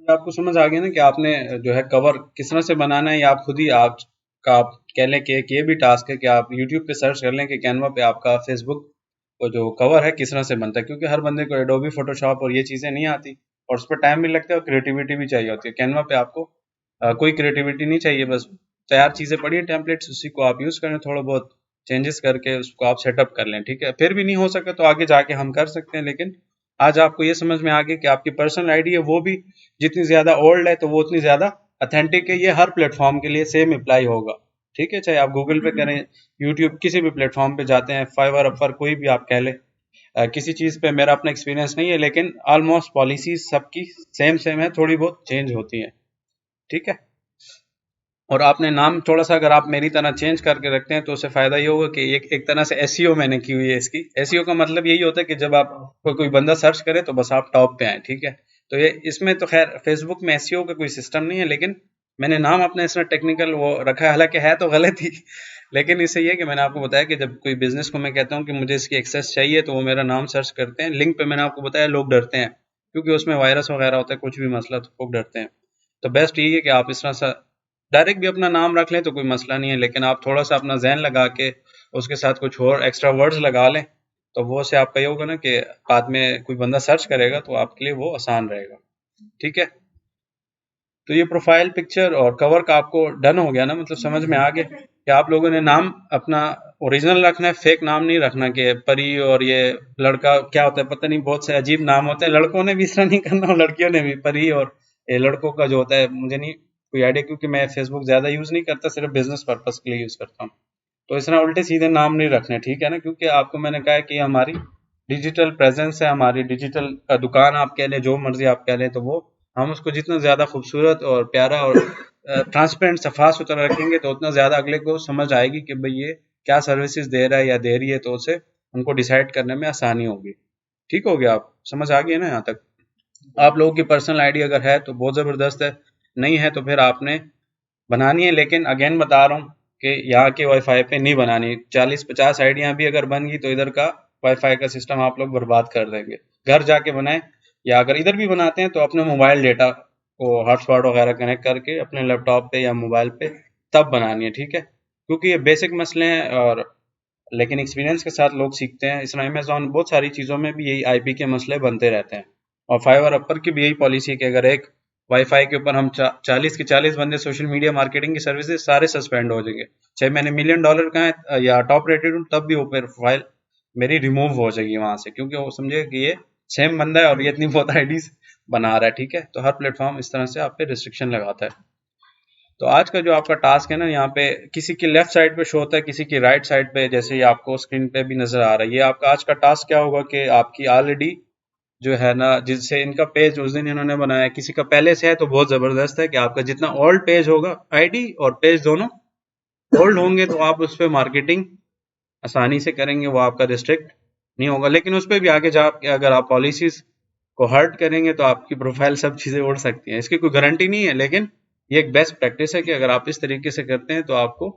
आपको समझ आ गया ना कि आपने जो है कवर किस तरह से बनाना है, या आप खुद ही आप कह लें कि एक ये भी टास्क है कि आप यूट्यूब पे सर्च कर लें कि कैनवा पे आपका फेसबुक को जो कवर है किस तरह से बनता है, क्योंकि हर बंदे को एडोबी फोटोशॉप और ये चीज़ें नहीं आती, और उस पर टाइम भी लगता है और क्रिएटिविटी भी चाहिए होती है। कैनवा पे आपको कोई क्रिएटिविटी नहीं चाहिए, बस तैयार चीज़ें पड़ी हैं टेम्पलेट्स, उसी को आप यूज़ करें, थोड़ा बहुत चेंजेस करके उसको आप सेटअप कर लें, ठीक है। फिर भी नहीं हो सका तो आगे जाके हम कर सकते हैं, लेकिन आज आपको ये समझ में आ गया कि आपकी पर्सनल आईडी है वो भी जितनी ज्यादा ओल्ड है तो वो उतनी ज्यादा अथेंटिक है। ये हर प्लेटफॉर्म के लिए सेम अप्लाई होगा, ठीक है, चाहे आप गूगल पे करें, यूट्यूब, किसी भी प्लेटफॉर्म पे जाते हैं, फाइवर अपर कोई भी आप कह लें। किसी चीज पे मेरा अपना एक्सपीरियंस नहीं है, लेकिन ऑलमोस्ट पॉलिसी सबकी सेम सेम है, थोड़ी बहुत चेंज होती है, ठीक है। और आपने नाम थोड़ा सा अगर आप मेरी तरह चेंज करके रखते हैं तो उससे फायदा ये होगा कि एक तरह से एसईओ मैंने की हुई है इसकी। एसईओ का मतलब यही होता है कि जब आप कोई बंदा सर्च करे तो बस आप टॉप पे आए, ठीक है। तो ये इसमें तो खैर फेसबुक में एसईओ का कोई सिस्टम नहीं है, लेकिन मैंने नाम अपने इसमें टेक्निकल वो रखा है, हालांकि है तो गलत ही लेकिन इससे ये है कि मैंने आपको बताया कि जब कोई बिजनेस को मैं कहता हूँ कि मुझे इसकी एक्सेस चाहिए तो वो मेरा नाम सर्च करते हैं। लिंक पे मैंने आपको बताया लोग डरते हैं क्योंकि उसमें वायरस वगैरह होता है, कुछ भी मसला तो लोग डरते हैं। तो बेस्ट यही है कि आप इस तरह सा डायरेक्ट भी अपना नाम रख लें तो कोई मसला नहीं है, लेकिन आप थोड़ा सा अपना जहन लगा के उसके साथ कुछ और एक्स्ट्रा वर्ड्स लगा लें तो वो से आपका ये होगा ना कि बाद में कोई बंदा सर्च करेगा तो आपके लिए वो आसान रहेगा, ठीक है। तो ये प्रोफाइल पिक्चर और कवर का आपको डन हो गया ना, मतलब समझ में आ गया कि आप लोगों ने नाम अपना ओरिजिनल रखना है, फेक नाम नहीं रखना कि परी और ये लड़का क्या होता है पता नहीं, बहुत से अजीब नाम होते हैं। लड़कों ने भी इस तरह नहीं करना और लड़कियों ने भी। परी और ये लड़कों का जो होता है मुझे नहीं कोई आइडिया, क्योंकि मैं फेसबुक ज्यादा यूज नहीं करता, सिर्फ बिजनेस पर्पज के लिए यूज करता हूँ। तो इस तरह उल्टे सीधे नाम नहीं रखने, ठीक है ना, क्योंकि आपको मैंने कहा है कि हमारी डिजिटल प्रेजेंस है, हमारी डिजिटल दुकान आप कह लें, जो मर्जी आप कह लें, तो वो हम उसको जितना ज्यादा खूबसूरत और प्यारा और ट्रांसपेरेंट सफा सुथरा रखेंगे तो उतना ज्यादा अगले को समझ आएगी कि भाई ये क्या सर्विसेज दे रहा है या दे रही है, तो उसे उनको डिसाइड करने में आसानी होगी। ठीक हो गया, आप समझ आ गई है ना यहाँ तक। आप लोगों की पर्सनल आईडी अगर है तो बहुत जबरदस्त है, नहीं है तो फिर आपने बनानी है, लेकिन अगेन बता रहा हूँ कि यहाँ के वाईफाई पे नहीं बनानी। 40-50 आइडियां भी अगर बन गई तो इधर का वाईफाई का सिस्टम आप लोग बर्बाद कर देंगे। घर जाके बनाएं, या अगर इधर भी बनाते हैं तो अपने मोबाइल डेटा को हॉटस्पॉट वगैरह कनेक्ट करके अपने लैपटॉप पे या मोबाइल पे तब बनानी है, ठीक है। क्योंकि ये बेसिक मसले हैं, और लेकिन एक्सपीरियंस के साथ लोग सीखते हैं। इसमें अमेजोन बहुत सारी चीज़ों में भी यही आईपी के मसले बनते रहते हैं, और फाइवर अपर की भी यही पॉलिसी है कि अगर एक वाईफाई के ऊपर हम 40 के 40 बंदे सोशल मीडिया मार्केटिंग की सर्विसेज सारे सस्पेंड हो जाएंगे। चाहे मैंने $1 million का है या टॉप रेटेड हूँ, तब भी वो प्रोफाइल मेरी रिमूव हो जाएगी वहां से, क्योंकि वो समझेगा कि ये सेम बंदा है और ये इतनी बहुत आईडीज बना रहा है, ठीक है। तो हर प्लेटफॉर्म इस तरह से आप पे रिस्ट्रिक्शन लगाता है। तो आज का जो आपका टास्क है ना, यहाँ पे किसी की लेफ्ट साइड पे शो होता है, किसी की राइट साइड पे, जैसे ये आपको स्क्रीन पे भी नजर आ रहा है। ये आपका आज का टास्क क्या होगा कि आपकी ऑलरेडी जो है ना, जिससे इनका पेज उस दिन इन्होंने बनाया, किसी का पहले से है तो बहुत जबरदस्त है कि आपका जितना ओल्ड पेज होगा, आईडी और पेज दोनों ओल्ड होंगे, तो आप उस पर मार्केटिंग आसानी से करेंगे, वो आपका रिस्ट्रिक्ट नहीं होगा। लेकिन उस पर भी आगे जाके अगर आप पॉलिसीज को हर्ट करेंगे तो आपकी प्रोफाइल सब चीज़ें उड़ सकती हैं। इसकी कोई गारंटी नहीं है, लेकिन ये एक बेस्ट प्रैक्टिस है कि अगर आप इस तरीके से करते हैं तो आपको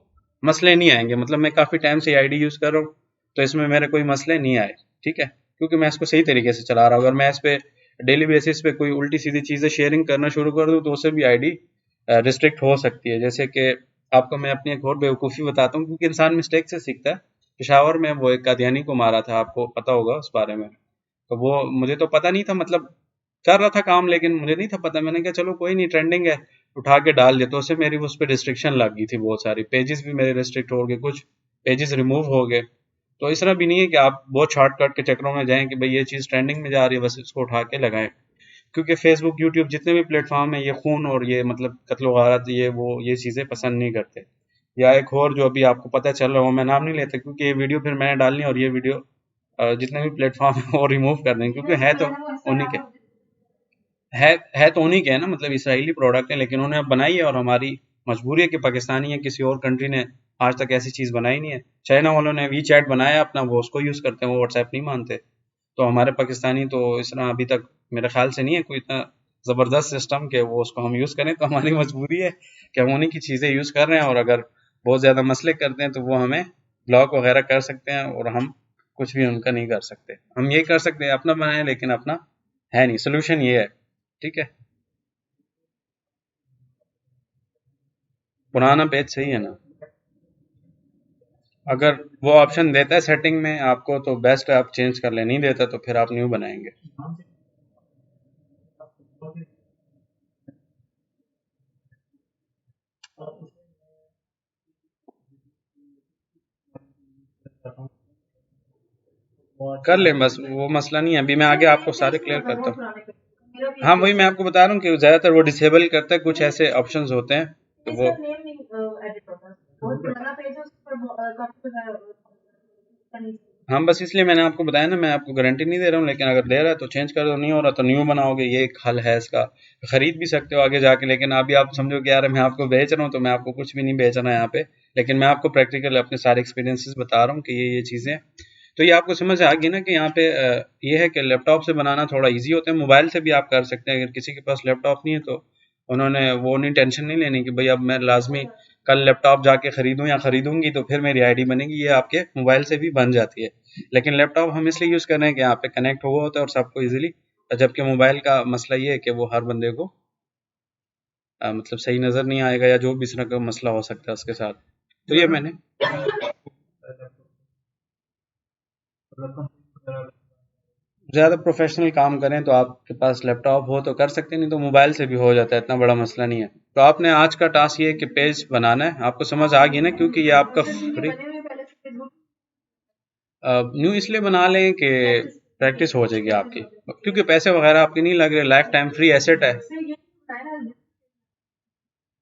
मसले नहीं आएंगे। मतलब मैं काफ़ी टाइम से आईडी यूज़ कर रहा हूँ तो इसमें मेरे कोई मसले नहीं आए, ठीक है, क्योंकि मैं इसको सही तरीके से चला रहा हूँ। अगर मैं इस पर डेली बेसिस पे कोई उल्टी सीधी चीज़ें शेयरिंग करना शुरू कर दूँ तो उससे भी आईडी रिस्ट्रिक्ट हो सकती है। जैसे कि आपको मैं अपनी एक और बेवकूफ़ी बताता हूँ, क्योंकि इंसान मिस्टेक से सीखता है। पेशावर में वो एक कादियानी को मारा था, आपको पता होगा उस बारे में। तो वो मुझे तो पता नहीं था, मतलब कर रहा था काम लेकिन मुझे नहीं था पता। मैंने कहा चलो कोई नहीं, ट्रेंडिंग है, उठा के डाल दिया। तो उससे मेरी उस पर रिस्ट्रिक्शन लग गई थी, बहुत सारी पेजेस भी मेरे रिस्ट्रिक्ट हो गए, कुछ पेजेस रिमूव हो गए। तो इस तरह भी नहीं है कि आप बहुत शॉर्टकट के चक्रों में जाएं कि भाई ये चीज़ ट्रेंडिंग में जा रही है बस इसको उठा के लगाएं। क्योंकि फेसबुक, यूट्यूब, जितने भी प्लेटफॉर्म है, ये खून और ये मतलब कत्ल वारदात, ये वो ये चीज़ें पसंद नहीं करते। या एक और जो अभी आपको पता चल रहा हो, मैं नाम नहीं लेता क्योंकि ये वीडियो फिर मैंने डालनी है, और ये वीडियो जितने भी प्लेटफॉर्म है वो रिमूव कर देंगे, क्योंकि है तो उन्हीं के है तो उन्हीं के है ना, मतलब इसराइली प्रोडक्ट है, लेकिन उन्होंने अब बनाई है और हमारी मजबूरी है कि पाकिस्तानी है, किसी और कंट्री ने आज तक ऐसी चीज़ बनाई नहीं है। चाइना वालों ने वी चैट बनाया अपना, वो उसको यूज़ करते हैं, वो व्हाट्सएप नहीं मानते। तो हमारे पाकिस्तानी तो इस तरह अभी तक मेरे ख्याल से नहीं है कोई इतना ज़बरदस्त सिस्टम कि वो उसको हम यूज़ करें। तो हमारी मजबूरी है कि हम उन्हीं की चीज़ें यूज़ कर रहे हैं, और अगर बहुत ज़्यादा मसले करते हैं तो वो हमें ब्लॉक वगैरह कर सकते हैं, और हम कुछ भी उनका नहीं कर सकते। हम ये कर सकते हैं अपना बनाएं, लेकिन अपना है नहीं। सोल्यूशन ये है, ठीक है। पुराना पेज सही है ना? अगर वो ऑप्शन देता है सेटिंग में आपको तो बेस्ट है, आप चेंज कर ले, नहीं देता तो फिर आप न्यू बनाएंगे। कर लें बस, वो मसला नहीं है, अभी मैं आगे आपको सारे क्लियर करता हूँ। हाँ वही मैं आपको बता रहा हूँ कि ज़्यादातर वो डिसेबल करता है, कुछ ऐसे ऑप्शंस होते हैं तो वो हम बस इसलिए मैंने आपको बताया ना, मैं आपको गारंटी नहीं दे रहा हूँ, लेकिन अगर दे रहा है तो चेंज कर दो, नहीं हो रहा तो न्यू बनाओगे, ये एक हल है इसका। खरीद भी सकते हो आगे जाके, लेकिन अभी आप समझो कि यार मैं आपको बेच रहा हूँ, तो मैं आपको कुछ भी नहीं बेच रहा यहाँ पे, लेकिन मैं आपको प्रैक्टिकल अपने सारे एक्सपीरियंसेस बता रहा हूँ कि ये चीज़ें। तो ये आपको समझ आ गई ना कि यहाँ पे ये है कि लैपटॉप से बनाना थोड़ा ईजी होता है, मोबाइल से भी आप कर सकते हैं। अगर किसी के पास लैपटॉप नहीं है तो उन्होंने वो नहीं टेंशन नहीं लेनी कि भाई अब मैं लाजमी कल लैपटॉप जाके खरीदूं या खरीदूंगी तो फिर मेरी आईडी बनेगी, ये आपके मोबाइल से भी बन जाती है। लेकिन लैपटॉप हम इसलिए यूज़ कर रहे हैं कि यहाँ पे कनेक्ट हुआ होता है और सबको इजीली, जबकि मोबाइल का मसला ये है कि वो हर बंदे को मतलब सही नज़र नहीं आएगा, या जो भी इस तरह का मसला हो सकता है उसके साथ। तो ये मैंने ज़्यादा प्रोफेशनल काम करें तो आपके पास लैपटॉप हो तो कर सकते हैं, नहीं तो मोबाइल से भी हो जाता है, इतना बड़ा मसला नहीं है। तो आपने आज का टास्क ये है कि पेज बनाना है, आपको समझ आ गई ना, क्योंकि ये आपका फ्री न्यू इसलिए बना लें कि प्रैक्टिस हो जाएगी आपकी, क्योंकि पैसे वगैरह आपके नहीं लग रहे, लाइफ टाइम फ्री एसेट है।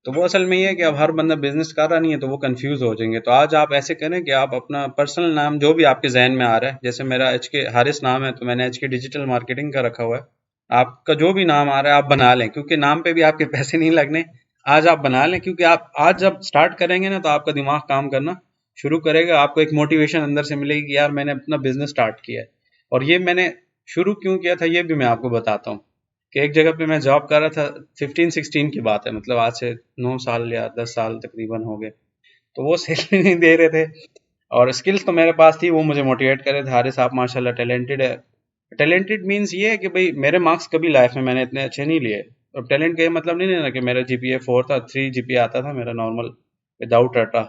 तो वो असल में ये है कि अब हर बंदा बिजनेस कर रहा नहीं है तो वो कंफ्यूज हो जाएंगे। तो आज आप ऐसे करें कि आप अपना पर्सनल नाम जो भी आपके जहन में आ रहा है, जैसे मेरा एच के हारिस नाम है तो मैंने एच के डिजिटल मार्केटिंग का रखा हुआ है, आपका जो भी नाम आ रहा है आप बना लें, क्योंकि नाम पे भी आपके पैसे नहीं लगने। आज आप बना लें, क्योंकि आप आज जब स्टार्ट करेंगे ना तो आपका दिमाग काम करना शुरू करेगा, आपको एक मोटिवेशन अंदर से मिलेगी कि यार मैंने अपना बिजनेस स्टार्ट किया है। और ये मैंने शुरू क्यों किया था ये भी मैं आपको बताता हूँ। कि एक जगह पे मैं जॉब कर रहा था, 15-16 की बात है, मतलब आज से 9 साल या 10 साल तकरीबन हो गए। तो वो सैलरी नहीं दे रहे थे, और स्किल्स तो मेरे पास थी, वो मुझे मोटिवेट कर रहे थे, हारिस आप माशाल्लाह टैलेंटेड है। टैलेंटेड मीन्स ये है कि भाई मेरे मार्क्स कभी लाइफ में मैंने इतने अच्छे नहीं लिए। अब टैलेंट का ये मतलब नहीं लेना कि मेरा जीपीए 4 था, 3 जीपीए आता था मेरा नॉर्मल विदाउट रटा।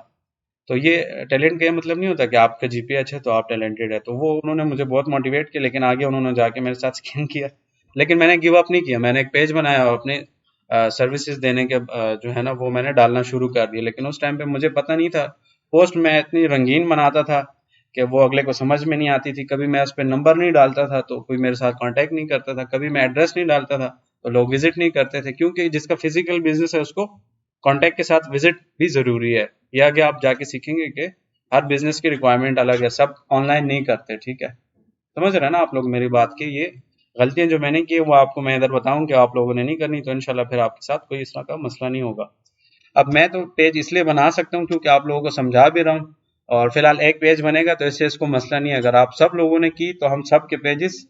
तो ये टैलेंट का ये मतलब नहीं होता कि आपका जीपीए अच्छा है तो आप टैलेंटेड है। तो वो उन्होंने मुझे बहुत मोटिवेट किया, लेकिन आगे उन्होंने जाके मेरे साथ स्कैम किया। लेकिन मैंने गिव अप नहीं किया, मैंने एक पेज बनाया और अपने सर्विसेज देने के जो है ना वो मैंने डालना शुरू कर दिया। लेकिन उस टाइम पे मुझे पता नहीं था, पोस्ट मैं इतनी रंगीन बनाता था कि वो अगले को समझ में नहीं आती थी। कभी मैं उस पर नंबर नहीं डालता था तो कोई मेरे साथ कांटेक्ट नहीं करता था, कभी मैं एड्रेस नहीं डालता था तो लोग विजिट नहीं करते थे, क्योंकि जिसका फिजिकल बिजनेस है उसको कांटेक्ट के साथ विजिट भी जरूरी है। ये आगे आप जाके सीखेंगे कि हर बिजनेस की रिक्वायरमेंट अलग है, सब ऑनलाइन नहीं करते, ठीक है? समझ रहे हैं ना आप लोग मेरी बात की? ये गलतियां जो मैंने की वो आपको मैं इधर बताऊं कि आप लोगों ने नहीं करनी, तो इंशाल्लाह फिर आपके साथ कोई इस तरह का मसला नहीं होगा। अब मैं तो पेज इसलिए बना सकता हूँ क्योंकि आप लोगों को समझा भी रहा हूँ, और फिलहाल एक पेज बनेगा तो इससे इसको मसला नहीं है। अगर आप सब लोगों ने की तो हम सब के पेजेस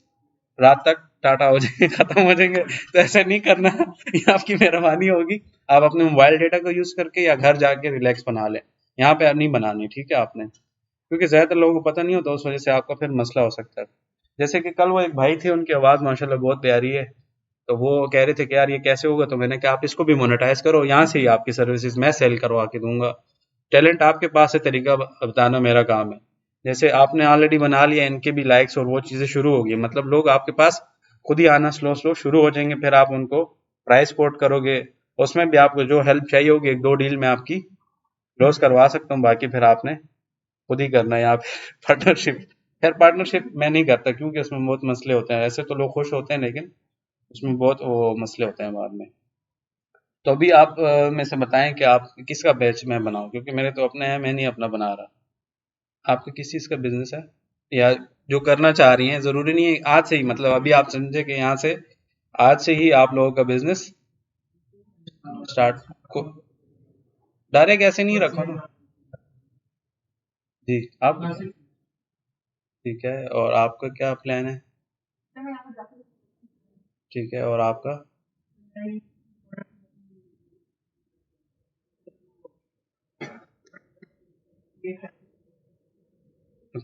रात तक टाटा हो जाएंगे, खत्म हो जाएंगे। तो ऐसा नहीं करना, ये आपकी मेहरबानी होगी। आप अपने मोबाइल डेटा को यूज करके या घर जाके रिलैक्स बना लें, यहाँ पे नहीं बनानी, ठीक है आपने? क्योंकि ज्यादातर लोगों को पता नहीं होता, उस वजह से आपका फिर मसला हो सकता है। जैसे कि कल वो एक भाई थे, उनकी आवाज माशाल्लाह बहुत प्यारी है, तो वो कह रहे थे कि यार ये कैसे होगा, तो मैंने कहा आप इसको भी मोनेटाइज करो, यहाँ से ही आपकी सर्विसेज मैं सेल करवा के दूंगा। टैलेंट आपके पास है, तरीका बताना मेरा काम है। जैसे आपने ऑलरेडी बना लिया, इनके भी लाइक्स और वो चीजें शुरू होगी, मतलब लोग आपके पास खुद ही आना स्लो स्लो शुरू हो जाएंगे। फिर आप उनको प्राइस कोट करोगे, उसमें भी आपको जो हेल्प चाहिए होगी, एक दो डील में आपकी क्लोज करवा सकता हूँ, बाकी फिर आपने खुद ही करना है यहाँ पे। पार्टनरशिप, खैर पार्टनरशिप मैं नहीं करता क्योंकि उसमें बहुत मसले होते हैं, ऐसे तो लोग खुश होते हैं लेकिन उसमें बहुत वो मसले होते हैं बाद में। तो अभी आप में से बताएं कि आप किसका बैच मैं बनाऊं, क्योंकि मेरे तो अपने हैं, मैं नहीं अपना बना रहा। आपका किस चीज़ का बिजनेस है, या जो करना चाह रही हैं? जरूरी नहीं है आज से ही, मतलब अभी आप समझे कि यहाँ से आज से ही आप लोगों का बिजनेस स्टार्ट को डायरेक्ट ऐसे नहीं रखो ना। जी आप ठीक है, और आपका क्या प्लान है? ठीक है, और आपका?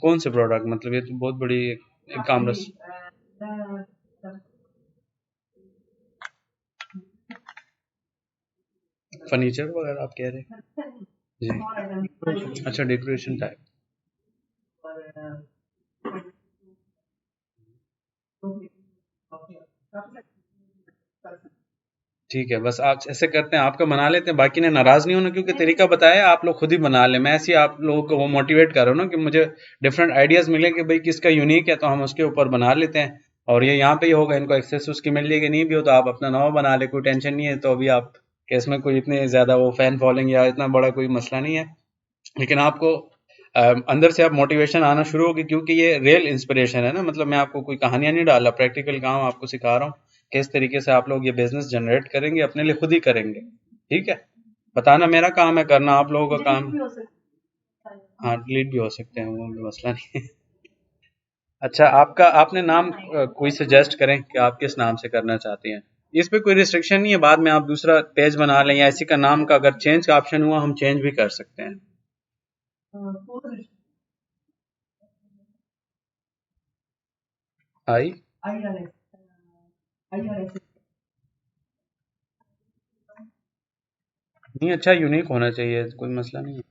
कौन से प्रोडक्ट, मतलब ये तो बहुत बड़ी एक काम रस फर्नीचर वगैरह आप कह रहे हैं? जी। अच्छा, डेकोरेशन टाइप। ठीक है, बस आप ऐसे करते हैं, आपका बना लेते हैं, बाकी ने नाराज नहीं होना, क्योंकि तरीका बताया आप लोग खुद ही बना लें। मैं ऐसे ही आप लोगों को वो मोटिवेट कर रहा हूँ ना कि मुझे डिफरेंट आइडियाज मिले कि भाई किसका यूनिक है, तो हम उसके ऊपर बना लेते हैं। और ये यहाँ पे ही होगा, इनको एक्सेस उसकी मिल जाएगी, नहीं भी हो तो आप अपना नवा बना ले, कोई टेंशन नहीं है। तो अभी आप के इसमें कोई इतने ज्यादा वो फैन फॉलोइंग या इतना बड़ा कोई मसला नहीं है, लेकिन आपको अंदर से आप मोटिवेशन आना शुरू होगी, क्योंकि ये रियल इंस्पिरेशन है ना। मतलब मैं आपको कोई कहानियां नहीं डाला, प्रैक्टिकल काम आपको सिखा रहा हूँ, किस तरीके से आप लोग ये बिजनेस जनरेट करेंगे, अपने लिए खुद ही करेंगे। ठीक है, बताना मेरा काम है, करना आप लोगों का काम। हाँ, डिलीट भी हो सकते हैं, वो भी मसला नहीं है। अच्छा, आपका आपने नाम कोई सजेस्ट करें कि आप किस नाम से करना चाहती हैं। इस पे कोई रिस्ट्रिक्शन नहीं है, बाद में आप दूसरा पेज बना लें, या इसी का नाम का अगर चेंज का ऑप्शन हुआ हम चेंज भी कर सकते हैं। आई नहीं, अच्छा यूनिक होना चाहिए, कोई मसला नहीं है।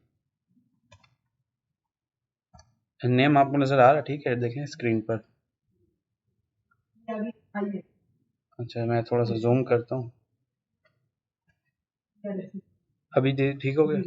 नेम आपको नजर आ रहा है? ठीक है, देखें स्क्रीन पर। अच्छा, मैं थोड़ा सा जूम करता हूँ, अभी ठीक हो गया।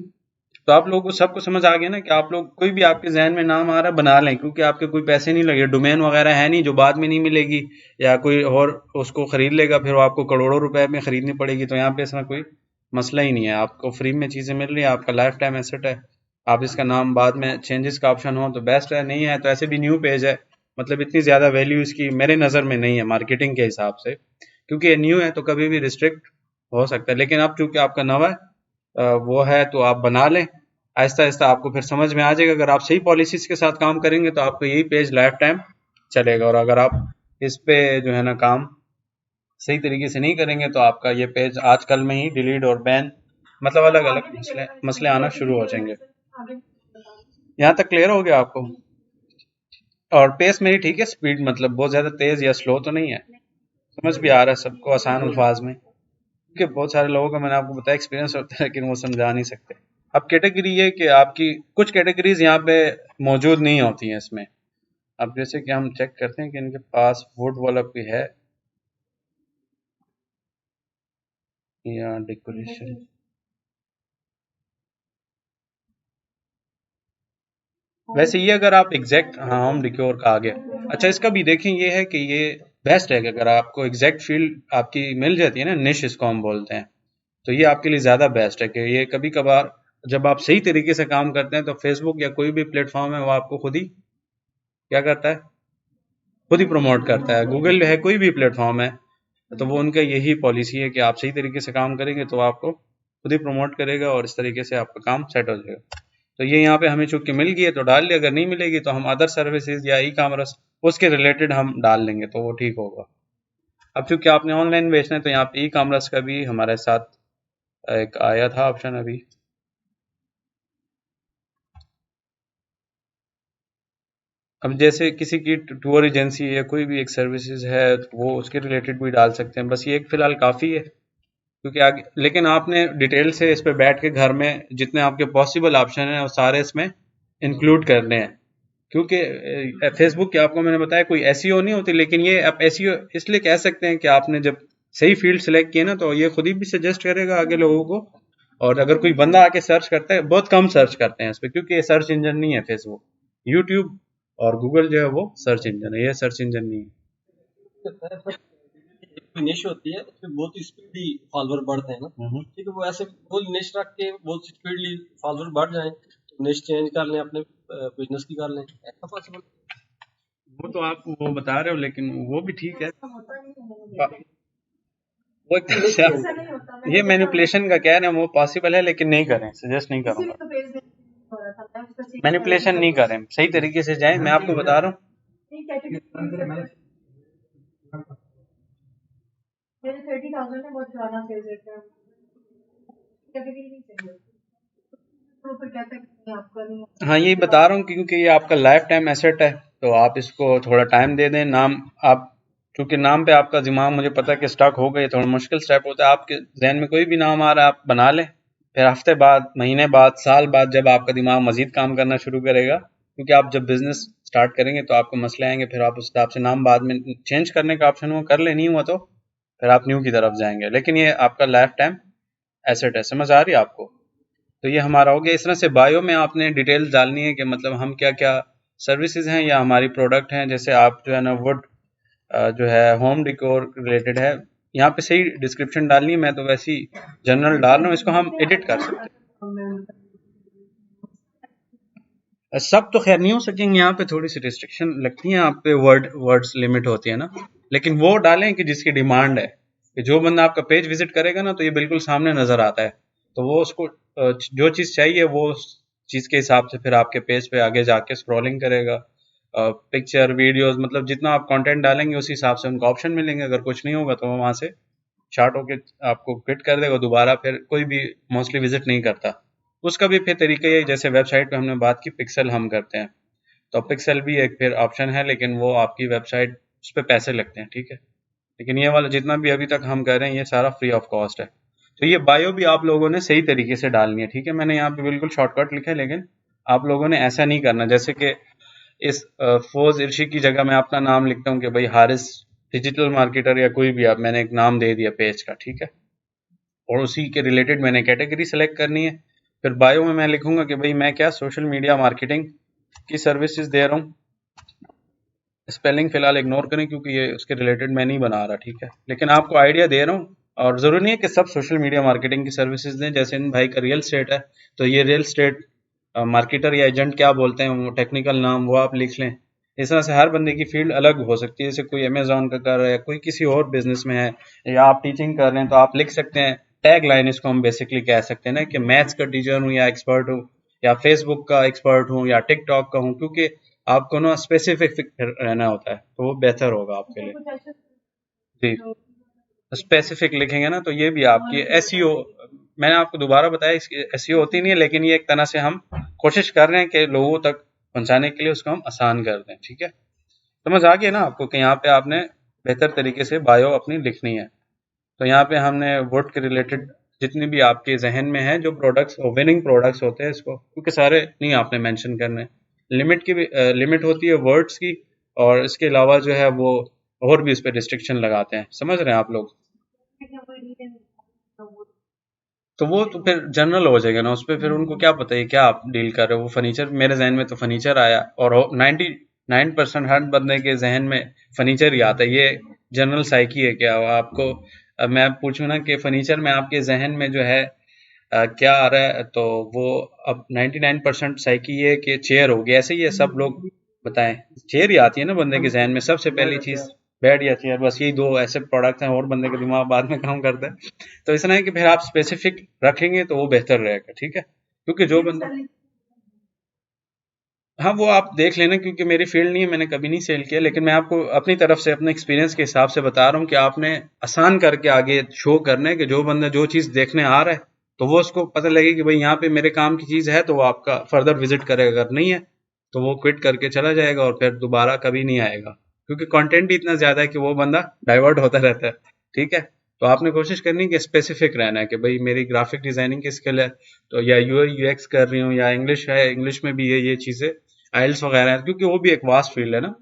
तो आप लोगों को सबको समझ आ गया ना कि आप लोग कोई भी आपके जहन में नाम आ रहा है बना लें, क्योंकि आपके कोई पैसे नहीं लगे, डोमेन वगैरह है नहीं जो बाद में नहीं मिलेगी, या कोई और उसको खरीद लेगा फिर वो आपको करोड़ों रुपए में खरीदनी पड़ेगी। तो यहाँ पे ऐसा कोई मसला ही नहीं है, आपको फ्री में चीजें मिल रही है, आपका लाइफ टाइम एसेट है। आप इसका नाम बाद में चेंजेस का ऑप्शन हो तो बेस्ट है, नहीं है तो ऐसे भी न्यू पेज है। मतलब इतनी ज्यादा वैल्यू इसकी मेरे नजर में नहीं है मार्केटिंग के हिसाब से, क्योंकि ये न्यू है तो कभी भी रिस्ट्रिक्ट हो सकता है। लेकिन अब चूंकि आपका नवा है, वो है, तो आप बना लें। आहिस्ता आहिस्ता आपको फिर समझ में आ जाएगा। अगर आप सही पॉलिसीज के साथ काम करेंगे तो आपको यही पेज लाइफ टाइम चलेगा, और अगर आप इस पे जो है ना काम सही तरीके से नहीं करेंगे तो आपका ये पेज आजकल में ही डिलीट और बैन, मतलब अलग अलग मसले मसले आना शुरू हो जाएंगे। यहाँ तक क्लियर हो गया आपको? और पेस मेरी ठीक है, स्पीड मतलब बहुत ज्यादा तेज या स्लो तो नहीं है, समझ भी आ रहा है सबको आसान अल्फाज में? क्योंकि बहुत सारे लोगों का मैंने आपको बताया एक्सपीरियंस होता है, लेकिन वो समझा नहीं सकते। अब कैटेगरी ये कि आपकी कुछ कैटेगरीज यहाँ पे मौजूद नहीं होती हैं इसमें। अब जैसे कि हम चेक करते हैं कि इनके पास वुड वाला कोई है या डेकोरेशन। वैसे ये अगर आप एग्जैक्ट, हाँ होम डिक्योर का आ गया। अच्छा, इसका भी देखें, ये है कि ये बेस्ट है कि अगर आपको एग्जैक्ट फील्ड आपकी मिल जाती है ना, निश इसको हम बोलते हैं, तो ये आपके लिए ज़्यादा बेस्ट है कि ये कभी कभार जब आप सही तरीके से काम करते हैं तो फेसबुक या कोई भी प्लेटफॉर्म है वो आपको खुद ही क्या करता है, खुद ही प्रमोट करता है। गूगल है, कोई भी प्लेटफॉर्म है, तो वो उनका यही पॉलिसी है कि आप सही तरीके से काम करेंगे तो आपको खुद ही प्रमोट करेगा, और इस तरीके से आपका काम सेट हो जाएगा। तो ये यहाँ पे हमें चूंकि मिल गई है तो डाल लिया, अगर नहीं मिलेगी तो हम अदर सर्विसेज या ई कॉमर्स उसके रिलेटेड हम डाल लेंगे तो वो ठीक होगा। अब चूंकि आपने ऑनलाइन बेचना है तो यहाँ पे ई कॉमर्स का भी हमारे साथ एक आया था ऑप्शन अभी। अब जैसे किसी की टूर एजेंसी या कोई भी एक सर्विसेज है तो वो उसके रिलेटेड भी डाल सकते हैं, बस ये एक फिलहाल काफ़ी है, क्योंकि आगे लेकिन आपने डिटेल से इस पे बैठ के घर में जितने आपके पॉसिबल ऑप्शन हैं वो सारे इसमें इंक्लूड करने हैं। क्योंकि फेसबुक की आपको मैंने बताया कोई एसईओ नहीं होती, लेकिन ये आप एसईओ इसलिए कह सकते हैं कि आपने जब सही फील्ड सेलेक्ट किया ना तो ये खुद ही भी सजेस्ट करेगा आगे लोगों को। और अगर कोई बंदा आके सर्च करता है, बहुत कम सर्च करते हैं इस पे, क्योंकि ये सर्च इंजन नहीं है फेसबुक। यूट्यूब और गूगल जो है वो सर्च इंजन है, ये सर्च इंजन नहीं है। कोई निश होती है उसमें बहुत ही स्पीडी फॉलोअर बढ़ते हैं ना, ठीक है, वो ऐसे वो निश रख के बहुत स्पीडली फॉलोअर बढ़ जाए तो निश चेंज कर लें, अपने बिजनेस की कर लें, ऐसा पॉसिबल। वो तो आप वो बता रहे हो, लेकिन वो भी ठीक है। वो ये मैनिपुलेशन का कह रहे हैं, वो पॉसिबल है, लेकिन नहीं करें, सजेस्ट नहीं करूंगा। मैनिपुलेशन नहीं करें, सही तरीके से जाएं, मैं आपको बता रहा हूँ। हाँ, यही बता रहा हूँ क्योंकि ये आपका लाइफ टाइम एसेट है, तो आप इसको थोड़ा टाइम दे दें। नाम आप क्योंकि नाम पे आपका दिमाग मुझे पता है कि स्टक हो गए, थोड़ा मुश्किल स्टेप होता है। आपके जहन में कोई भी नाम आ रहा है आप बना लें, फिर हफ्ते बाद, महीने बाद, साल बाद जब आपका दिमाग मजीद काम करना शुरू करेगा, क्योंकि आप जब बिजनेस स्टार्ट करेंगे तो आपको मसले आएंगे, फिर आप उस हिसाब से नाम बाद में चेंज करने का ऑप्शन हो, कर ले, नहीं हुआ तो फिर आप न्यू की तरफ जाएंगे। लेकिन ये आपका लाइफ टाइम एसेट है। समझ आ रही है आपको? तो ये हमारा हो गया। इस तरह से बायो में आपने डिटेल्स डालनी है कि मतलब हम क्या क्या सर्विसेज हैं या हमारी प्रोडक्ट हैं। जैसे आप जो है ना वुड जो है होम डिकोर रिलेटेड है, यहाँ पे सही डिस्क्रिप्शन डालनी है। मैं तो वैसे ही जनरल डाल रहा हूँ, इसको हम एडिट कर सकते हैं। सब तो खैर नहीं हो सकेंगे, यहाँ पे थोड़ी सी रिस्ट्रिक्शन लगती है, यहाँ पे वर्ड्स लिमिट होती है ना। लेकिन वो डालें कि जिसकी डिमांड है, कि जो बंदा आपका पेज विजिट करेगा ना तो ये बिल्कुल सामने नजर आता है, तो वो उसको जो चीज़ चाहिए वो उस चीज़ के हिसाब से फिर आपके पेज पे आगे जाके स्क्रॉलिंग करेगा। पिक्चर, वीडियोस, मतलब जितना आप कंटेंट डालेंगे उस हिसाब से उनको ऑप्शन मिलेंगे। अगर कुछ नहीं होगा तो वो वहाँ से शार्ट होके आपको क्विट कर देगा, दोबारा फिर कोई भी मोस्टली विजिट नहीं करता। उसका भी फिर तरीका यही, जैसे वेबसाइट पे हमने बात की पिक्सल हम करते हैं, तो पिक्सल भी एक फिर ऑप्शन है, लेकिन वो आपकी वेबसाइट उस पर पैसे लगते हैं, ठीक है। लेकिन ये वाला जितना भी अभी तक हम कर रहे हैं ये सारा फ्री ऑफ कॉस्ट है। तो ये बायो भी आप लोगों ने सही तरीके से डालनी है, ठीक है। मैंने यहाँ पे बिल्कुल शॉर्टकट लिखा है, लेकिन आप लोगों ने ऐसा नहीं करना। जैसे कि इस फोज इर्शी की जगह मैं अपना नाम लिखता हूँ कि भाई हारिस डिजिटल मार्केटर, या कोई भी आप, मैंने एक नाम दे दिया पेज का, ठीक है, और उसी के रिलेटेड मैंने कैटेगरी सेलेक्ट करनी है। फिर बायो में मैं लिखूंगा कि भाई मैं क्या सोशल मीडिया मार्केटिंग की सर्विसेज दे रहा हूँ। स्पेलिंग फिलहाल इग्नोर करें क्योंकि ये उसके रिलेटेड मैं नहीं बना रहा, ठीक है, लेकिन आपको आइडिया दे रहा हूँ। और ज़रूरी नहीं है कि सब सोशल मीडिया मार्केटिंग की सर्विसेज दें। जैसे इन भाई का रियल स्टेट है, तो ये रियल स्टेट मार्केटर या एजेंट क्या बोलते हैं, वो टेक्निकल नाम वो आप लिख लें। इस तरह से हर बंदे की फील्ड अलग हो सकती है। जैसे कोई अमेजोन का कर रहा है, कोई किसी और बिजनेस में है, या आप टीचिंग कर रहे हैं तो आप लिख सकते हैं टैग लाइन, इसको हम बेसिकली कह सकते हैं ना, कि मैथ्स का टीचर हूँ या एक्सपर्ट हूँ, या फेसबुक का एक्सपर्ट हूँ, या टिकटॉक का हूँ, क्योंकि आपको ना स्पेसिफिक रहना होता है, तो वो बेहतर होगा आपके लिए। जी, स्पेसिफिक लिखेंगे ना तो ये भी आपकी एसईओ, मैंने आपको दोबारा बताया इसकी एसईओ होती नहीं है, लेकिन ये एक तरह से हम कोशिश कर रहे हैं कि लोगों तक पहुंचाने के लिए उसको हम आसान कर दें, ठीक है। समझ आ गया ना आपको कि यहाँ पे आपने बेहतर तरीके से बायो अपनी लिखनी है। तो यहाँ पे हमने वुड के रिलेटेड जितनी भी आपके जहन में है जो प्रोडक्ट्स विनिंग प्रोडक्ट्स होते हैं, इसको क्योंकि सारे नहीं आपने मेंशन करने, लिमिट की भी लिमिट होती है वर्ड्स की, और इसके अलावा जो है वो और भी इस पर रिस्ट्रिक्शन लगाते हैं। समझ रहे हैं आप लोग? तो वो तो फिर जनरल हो जाएगा ना, उस पर फिर उनको क्या पता है क्या आप डील कर रहे हो। वो फर्नीचर, मेरे जहन में तो फर्नीचर आया, और 99% हर बंदे के जहन में फर्नीचर ही आता है। ये जनरल साइकी है क्या आपको? मैं पूछूं ना कि फर्नीचर में आपके जहन में जो है क्या आ रहा है, तो वो अब 99% साइकी ये है कि चेयर होगी, ऐसे ही है सब लोग बताएं। चेयर ही आती है ना बंदे के जहन में सबसे पहली चीज, बेड या चेयर, बस यही दो ऐसे प्रोडक्ट हैं, और बंदे का दिमाग बाद में काम करता है। तो इस तरह है कि फिर आप स्पेसिफिक रखेंगे तो वो बेहतर रहेगा, ठीक है, क्योंकि जो बंदा, हाँ वो आप देख लेना, क्योंकि मेरी फील्ड नहीं है, मैंने कभी नहीं सेल किया, लेकिन मैं आपको अपनी तरफ से अपने एक्सपीरियंस के हिसाब से बता रहा हूँ कि आपने आसान करके आगे शो करना है कि जो बंदा जो चीज़ देखने आ रहा है तो वो उसको पता लगे कि भाई यहाँ पे मेरे काम की चीज़ है, तो वो आपका फर्दर विजिट करेगा। अगर नहीं है तो वो क्विट करके चला जाएगा और फिर दोबारा कभी नहीं आएगा, क्योंकि कंटेंट ही इतना ज़्यादा है कि वो बंदा डाइवर्ट होता रहता है, ठीक है। तो आपने कोशिश करनी है कि स्पेसिफिक रहना है कि भाई मेरी ग्राफिक डिजाइनिंग की स्किल है, तो या यूआई यूएक्स कर रही हूँ, या इंग्लिश है, इंग्लिश में भी ये चीज़ें आइल्स वगैरह है, क्योंकि वो भी एक वास्ट फील्ड है ना।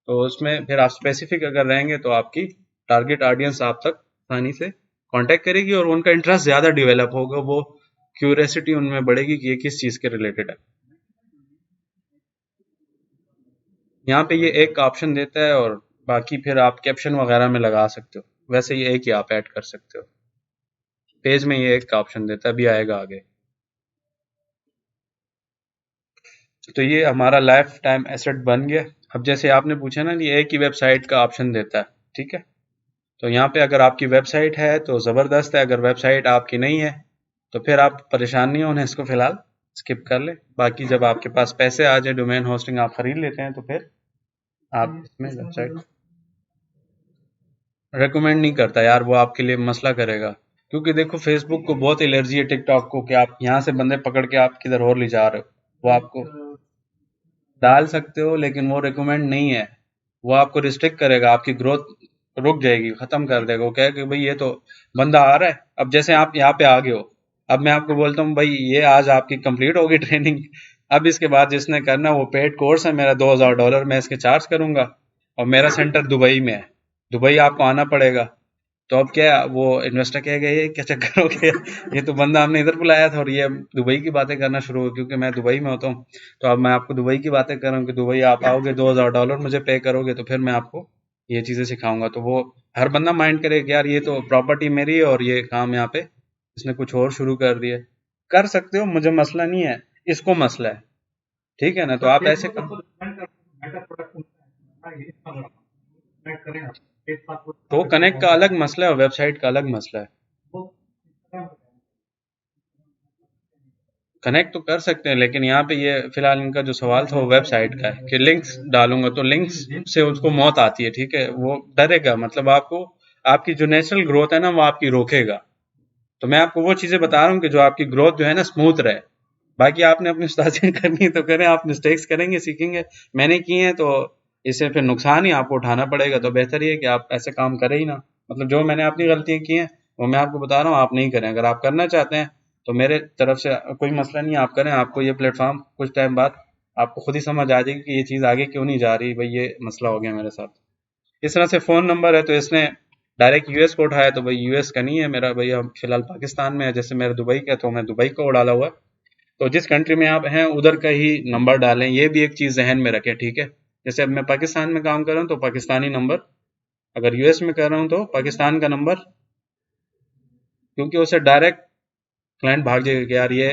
तो उसमें फिर आप स्पेसिफिक अगर रहेंगे तो आपकी टारगेट ऑडियंस आप तक आसानी से कांटेक्ट करेगी, और उनका इंटरेस्ट ज्यादा डेवलप होगा, वो क्यूरियोसिटी उनमें बढ़ेगी कि ये किस चीज के रिलेटेड है। यहाँ पे ये एक ऑप्शन देता है, और बाकी फिर आप कैप्शन वगैरह में लगा सकते हो, वैसे ये एक ही आप ऐड कर सकते हो। पेज में ये एक ऑप्शन देता है, अभी आएगा आगे। तो ये हमारा लाइफ टाइम एसेट बन गया। अब जैसे आपने पूछा ना, ये एक ही वेबसाइट का ऑप्शन देता है, ठीक है। तो यहाँ पे अगर आपकी वेबसाइट है तो ज़बरदस्त है, अगर वेबसाइट आपकी नहीं है तो फिर आप परेशान नहीं होने, इसको फिलहाल स्किप कर ले। बाकी जब आपके पास पैसे आ जाए, डोमेन होस्टिंग आप खरीद लेते हैं, तो फिर आप इसमें वेबसाइट रेकमेंड नहीं करता यार, वो आपके लिए मसला करेगा। क्योंकि देखो फेसबुक को बहुत एलर्जी है टिकटॉक को, कि आप यहाँ से बंदे पकड़ के आप किधर और ले जा रहे हो। वो आपको डाल सकते हो लेकिन वो रिकमेंड नहीं है, वो आपको रिस्ट्रिक्ट करेगा, आपकी ग्रोथ रुक जाएगी, खत्म कर देगा। वो कहेगा कि भाई ये तो बंदा आ रहा है, अब जैसे आप यहाँ पे आ गए हो, अब मैं आपको बोलता हूँ भाई ये आज आपकी कंप्लीट होगी ट्रेनिंग, अब इसके बाद जिसने करना वो पेड कोर्स है मेरा, $2000 मैं इसके चार्ज करूंगा, और मेरा सेंटर दुबई में है, दुबई आपको आना पड़ेगा। तो अब क्या वो इन्वेस्टर कहेगा ये क्या चक्कर हो गया, ये तो बंदा हमने इधर बुलाया था और ये दुबई की बातें करना शुरू हो, क्योंकि मैं दुबई में होता हूँ। तो अब मैं आपको दुबई की बातें कर रहा हूँ कि दुबई आप आओगे, $2000 मुझे पे करोगे तो फिर मैं आपको ये चीजें सिखाऊंगा। तो वो हर बंदा माइंड करेगा यार ये तो प्रॉपर्टी मेरी है और ये काम यहाँ पे इसने कुछ और शुरू कर दिया। कर सकते हो, मुझे मसला नहीं है, इसको मसला है, ठीक है ना। तो आप ऐसे तो कनेक्ट का अलग मसला है और वेबसाइट का अलग मसला है। कनेक्ट तो कर सकते हैं, लेकिन यहाँ पे ये फिलहाल इनका जो सवाल था वो वेबसाइट का है कि लिंक्स डालूंगा तो लिंक्स से उसको मौत आती है, ठीक है, वो डरेगा, मतलब आपको आपकी जो नेचुरल ग्रोथ है ना वो आपकी रोकेगा। तो मैं आपको वो चीजें बता रहा हूँ कि जो आपकी ग्रोथ जो है ना स्मूथ रहे। बाकी आपने अपनी उस्तादी करनी है तो करें, आप मिस्टेक्स करेंगे सीखेंगे, मैंने किए हैं तो इससे फिर नुकसान ही आपको उठाना पड़ेगा। तो बेहतर ये है कि आप ऐसे काम करें ही ना, मतलब जो मैंने अपनी गलतियां की हैं वो मैं आपको बता रहा हूँ, आप नहीं करें। अगर आप करना चाहते हैं तो मेरे तरफ से कोई मसला नहीं है, आप करें। आपको ये प्लेटफॉर्म कुछ टाइम बाद आपको खुद ही समझ आ जाएगी कि ये चीज़ आगे क्यों नहीं जा रही, भाई ये मसला हो गया मेरे साथ। इस तरह से फ़ोन नंबर है तो इसने डायरेक्ट यूएस को उठाया, तो भाई यूएस का नहीं है मेरा, भाई हम फिलहाल पाकिस्तान में है। जैसे मेरा दुबई का, तो मैं दुबई को डाला हुआ है। तो जिस कंट्री में आप हैं उधर का ही नंबर डालें, ये भी एक चीज़ जहन में रखें, ठीक है। जैसे अब मैं पाकिस्तान में काम कर रहा हूँ तो पाकिस्तानी नंबर, अगर यूएस में कर रहा हूँ तो पाकिस्तान का नंबर, क्योंकि उससे डायरेक्ट क्लाइंट भाग जाएगा कि यार ये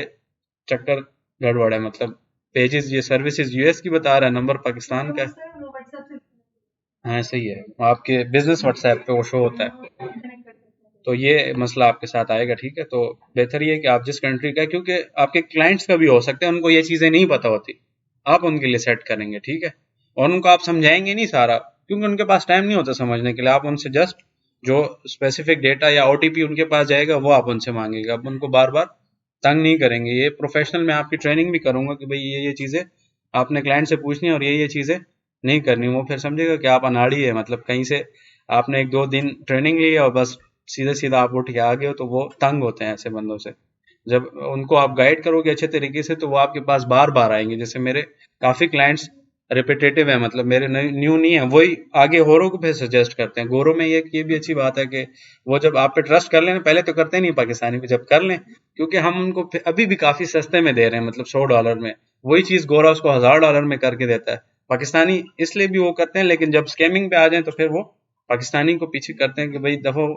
चक्कर गड़बड़ है, मतलब पेजेस ये सर्विसेज यूएस की बता रहा है, नंबर पाकिस्तान का है। हाँ सही है, आपके बिजनेस व्हाट्सएप पे वो शो होता है, तो ये मसला आपके साथ आएगा, ठीक है। तो बेहतर ये है कि आप जिस कंट्री का, क्योंकि आपके क्लाइंट्स का भी हो सकता है उनको ये चीज़ें नहीं पता होती, आप उनके लिए सेट करेंगे, ठीक है। और उनको आप समझाएंगे नहीं सारा, क्योंकि उनके पास टाइम नहीं होता समझने के लिए। आप उनसे जस्ट जो स्पेसिफिक डेटा या ओटीपी उनके पास जाएगा वो आप उनसे मांगेगा, आप उनको बार बार तंग नहीं करेंगे। ये प्रोफेशनल मैं आपकी ट्रेनिंग भी करूंगा कि भाई ये चीज़ें आपने क्लाइंट से पूछनी है और ये चीज़ें नहीं करनी। वो फिर समझेगा कि आप अनाड़ी है, मतलब कहीं से आपने एक दो दिन ट्रेनिंग ली है और बस सीधे सीधा आप उठ के आ गए हो, तो वो तंग होते हैं ऐसे बंदों से। जब उनको आप गाइड करोगे अच्छे तरीके से तो वो आपके पास बार बार आएंगे। जैसे मेरे काफ़ी क्लाइंट्स रिपीटेटिव है, मतलब मेरे न्यू नहीं है, वही आगे होरों को फिर सजेस्ट करते हैं। गोरों में ये भी अच्छी बात है कि वो जब आप पे ट्रस्ट कर लें, पहले तो करते नहीं पाकिस्तानी पे, जब कर लें, क्योंकि हम उनको अभी भी काफ़ी सस्ते में दे रहे हैं, मतलब $100 में, वही चीज़ गोरा उसको $1000 में करके देता है। पाकिस्तानी इसलिए भी वो करते हैं, लेकिन जब स्कैमिंग पे आ जाए तो फिर वो पाकिस्तानी को पीछे करते हैं कि भाई देखो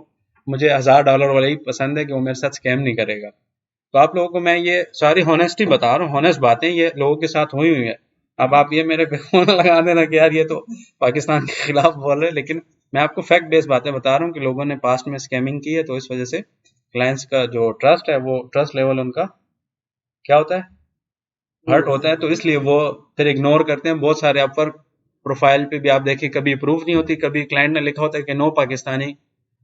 मुझे $1000 वाला ही पसंद है कि वो मेरे साथ स्कैम नहीं करेगा। तो आप लोगों को मैं ये सारी हॉनेस्टी बता रहा हूँ, हॉनेस्ट बातें ये लोगों के साथ हुई हुई है। अब आप ये मेरे पे फोन लगा देना कि यार ये तो पाकिस्तान के खिलाफ बोल रहे हैं, लेकिन मैं आपको फैक्ट बेस्ड बातें बता रहा हूँ कि लोगों ने पास्ट में स्कैमिंग की है, तो इस वजह से क्लाइंट्स का जो ट्रस्ट है वो ट्रस्ट लेवल उनका क्या होता है, हर्ट होता है। तो इसलिए वो फिर इग्नोर करते हैं। बहुत सारे अपवर्क प्रोफाइल पे भी आप देखिए कभी अप्रूव नहीं होती, कभी क्लाइंट ने लिखा होता है कि नो पाकिस्तानी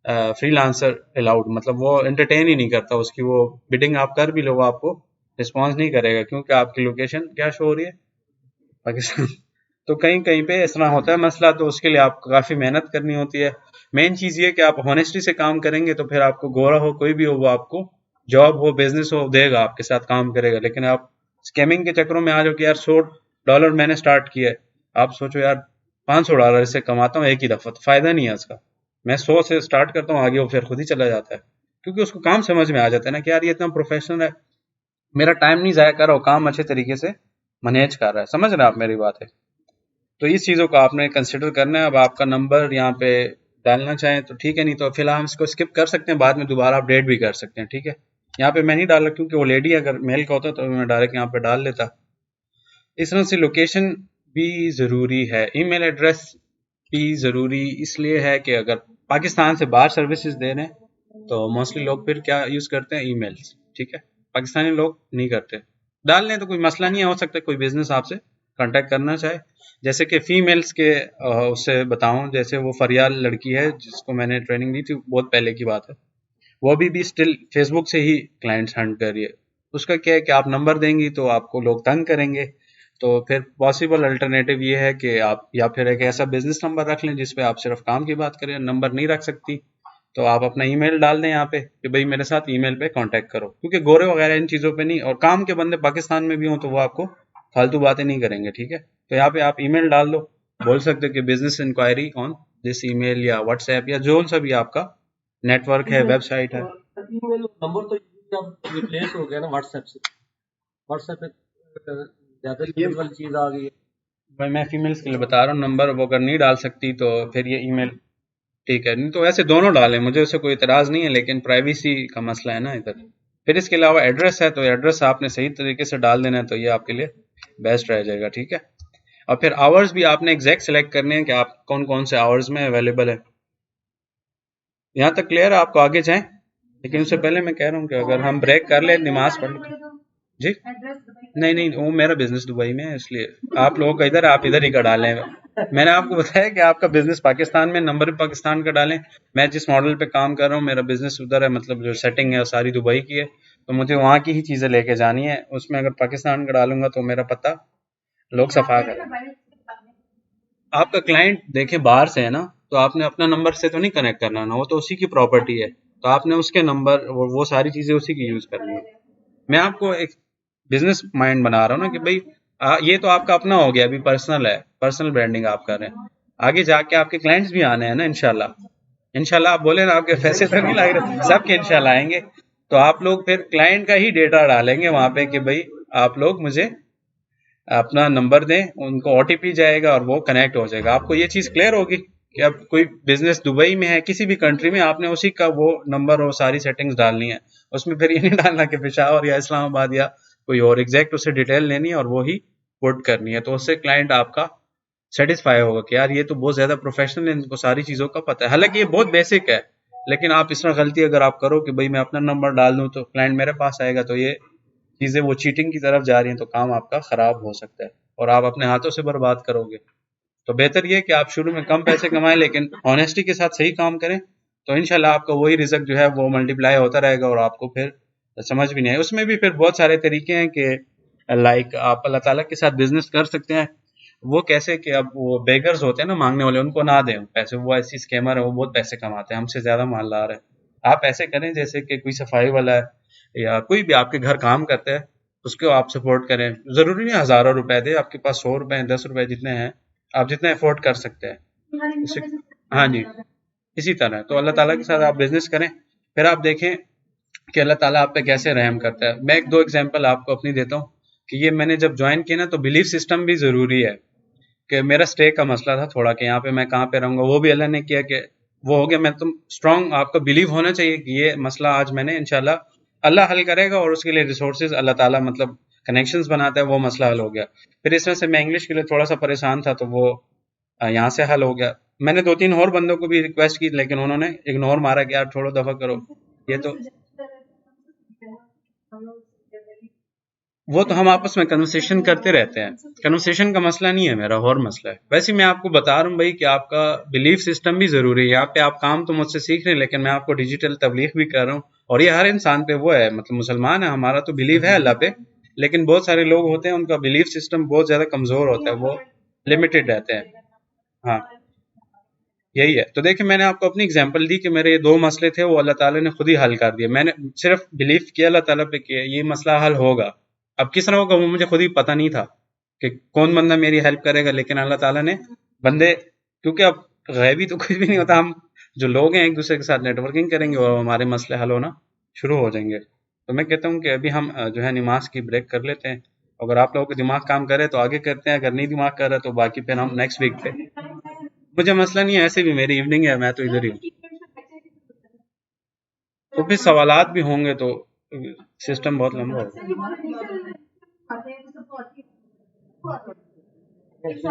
फ्रीलांसर अलाउड, मतलब वो एंटरटेन ही नहीं करता उसकी, वो बिडिंग आप कर भी लो वो आपको रिस्पॉन्स नहीं करेगा, क्योंकि आपकी लोकेशन क्या शो हो रही है, पाकिस्तान। तो कहीं कहीं पे इस तरह होता है मसला, तो उसके लिए आपको काफ़ी मेहनत करनी होती है। मेन चीज़ ये कि आप होनेस्टी से काम करेंगे तो फिर आपको गोरा हो कोई भी हो वो आपको जॉब हो बिजनेस हो देगा, आपके साथ काम करेगा। लेकिन आप स्कैमिंग के चक्करों में आ जाओ कि यार $100 मैंने स्टार्ट किया है, आप सोचो यार $500 इससे कमाता हूँ एक ही दफ़ा, तो फ़ायदा नहीं है उसका। मैं 100 से स्टार्ट करता हूँ, आगे वो फिर खुद ही चला जाता है, क्योंकि उसको काम समझ में आ जाता है ना कि यार ये इतना प्रोफेशनल है, मेरा टाइम नहीं ज़ाया कर रहा हो, काम अच्छे तरीके से मैनेज कर रहा है। समझ रहे हैं आप मेरी बात है। तो इस चीज़ों को आपने कंसिडर करना है। अब आपका नंबर यहाँ पे डालना चाहें तो ठीक है, नहीं तो फिलहाल हम इसको स्किप कर सकते हैं, बाद में दोबारा अपडेट भी कर सकते हैं, ठीक है। यहाँ पे मैं नहीं डाला क्योंकि वो लेडी अगर मेल का होता तो मैं डायरेक्ट यहाँ पे डाल लेता। इस तरह से लोकेशन भी ज़रूरी है, ईमेल एड्रेस भी ज़रूरी इसलिए है कि अगर पाकिस्तान से बाहर सर्विसेज दे रहे हैं तो मोस्टली लोग फिर क्या यूज़ करते हैं, ईमेल्स, ठीक है। पाकिस्तानी लोग नहीं करते। डाल लें तो कोई मसला नहीं है, हो सकता है कोई बिजनेस आपसे कांटेक्ट करना चाहे। जैसे कि फीमेल्स के उससे बताऊं, जैसे वो फरियाल लड़की है जिसको मैंने ट्रेनिंग दी थी, बहुत पहले की बात है, वो अभी भी स्टिल फेसबुक से ही क्लाइंट्स हंट कर रही है। उसका क्या है कि आप नंबर देंगी तो आपको लोग तंग करेंगे, तो फिर पॉसिबल अल्टरनेटिव ये है कि आप या फिर एक ऐसा बिजनेस नंबर रख लें जिस पे आप सिर्फ काम की बात करें, नंबर नहीं रख सकती तो आप अपना ईमेल डाल दें यहाँ पे कि भाई मेरे साथ ईमेल पे कांटेक्ट करो, क्योंकि गोरे वगैरह इन चीज़ों पे नहीं, और काम के बंदे पाकिस्तान में भी हों तो वो आपको फालतू बातें नहीं करेंगे, ठीक है। तो यहाँ पे आप ईमेल डाल दो, बोल सकते हो कि business inquiry on this email या व्हाट्सएप या जो सा भी आपका नेटवर्क है, वेबसाइट है। ईमेल नंबर तो अब रिप्लेस हो गया ना व्हाट्सएप से, व्हाट्सएप पे ज्यादा ईमेल वाली चीज आ गई है। भाई मैं फीमेल्स के लिए बता रहा हूँ, नंबर वो अगर नहीं डाल सकती तो फिर ये ईमेल ठीक है, नहीं तो ऐसे दोनों डालें, मुझे उससे कोई इतराज नहीं है, लेकिन प्राइवेसी का मसला है ना इधर। फिर इसके अलावा एड्रेस है, तो एड्रेस आपने सही तरीके से डाल देना है, तो ये आपके लिए बेस्ट रह जाएगा, ठीक है। और फिर आवर्स भी आपने एग्जैक्ट सेलेक्ट करने हैं कि आप कौन कौन से आवर्स में अवेलेबल है। यहाँ तक क्लियर है, आपको आगे जाएं, लेकिन उससे पहले मैं कह रहा हूँ कि अगर हम ब्रेक कर ले, नमाज पढ़ ले। जी नहीं नहीं, वो मेरा बिजनेस दुबई में है, इसलिए आप लोगों का इधर, आप इधर ही का डालें। मैंने आपको बताया कि आपका बिजनेस पाकिस्तान में, नंबर भी पाकिस्तान का डालें। मैं जिस मॉडल पे काम कर रहा हूँ, मेरा बिजनेस उधर है, मतलब जो सेटिंग है वो सारी दुबई की है, तो मुझे वहाँ की ही चीज़ें लेके जानी है। उसमें अगर पाकिस्तान का डालूंगा तो मेरा पता लोग सफा करें। आपका क्लाइंट देखें बाहर से है ना, तो आपने अपना नंबर से तो नहीं कनेक्ट करना ना, वो तो उसी की प्रॉपर्टी है, तो आपने उसके नंबर वो सारी चीज़ें उसी की यूज़ करनी है। मैं आपको एक बिजनेस माइंड बना रहा हूँ ना कि भाई ये तो आपका अपना हो गया, अभी पर्सनल है, पर्सनल ब्रांडिंग आप कर रहे हैं, आगे जाके आपके क्लाइंट्स भी आने हैं ना इंशाल्लाह। इंशाल्लाह आप बोले ना, आपके पैसे तो नहीं लग रहे, सबके इंशाल्लाह आएंगे। तो आप लोग फिर क्लाइंट का ही डेटा डालेंगे वहां पे कि भाई आप लोग मुझे अपना नंबर दें, उनको ओटीपी जाएगा और वो कनेक्ट हो जाएगा। आपको ये चीज़ क्लियर होगी कि अब कोई बिजनेस दुबई में है, किसी भी कंट्री में, आपने उसी का वो नंबर और सारी सेटिंग्स डालनी है। उसमें फिर ये नहीं डालना कि पेशावर या इस्लामाबाद या कोई और, एग्जैक्ट उसे डिटेल लेनी है और वो ही पुट करनी है, तो उससे क्लाइंट आपका सेटिस्फाई होगा कि यार ये तो बहुत ज्यादा प्रोफेशनल है, इनको सारी चीजों का पता है। हालांकि ये बहुत बेसिक है, लेकिन आप इस तरह गलती अगर आप करो कि भाई मैं अपना नंबर डाल दूं तो क्लाइंट मेरे पास आएगा, तो ये चीजें वो चीटिंग की तरफ जा रही हैं, तो काम आपका खराब हो सकता है और आप अपने हाथों से बर्बाद करोगे। तो बेहतर ये कि आप शुरू में कम पैसे कमाएं, लेकिन ऑनेस्टी के साथ सही काम करें, तो इंशाल्लाह आपका वही रिजल्ट जो है वो मल्टीप्लाई होता रहेगा और आपको फिर समझ भी नहीं आए। उसमें भी फिर बहुत सारे तरीके हैं कि लाइक आप अल्लाह ताला के साथ बिजनेस कर सकते हैं। वो कैसे कि अब वो बेगर्स होते हैं ना, मांगने वाले, उनको ना दें पैसे, वो ऐसी स्कैमर है, वो बहुत पैसे कमाते हैं, हमसे ज्यादा मालदार है। आप ऐसे करें जैसे कि कोई सफाई वाला है या कोई भी आपके घर काम करता है, उसको आप सपोर्ट करें। जरूरी नहीं हजारों रुपए दे, आपके पास 100 रुपए 10 रुपए जितने हैं, आप जितना अफोर्ड कर सकते हैं उसे। हाँ जी, इसी तरह तो अल्लाह ताला के साथ आप बिजनेस करें, फिर आप देखें कि अल्लाह ताला आप पे कैसे रहम करता है। मैं एक दो एग्जांपल आपको अपनी देता हूँ कि ये मैंने जब ज्वाइन किया ना, तो बिलीफ सिस्टम भी जरूरी है। कि मेरा स्टे का मसला था थोड़ा कि यहाँ पे मैं कहाँ पे रहूंगा, वो भी अल्लाह ने किया कि वो हो गया। मैं तुम स्ट्रांग, आपका बिलीव होना चाहिए कि ये मसला आज मैंने इंशाल्लाह अल्लाह हल करेगा, और उसके लिए रिसोर्सेज अल्लाह ताला मतलब कनेक्शंस बनाता है, वो मसला हल हो गया। फिर इस तरह से मैं इंग्लिश के लिए थोड़ा सा परेशान था, तो वो यहाँ से हल हो गया। मैंने 2-3 और बंदों को भी रिक्वेस्ट की, लेकिन उन्होंने इग्नोर मारा कि यार छोड़ो, दफा करो, ये तो वो तो हम आपस में कन्वर्सेशन करते रहते हैं। कन्वर्सेशन का मसला नहीं है मेरा, और मसला है। वैसे मैं आपको बता रहा हूँ भाई कि आपका बिलीफ सिस्टम भी जरूरी है। यहाँ पे आप काम तो मुझसे सीख रहे हैं, लेकिन मैं आपको डिजिटल तबलीग भी कर रहा हूँ, और ये हर इंसान पे वो है, मतलब मुसलमान है, हमारा तो बिलीव है अल्लाह पे, लेकिन बहुत सारे लोग होते हैं उनका बिलीफ सिस्टम बहुत ज्यादा कमजोर होता है, वो लिमिटेड रहते हैं। हाँ, यही है। तो देखिए, मैंने आपको अपनी एग्जांपल दी कि मेरे ये 2 मसले थे, वो अल्लाह ताला ने खुद ही हल कर दिए। मैंने सिर्फ बिलीव किया अल्लाह ताला पे कि ये मसला हल होगा। अब किस तरह होगा वो मुझे खुद ही पता नहीं था कि कौन बंदा मेरी हेल्प करेगा, लेकिन अल्लाह ताला ने बंदे, क्योंकि अब गैबी तो कुछ भी नहीं होता, हम जो लोग हैं एक दूसरे के साथ नेटवर्किंग करेंगे और हमारे मसले हल होना शुरू हो जाएंगे। तो मैं कहता हूँ कि अभी हम जो है नमाज की ब्रेक कर लेते हैं। अगर आप लोगों का दिमाग काम करे तो आगे करते हैं, अगर नहीं दिमाग कर रहा तो बाकी फिर हम नेक्स्ट वीक पे। मुझे मसला नहीं है, ऐसे भी मेरी इवनिंग है, मैं तो इधर ही हूँ। तो फिर सवालात भी होंगे तो सिस्टम बहुत लंबा होगा।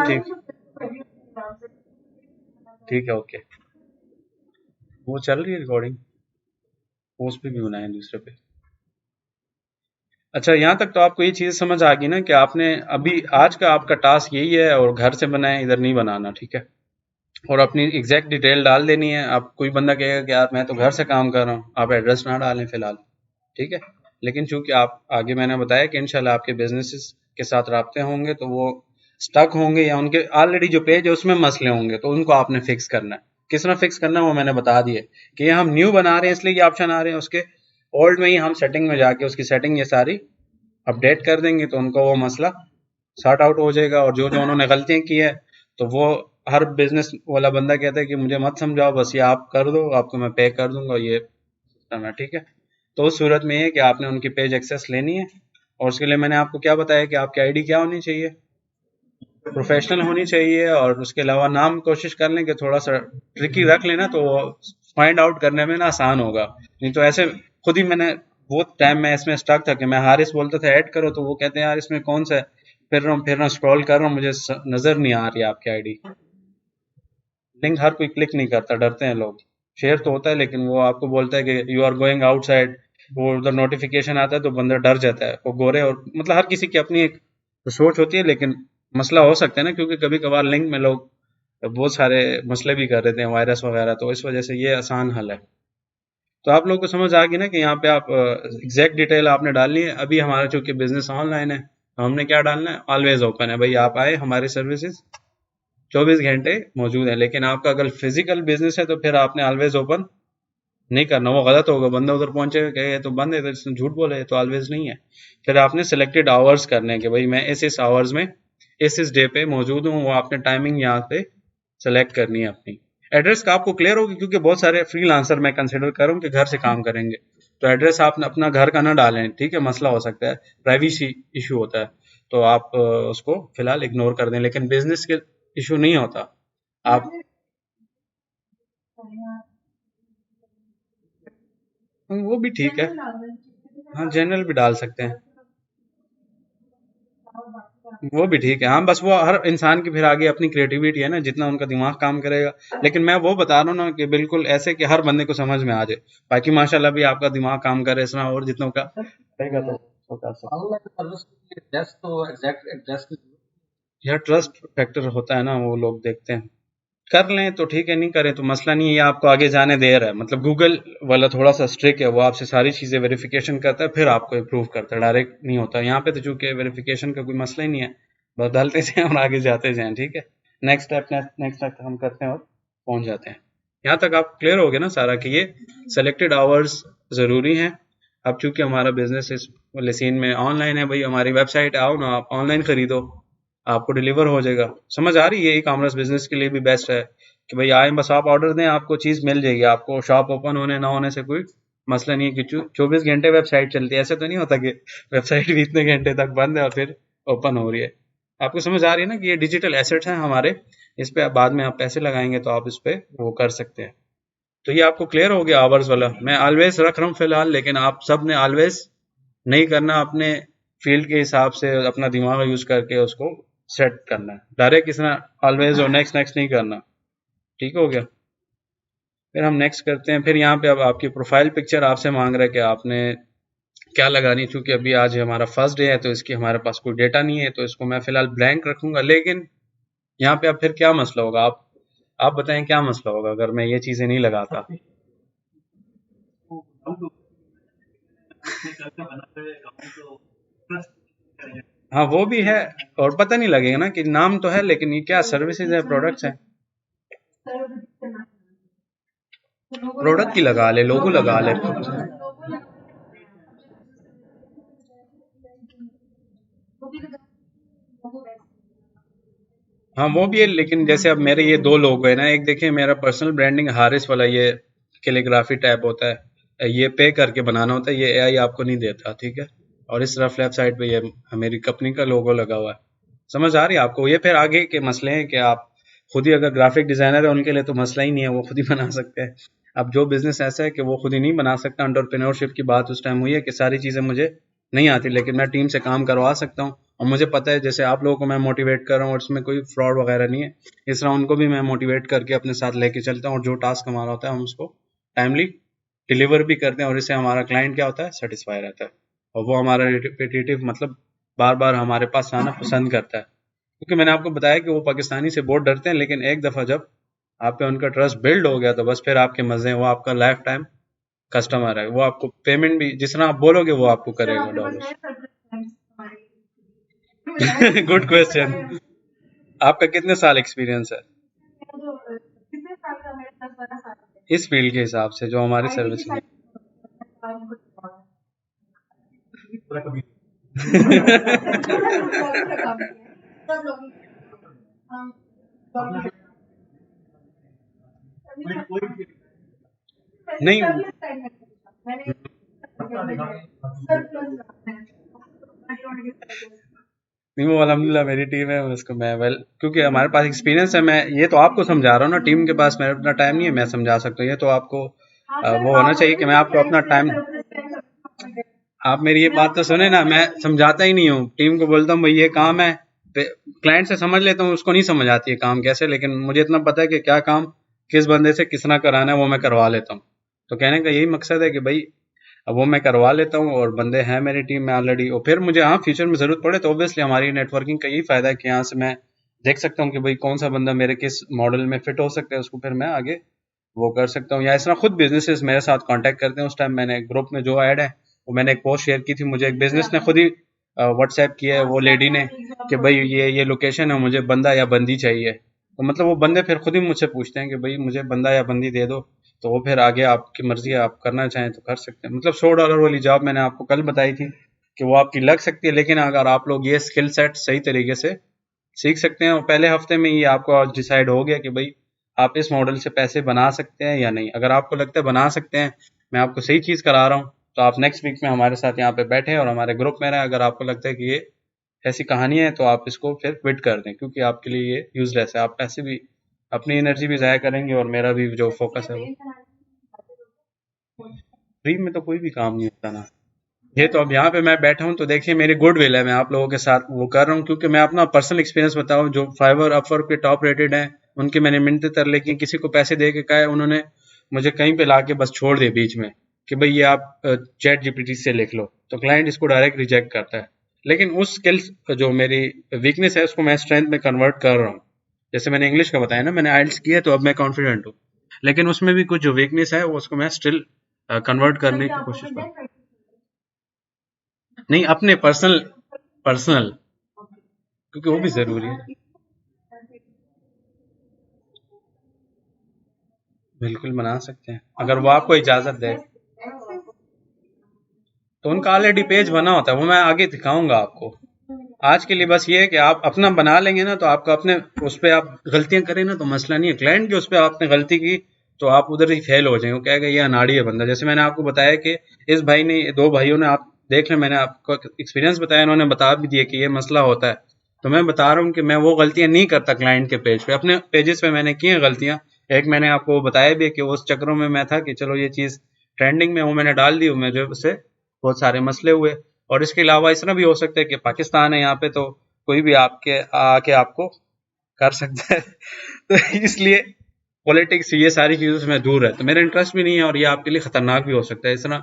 ठीक, ठीक है, ओके। वो चल रही है रिकॉर्डिंग, पोस्ट पे भी बनाए दूसरे पे। अच्छा, यहाँ तक तो आपको ये चीज़ समझ आ गई ना कि आपने अभी आज का आपका टास्क यही है, और घर से बनाए, इधर नहीं बनाना, ठीक है। और अपनी एग्जैक्ट डिटेल डाल देनी है। आप कोई बंदा कहेगा कि यार मैं तो घर से काम कर रहा हूँ, आप एड्रेस ना डालें फिलहाल, ठीक है। लेकिन चूंकि आप आगे मैंने बताया कि इंशाल्लाह आपके बिजनेसेस के साथ राब्ते होंगे, तो वो स्टक होंगे या उनके ऑलरेडी जो पेज है उसमें मसले होंगे, तो उनको आपने फिक्स करना है किस तरह फिक्स करना है वो मैंने बता दिए कि ये हम न्यू बना रहे हैं इसलिए ये ऑप्शन आ रहे हैं, उसके ओल्ड में ही हम सेटिंग में जाके उसकी सेटिंग ये सारी अपडेट कर देंगे तो उनको वो मसला सॉर्ट आउट हो जाएगा। और जो जो उन्होंने गलतियां की है तो वो हर बिजनेस वाला बंदा कहता है कि मुझे मत समझाओ, बस ये आप कर दो, आपको मैं पे कर दूंगा, ये सिस्टम है, ठीक है। तो उस सूरत में ये है कि आपने उनकी पेज एक्सेस लेनी है और उसके लिए मैंने आपको क्या बताया कि आपकी आईडी क्या होनी चाहिए, प्रोफेशनल होनी चाहिए। और उसके अलावा नाम कोशिश कर लें कि थोड़ा सा ट्रिकी रख लेना तो फाइंड आउट करने में ना आसान होगा। नहीं तो ऐसे खुद ही मैंने वो टाइम में इसमें स्टक था कि मैं हारिस बोलता था ऐड करो तो वो कहते हैं यार इसमें कौन सा है, फिर ना स्क्रॉल कर रहा हूँ, मुझे नजर नहीं आ रही आपकी आईडी। लिंक हर कोई क्लिक नहीं करता, डरते हैं लोग। शेयर तो होता है लेकिन वो आपको बोलता है कि यू आर गोइंग आउटसाइड, वो उधर नोटिफिकेशन आता है तो बंदा डर जाता है। वो गोरे और मतलब हर किसी की अपनी एक सोच होती है, लेकिन मसला हो सकता है ना, क्योंकि कभी कभार लिंक में लोग बहुत सारे मसले भी कर देते हैं, वायरस वगैरह, तो इस वजह से ये आसान हल है। तो आप लोगों को समझ आ गई ना कि यहाँ पे आप एग्जैक्ट डिटेल आपने डालनी है। अभी हमारा चूंकि बिजनेस ऑनलाइन है तो हमने क्या डालना है, ऑलवेज ओपन है भाई, आप आए, हमारी सर्विसेज 24 घंटे मौजूद है। लेकिन आपका अगर फिजिकल बिजनेस है तो फिर आपने ऑलवेज ओपन नहीं करना, वो गलत होगा। बंदा उधर पहुंचेगा कहेगा तो बंद है, तो इसने झूठ बोला है, तो ऑलवेज नहीं है। फिर आपने सिलेक्टेड आवर्स करने हैं कि भाई मैं इस आवर्स में इस डे पे मौजूद हूँ, वो आपने टाइमिंग यहाँ पे सेलेक्ट करनी है अपनी। एड्रेस का आपको क्लियर होगी क्योंकि बहुत सारे फ्रीलांसर मैं कंसिडर करूँ कि घर से काम करेंगे, तो एड्रेस आप अपना घर का ना डालें, ठीक है, मसला हो सकता है, प्राइवेसी इशू होता है, तो आप उसको फिलहाल इग्नोर कर दें। लेकिन बिजनेस के इशू नहीं होता, आप वो भी ठीक है, हाँ जनरल भी डाल सकते हैं, वो भी ठीक है। हाँ बस वो हर इंसान की फिर आगे अपनी क्रिएटिविटी है ना, जितना उनका दिमाग काम करेगा। लेकिन मैं वो बता रहा हूँ ना कि बिल्कुल ऐसे कि हर बंदे को समझ में आ जाए। बाकी माशाल्लाह भी आपका दिमाग काम करे इतना, और जितना का रहेगा तो कर सकते हैं। ऑनलाइन सर्विस के लिए एड्रेस तो एग्जैक्ट एड्रेस की यार ट्रस्ट फैक्टर होता है ना, वो लोग देखते हैं। कर लें तो ठीक है, नहीं करें तो मसला नहीं है, ये आपको आगे जाने दे रहा है। मतलब गूगल वाला थोड़ा सा स्ट्रिक है, वो आपसे सारी चीज़ें वेरिफिकेशन करता है फिर आपको अप्रूव करता है, डायरेक्ट नहीं होता। यहाँ पे तो चूंकि वेरिफिकेशन का कोई मसला ही नहीं है, बस डालते जाएं और आगे जाते जाएं, ठीक है। नेक्स्ट स्टेप हम करते हैं और पहुंच जाते हैं। यहाँ तक आप क्लियर हो गए ना सारा कि ये सेलेक्टेड आवर्स ज़रूरी हैं। अब चूंकि हमारा बिजनेस इस वाले सीन में ऑनलाइन है भाई, हमारी वेबसाइट आओ ना, आप ऑनलाइन खरीदो, आपको डिलीवर हो जाएगा। समझ आ रही है, ई कॉमर्स बिजनेस के लिए भी बेस्ट है कि भाई आए बस आप ऑर्डर दें, आपको चीज़ मिल जाएगी। आपको शॉप ओपन होने ना होने से कोई मसला नहीं है कि 24 घंटे वेबसाइट चलती है, ऐसे तो नहीं होता कि वेबसाइट भी इतने घंटे तक बंद है और फिर ओपन हो रही है। आपको समझ आ रही है ना कि ये डिजिटल एसेट्स हैं हमारे, इस पे बाद में आप पैसे लगाएंगे तो आप इस पे वो कर सकते हैं। तो ये आपको क्लियर हो गया आवर्स वाला। मैं ऑलवेज रख रहा हूँ फिलहाल, लेकिन आप सब ने ऑलवेज नहीं करना, अपने फील्ड के हिसाब से अपना दिमाग यूज करके उसको सेट करना है। डायरेक्ट किसी ऑलवेज और नेक्स्ट नेक्स्ट नहीं करना, ठीक हो गया। फिर हम नेक्स्ट करते हैं। फिर यहाँ पे अब आपकी प्रोफाइल पिक्चर आपसे मांग रहा है कि आपने क्या लगानी। चूंकि अभी आज हमारा फर्स्ट डे है तो इसकी हमारे पास कोई डेटा नहीं है, तो इसको मैं फिलहाल ब्लैंक रखूंगा। लेकिन यहाँ पे अब फिर क्या मसला होगा, आप बताएं क्या मसला होगा अगर मैं ये चीजें नहीं लगाता। हाँ वो भी है, और पता नहीं लगेगा ना कि नाम तो है लेकिन ये क्या सर्विसेज है, प्रोडक्ट्स है। प्रोडक्ट की लगा ले, लोगो लगा ले। हाँ वो भी है, लेकिन जैसे अब मेरे ये दो लोग हैं ना, एक देखिए मेरा पर्सनल ब्रांडिंग हारिस वाला, ये कैलीग्राफी टैब होता है, ये पे करके बनाना होता है, ये एआई आपको नहीं देता, ठीक है। और इस तरफ लेफ्ट साइड पे ये मेरी कंपनी का लोगो लगा हुआ है। समझ आ रही है आपको। ये फिर आगे के मसले हैं कि आप खुद ही अगर ग्राफिक डिजाइनर है उनके लिए तो मसला ही नहीं है, वो खुद ही बना सकते हैं। अब जो बिजनेस ऐसा है कि वो खुद ही नहीं बना सकता, एंटरप्रेन्योरशिप की बात उस टाइम हुई है कि सारी चीजें मुझे नहीं आती, लेकिन मैं टीम से काम करवा सकता हूँ। और मुझे पता है जैसे आप लोगों को मैं मोटिवेट कर रहा हूँ और इसमें कोई फ्रॉड वगैरह नहीं है, इस तरह उनको भी मैं मोटिवेट करके अपने साथ लेके चलता हूँ। और जो टास्क हमारा होता है हम उसको टाइमली डिलीवर भी करते हैं, और इससे हमारा क्लाइंट क्या होता है, सेटिस्फाई रहता है। और वो हमारा रिपीटेटिव मतलब बार बार हमारे पास आना पसंद करता है। क्योंकि मैंने आपको बताया कि वो पाकिस्तानी से बहुत डरते हैं, लेकिन एक दफ़ा जब आप पे उनका ट्रस्ट बिल्ड हो गया तो बस फिर आपके मज़े हैं। वो आपका लाइफ टाइम कस्टमर है, वो आपको पेमेंट भी जिस तरह आप बोलोगे वो आपको करेगा डॉलर। Good question. आपका कितने साल एक्सपीरियंस है? इस फील्ड के हिसाब से जो हमारी सर्विस है। नहीं नहीं, वो अल्हम्दुलिल्लाह मेरी टीम है, उसको मैं क्योंकि हमारे पास एक्सपीरियंस है। मैं ये तो आपको समझा रहा हूँ ना, टीम के पास मेरा अपना टाइम नहीं है, मैं समझा सकता हूँ। ये तो आपको वो होना चाहिए कि मैं आपको अपना टाइम, आप मेरी ये बात तो सुने ना, मैं समझाता ही नहीं हूँ। टीम को बोलता हूँ भाई ये काम है, क्लाइंट से समझ लेता हूँ, उसको नहीं समझ आती है काम कैसे, लेकिन मुझे इतना पता है कि क्या काम किस बंदे से किसना कराना है, वो मैं करवा लेता हूँ। तो कहने का यही मकसद है कि भाई अब वो मैं करवा लेता हूँ, और बंदे हैं मेरी टीम में ऑलरेडी। और फिर मुझे हाँ फ्यूचर में ज़रूरत पड़े तो ऑब्वियसली हमारी नेटवर्किंग का यही फ़ायदा है कि यहाँ से मैं देख सकता हूँ कि भाई कौन सा बंदा मेरे किस मॉडल में फिट हो सकता है, उसको फिर मैं आगे वो कर सकता हूँ। या इस तरह खुद बिजनेसेस मेरे साथ कांटेक्ट करते हैं। उस टाइम मैंने ग्रुप में जो ऐड है वो मैंने एक पोस्ट शेयर की थी, मुझे एक बिजनेस ने खुद ही व्हाट्सएप किया है वो लेडी ने कि भाई ये लोकेशन है, मुझे बंदा या बंदी चाहिए। तो मतलब वो बंदे फिर खुद ही मुझसे पूछते हैं कि भाई मुझे बंदा या बंदी दे दो, तो वो फिर आगे आपकी मर्जी है, आप करना चाहें तो कर सकते हैं। मतलब $100 वाली जॉब मैंने आपको कल बताई थी कि वो आपकी लग सकती है, लेकिन अगर आप लोग ये स्किल सेट सही तरीके से सीख सकते हैं और पहले हफ्ते में ही आपको आज डिसाइड हो गया कि भाई आप इस मॉडल से पैसे बना सकते हैं या नहीं। अगर आपको लगता है बना सकते हैं, मैं आपको सही चीज़ करा रहा हूँ, तो आप नेक्स्ट वीक में हमारे साथ यहाँ पे बैठे और हमारे ग्रुप में रहें। अगर आपको लगता है कि ये ऐसी कहानी है तो आप इसको फिर क्विट कर दें, क्योंकि आपके लिए ये यूजलेस है। आप पैसे भी, अपनी एनर्जी भी ज़ाया करेंगे और मेरा भी जो फोकस है वो। फ्री में तो कोई भी काम नहीं होता ना। ये तो अब यहाँ पे मैं बैठा हूँ तो देखिए मेरी गुड विल है, मैं आप लोगों के साथ वो कर रहा हूँ, क्योंकि मैं अपना पर्सनल एक्सपीरियंस बताऊँ। जो फाइवर अपवर्क के टॉप रेटेड हैं उनके मैंने मिन्नतें तर, लेकिन किसी को पैसे दे के कहा है, उन्होंने मुझे कहीं पे लाके बस छोड़ दिए बीच में कि भाई ये आप चैट जीपीटी से लिख लो, तो क्लाइंट इसको डायरेक्ट रिजेक्ट करता है। लेकिन उस स्किल्स जो मेरी वीकनेस है उसको मैं स्ट्रेंथ में कन्वर्ट कर रहा हूँ। जैसे मैंने इंग्लिश का बताया ना, मैंने आइल्स किया तो अब मैं कॉन्फिडेंट हूँ, लेकिन उसमें भी कुछ जो वीकनेस है वो उसको मैं स्टिल कन्वर्ट करने की कोशिश कर रहा हूँ। नहीं, अपने पर्सनल पर्सनल, क्योंकि वो भी जरूरी है। बिल्कुल बना सकते हैं अगर वो आपको इजाजत दे। तो उनका ऑलरेडी पेज बना होता है, वो मैं आगे दिखाऊंगा आपको। आज के लिए बस ये है कि आप अपना बना लेंगे ना, तो आपको अपने उस पर आप गलतियां करें ना तो मसला नहीं है। क्लाइंट की उस पर आपने गलती की तो आप उधर ही फेल हो जाएंगे, वो कहेगा ये अनाड़ी है बंदा। जैसे मैंने आपको बताया कि इस भाई ने, दो भाइयों ने, आप देख लें, मैंने आपको एक्सपीरियंस बताया, उन्होंने बता भी दिया कि ये मसला होता है। तो मैं बता रहा हूँ कि मैं वो गलतियां नहीं करता क्लाइंट के पेज पे, अपने पेजेस पे मैंने की हैं गलतियां। एक मैंने आपको बताया भी है कि उस चक्रों में मैं था कि चलो ये चीज़ ट्रेंडिंग में वो मैंने डाल दी, मुझे उससे बहुत सारे मसले हुए। और इसके अलावा इस तरह भी हो सकता है कि पाकिस्तान है यहाँ पे, तो कोई भी आपके आके आपको कर सकता है। तो इसलिए पॉलिटिक्स ये सारी चीज़ों से मैं दूर रहता, मेरा इंटरेस्ट भी नहीं है, और ये आपके लिए खतरनाक भी हो सकता है। इस तरह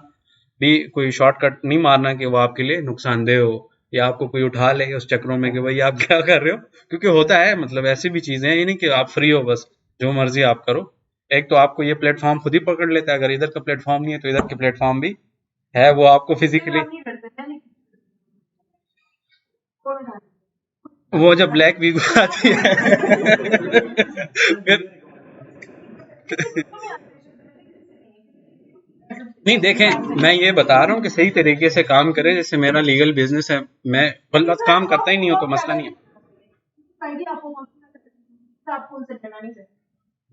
भी कोई शॉर्टकट नहीं मारना कि वो आपके लिए नुकसानदेह हो, या आपको कोई उठा ले उस चक्रों में कि भाई आप क्या कर रहे हो। क्योंकि होता है, मतलब ऐसी भी चीज़ें हैं, ये नहीं कि आप फ्री हो बस जो मर्जी आप करो। एक तो आपको ये प्लेटफॉर्म खुद ही पकड़ लेता है, अगर इधर का प्लेटफॉर्म नहीं है तो इधर के प्लेटफॉर्म भी है, वो आपको फिजिकली, वो जब ब्लैक वीक आती है फिर नहीं, देखें मैं ये बता रहा हूँ कि सही तरीके से काम करें। जैसे मेरा लीगल बिजनेस है, मैं गलत काम करता ही नहीं हूँ तो मसला नहीं है।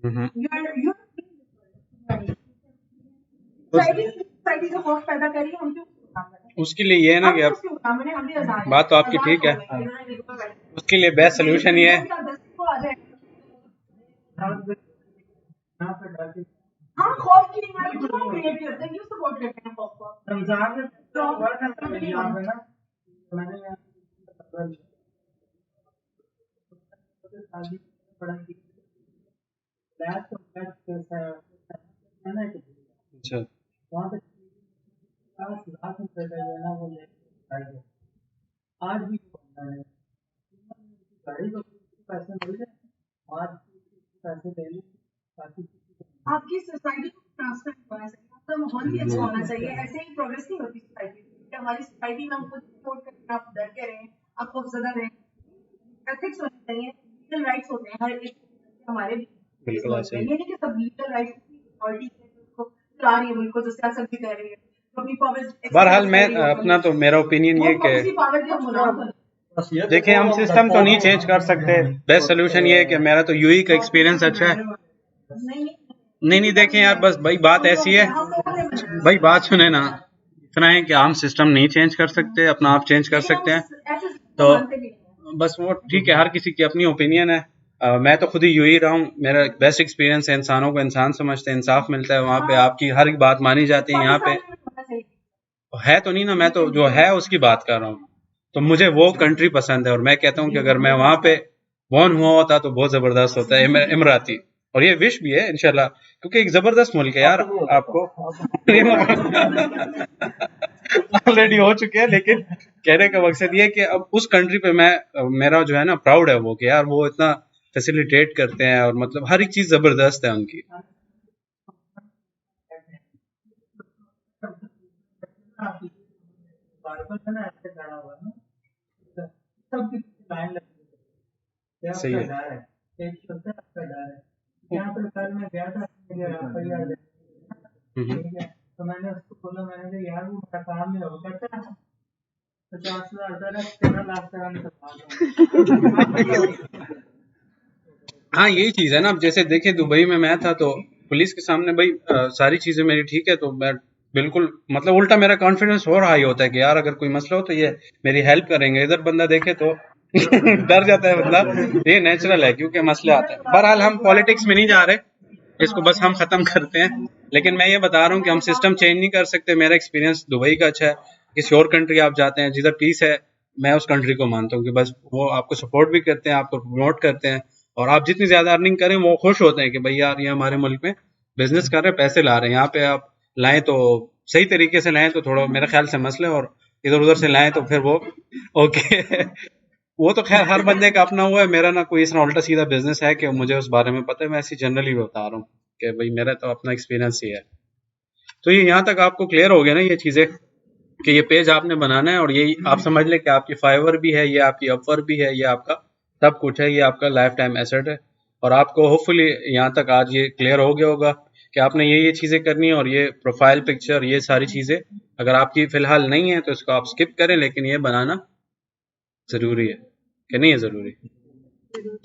हम्म। उसके लिए ये है ना कि अब बात तो आपकी ठीक है, उसके लिए बेस्ट सोल्यूशन ये है। हाँ, खौफ की बीमारी तो वो क्रिएट करते हैं, क्यों सपोर्ट करते हैं खौफ को? रमजान में तो वर्ड करते हैं यहाँ पे ना, मैंने शादी पढ़ा की बैच तो बैच कैसा है ना कि अच्छा वहाँ पे रात में पैदा जो है ना वो ले आज भी गाड़ी को पैसे मिल जाए, आज पैसे ले ली ताकि आपकी सोसाइटी को ट्रांसफर होना चाहिए, आपका माहौल भी अच्छा होना चाहिए। ऐसे ही प्रोग्रेस नहीं होती सोसाइटी की। हमारी सोसाइटी में हमको सपोर्ट करें, आप डर के रहें, आप खौफजदा रहें। एथिक्स होने चाहिए, लीगल राइट्स होते हैं हर एक हमारे भी। बिल्कुल ऐसे ही। ये नहीं कि सब लीगल राइट्स बहरहाल मैं अपना तो मेरा ओपिनियन ये कि देखिए हम सिस्टम तो नहीं चेंज कर सकते। बेस्ट सोल्यूशन ये है कि मेरा तो यूई का एक्सपीरियंस अच्छा है। नहीं नहीं देखें यार, बस भाई बात ऐसी है, भाई बात सुने ना, इतना है कि हम सिस्टम नहीं चेंज कर सकते, अपना आप चेंज कर सकते हैं। तो बस वो ठीक है, हर किसी की अपनी ओपिनियन है। मैं तो खुद ही यूई रहा हूँ, मेरा बेस्ट एक्सपीरियंस है। इंसानों को इंसान समझते हैं, इंसाफ मिलता है वहाँ पे, आपकी हर एक बात मानी जाती है। यहाँ पे है तो नहीं ना, मैं तो जो है उसकी बात कर रहा हूँ। तो मुझे वो कंट्री पसंद है और मैं कहता हूँ कि अगर मैं वहां पे बॉर्न हुआ होता तो बहुत जबरदस्त होता है इमराती। और ये विश भी है इंशाल्लाह, क्योंकि एक जबरदस्त मुल्क है यार। आपको ऑलरेडी हो चुके हैं, लेकिन कहने का मकसद ये है कि अब उस कंट्री पे मैं मेरा जो है ना प्राउड है वो, कि यार वो इतना फैसिलिटेट करते हैं और मतलब हर एक चीज जबरदस्त है उनकी। सही है। हम्म। हाँ यही चीज है ना। अब जैसे देखिए दुबई में मैं था तो पुलिस के सामने भाई सारी चीजें मेरी ठीक है, तो मैं बिल्कुल मतलब उल्टा मेरा कॉन्फिडेंस और हाई होता है कि यार अगर कोई मसला हो तो ये मेरी हेल्प करेंगे। इधर बंदा देखे तो डर जाता है बंदा। ये नेचुरल है क्योंकि मसले आते हैं। बहरहाल हम पॉलिटिक्स में नहीं जा रहे, इसको बस हम खत्म करते हैं। लेकिन मैं ये बता रहा हूँ कि हम सिस्टम चेंज नहीं कर सकते। मेरा एक्सपीरियंस दुबई का अच्छा है। किसी और कंट्री आप जाते हैं जिधर पीस है, मैं उस कंट्री को मानता हूँ कि बस वो आपको सपोर्ट भी करते हैं, आपको प्रमोट करते हैं, और आप जितनी ज्यादा अर्निंग करें वो खुश होते हैं कि भाई यार ये हमारे मुल्क में बिजनेस कर रहे हैं, पैसे ला रहे हैं। यहाँ पे आप लाएं तो सही तरीके से लाएं तो थोड़ा मेरे ख्याल से मसले, और इधर उधर से लाएं तो फिर वो ओके। वो तो खैर हर बंदे का अपना हुआ है। मेरा ना कोई इतना उल्टा सीधा बिजनेस है कि मुझे उस बारे में पता है। मैं ऐसी जनरली बता रहा हूँ कि भाई मेरा तो अपना एक्सपीरियंस ही है। तो ये यहाँ तक आपको क्लियर हो गया ना ये चीजें, कि ये पेज आपने बनाना है और ये आप समझ लें कि आपकी फाइवर भी है, ये आपकी अपवर भी है, ये आपका सब कुछ है, ये आपका लाइफ टाइम एसेट है। और आपको होपफुली यहाँ तक आज ये क्लियर हो गया होगा कि आपने ये चीजें करनी है। और ये प्रोफाइल पिक्चर ये सारी चीजें अगर आपकी फिलहाल नहीं है तो इसको आप स्किप करें, लेकिन ये बनाना जरूरी है कि नहीं है जरूरी।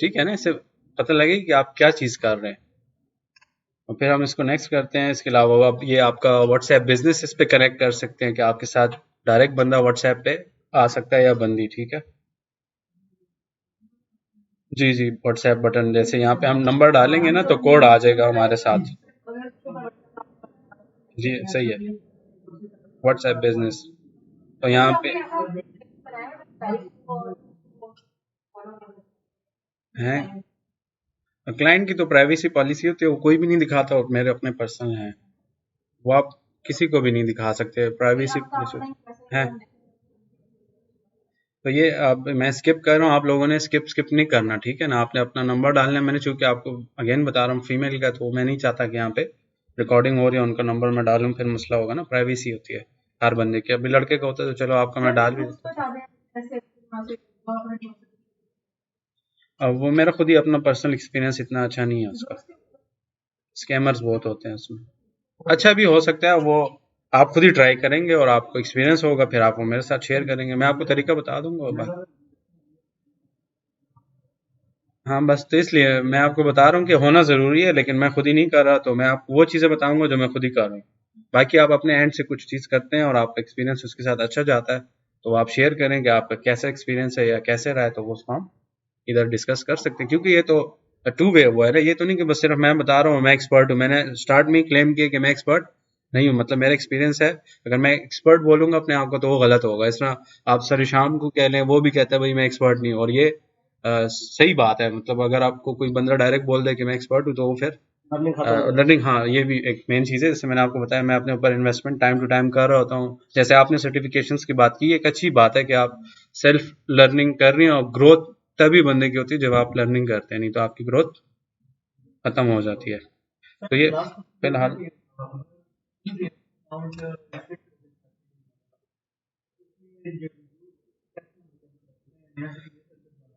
ठीक है ना, इससे पता लगे कि आप क्या चीज कर रहे हैं। और फिर हम इसको नेक्स्ट करते हैं। इसके अलावा आप ये आपका व्हाट्सएप बिजनेस इस पे कनेक्ट कर सकते हैं कि आपके साथ डायरेक्ट बंदा व्हाट्सएप पे आ सकता है या बंदी। ठीक है जी जी, व्हाट्सएप बटन जैसे यहाँ पे हम नंबर डालेंगे ना तो कोड आ जाएगा हमारे साथ। जी सही है, व्हाट्सएप बिजनेस। तो यहाँ पे है क्लाइंट की तो प्राइवेसी पॉलिसी होती है, वो कोई भी नहीं दिखाता, और मेरे अपने पर्सनल हैं, वो आप किसी को भी नहीं दिखा सकते। प्राइवेसी पॉलिसी है। तो ये अब मैं स्किप कर रहा हूँ, आप लोगों ने स्किप स्किप नहीं करना। ठीक है ना, आपने अपना नंबर डालना है। मैंने चूंकि आपको अगेन बता रहा हूँ फीमेल का, तो मैं नहीं चाहता कि यहाँ पे रिकॉर्डिंग हो रही है उनका नंबर मैं डालूं, फिर मसला होगा ना। प्राइवेसी होती है हर बंदे की। अभी लड़के का होता है तो चलो आपका मैं डाल भी देता हूँ। अब वो मेरा खुद ही अपना पर्सनल एक्सपीरियंस इतना अच्छा नहीं है उसका, स्कैमर्स बहुत होते हैं उसमें। अच्छा भी हो सकता है वो, आप खुद ही ट्राई करेंगे और आपको एक्सपीरियंस होगा, फिर आप वो मेरे साथ शेयर करेंगे, मैं आपको तरीका बता दूंगा। और हाँ बस तो इसलिए मैं आपको बता रहा हूँ कि होना ज़रूरी है, लेकिन मैं खुद ही नहीं कर रहा, तो मैं आपको वो चीज़ें बताऊंगा जो मैं खुद ही कर रहा हूँ। बाकी आप अपने एंड से कुछ चीज़ करते हैं और आपका एक्सपीरियंस उसके साथ अच्छा जाता है तो आप शेयर करें कि आपका कैसा एक्सपीरियंस है या कैसे रहा है, तो वो उसको हम इधर डिस्कस कर सकते हैं। क्योंकि ये तो टू वे हुआ है ना, ये तो नहीं कि बस सिर्फ मैं बता रहा हूँ मैं एक्सपर्ट हूँ। मैंने स्टार्ट में ही क्लेम किया कि मैं एक्सपर्ट नहीं हूँ, मतलब मेरा एक्सपीरियंस है। अगर मैं एक्सपर्ट बोलूंगा अपने आप को तो वो गलत होगा। इस तरह आप सर शाम को कह लें, वो भी कहता है भाई मैं एक्सपर्ट नहीं हूँ, और ये सही बात है। मतलब अगर आपको कोई बंदा डायरेक्ट बोल दे कि मैं एक्सपर्ट हूँ तो वो फिर लर्निंग, हाँ ये भी एक मेन चीज़ है। जैसे मैंने आपको बताया मैं अपने ऊपर इन्वेस्टमेंट टाइम टू टाइम कर रहा होता हूँ। जैसे आपने सर्टिफिकेशंस की बात की, एक अच्छी बात है कि आप सेल्फ लर्निंग कर रही हैं, और ग्रोथ तभी बंदे की होती है जब आप लर्निंग करते हैं, नहीं तो आपकी ग्रोथ खत्म हो जाती है। तो ये फिलहाल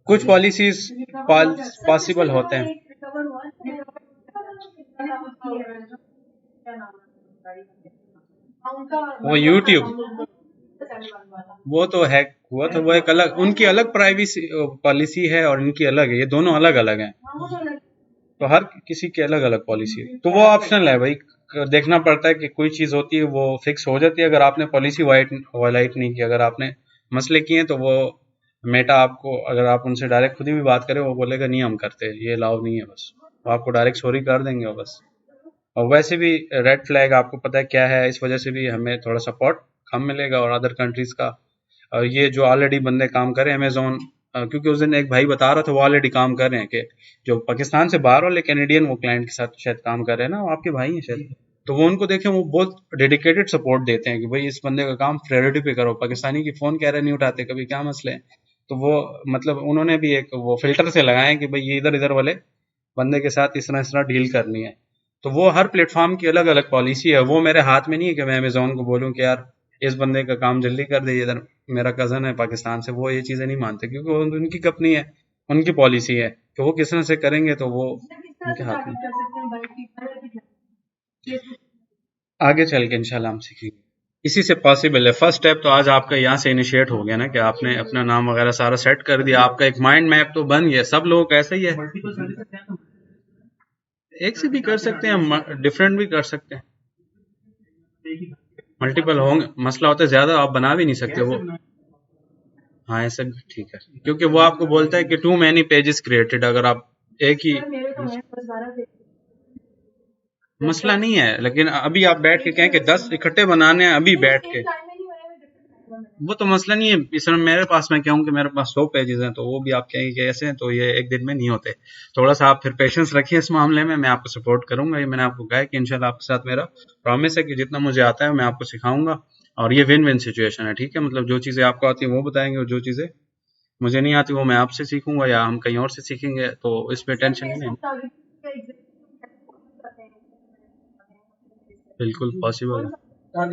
कुछ पॉलिसीज पॉसिबल होते हैं। वो यूट्यूब, वो तो हैक हुआ, तो वो एक अलग, उनकी अलग प्राइवेसी पॉलिसी है और इनकी अलग है, ये दोनों अलग अलग हैं। तो हर किसी की अलग अलग पॉलिसी है, तो वो ऑप्शनल है भाई। देखना पड़ता है कि कोई चीज होती है वो फिक्स हो जाती है, अगर आपने पॉलिसी वायलाइट नहीं की, अगर आपने मसले किए तो वो मेटा आपको, अगर आप उनसे डायरेक्ट खुद ही भी बात करें, वो बोलेगा नहीं हम करते, ये अलाउ नहीं है, बस वो आपको डायरेक्ट सॉरी कर देंगे वो बस। और वैसे भी रेड फ्लैग आपको पता है क्या है, इस वजह से भी हमें थोड़ा सपोर्ट कम मिलेगा और अदर कंट्रीज का। और ये जो ऑलरेडी बंदे काम कर रहे हैं अमेजोन, क्योंकि उस दिन एक भाई बता रहा था वो ऑलरेडी काम कर रहे हैं, कि जो पाकिस्तान से बाहर वाले कैनेडियन वो क्लाइंट के साथ शायद काम कर रहे हैं ना, वो आपके भाई हैं शायद, तो वो उनको देखें वो बहुत डेडिकेटेड सपोर्ट देते हैं कि भाई इस बंदे का काम प्रायोरिटी पे करो, पाकिस्तानी की फोन कह रहे नहीं उठाते, कभी क्या मसले हैं। तो वो मतलब उन्होंने भी एक वो फिल्टर से लगाए कि भाई ये इधर इधर वाले बंदे के साथ इस तरह डील करनी है। तो वो हर प्लेटफॉर्म की अलग अलग पॉलिसी है, वो मेरे हाथ में नहीं है कि मैं अमेजोन को बोलूँ कि यार इस बंदे का काम जल्दी कर दे, इधर मेरा कजन है पाकिस्तान से, वो ये चीजें नहीं मानते, क्योंकि वो उनकी कंपनी है, उनकी पॉलिसी है कि वो किस तरह से करेंगे, तो वो उनके हाथ में। आगे चल के इंशाल्लाह हम सीखेंगे, इसी से पॉसिबल है। फर्स्ट स्टेप तो आज आपका यहाँ से इनिशिएट हो गया ना, कि आपने अपना नाम वगैरह सारा सेट कर दिया, आपका एक माइंड मैप तो बन गया। सब लोगों का ऐसा ही है, एक से भी कर सकते हैं, डिफरेंट भी कर सकते हैं, मल्टीपल होंगे, मसला होता है ज्यादा आप बना भी नहीं सकते वो। हाँ ऐसा भी ठीक है, क्योंकि वो आपको बोलता है कि टू मैनी पेजेस क्रिएटेड, अगर आप एक ही, मसला नहीं है, लेकिन अभी आप बैठ के कहें कि 10 इकट्ठे बनाने हैं अभी बैठ के, वो तो मसला नहीं है। इस समय मेरे पास, मैं कहूँ कि मेरे पास 100 पेजेस हैं, तो वो भी आप कहेंगे कि ऐसे हैं, तो ये एक दिन में नहीं होते। थोड़ा सा आप फिर पेशेंस रखिए इस मामले में, मैं आपको सपोर्ट करूंगा। ये मैंने आपको कहा है कि इंशाल्लाह आपके साथ मेरा प्रॉमिस है कि जितना मुझे आता है मैं आपको सिखाऊंगा, और ये विन विन सिचुएशन है, ठीक है। मतलब जो चीजें आपको आती है वो बताएंगे, और जो चीजें मुझे नहीं आती वो मैं आपसे सीखूंगा, या हम कहीं और से सीखेंगे, तो इसमें टेंशन नहीं है। बिल्कुल पॉसिबल है।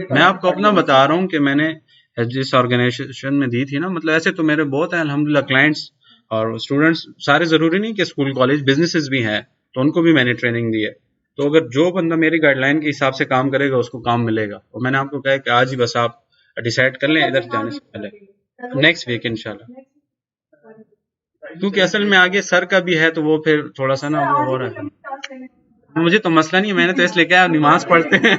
मैं आपको अपना बता रहा हूँ कि मैंने जिस ऑर्गेनाइजेशन में दी थी ना, मतलब ऐसे तो मेरे बहुत हैं अल्हम्दुलिल्लाह क्लाइंट्स और स्टूडेंट्स, सारे जरूरी नहीं कि स्कूल कॉलेज, बिजनेसेस भी हैं, तो उनको भी मैंने ट्रेनिंग दी है। तो अगर जो बंदा मेरी गाइडलाइन के हिसाब से काम करेगा उसको काम मिलेगा, और मैंने आपको कहा है कि आज ही बस आप डिसाइड कर लें इधर जाने से पहले, नेक्स्ट वीक इंशाल्लाह। क्योंकि असल में आगे सर का भी है, तो वो फिर थोड़ा सा ना वो हो रहा है। मुझे तो मसला नहीं है, मैंने तो इसलिए क्या नमाज पढ़ते हैं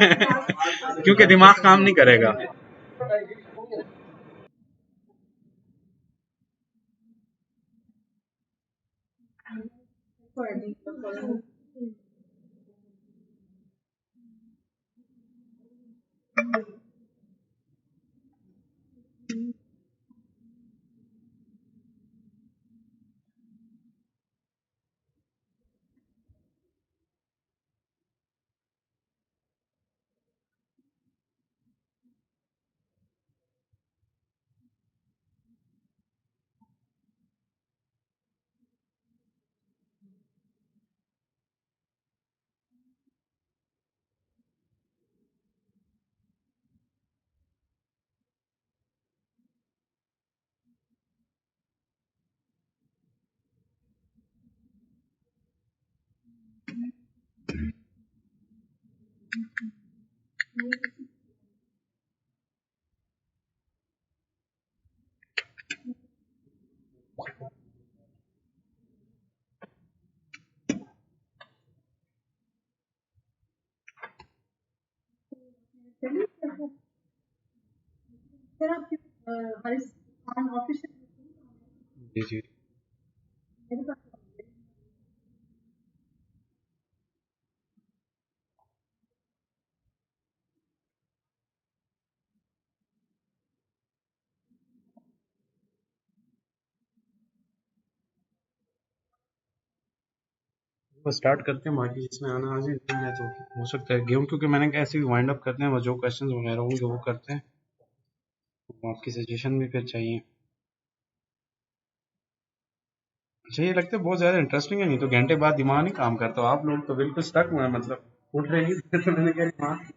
क्योंकि दिमाग काम नहीं करेगा। जी जी, बस स्टार्ट करते हैं, बाकी इसमें आना आज ही नहीं है तो हो सकता है गेम, क्योंकि मैंने कहा ऐसे भी वाइंड अप करते हैं, बस जो क्वेश्चंस वगैरह होंगे वो करते हैं, तो आपकी सजेशन भी फिर चाहिए। अच्छा, ये लगता है बहुत ज्यादा इंटरेस्टिंग है, नहीं तो घंटे बाद दिमाग नहीं काम करता, आप लोग तो बिल्कुल स्टक हुए हैं, मतलब उठ रहे नहीं थे, तो मैंने कहा दिमाग।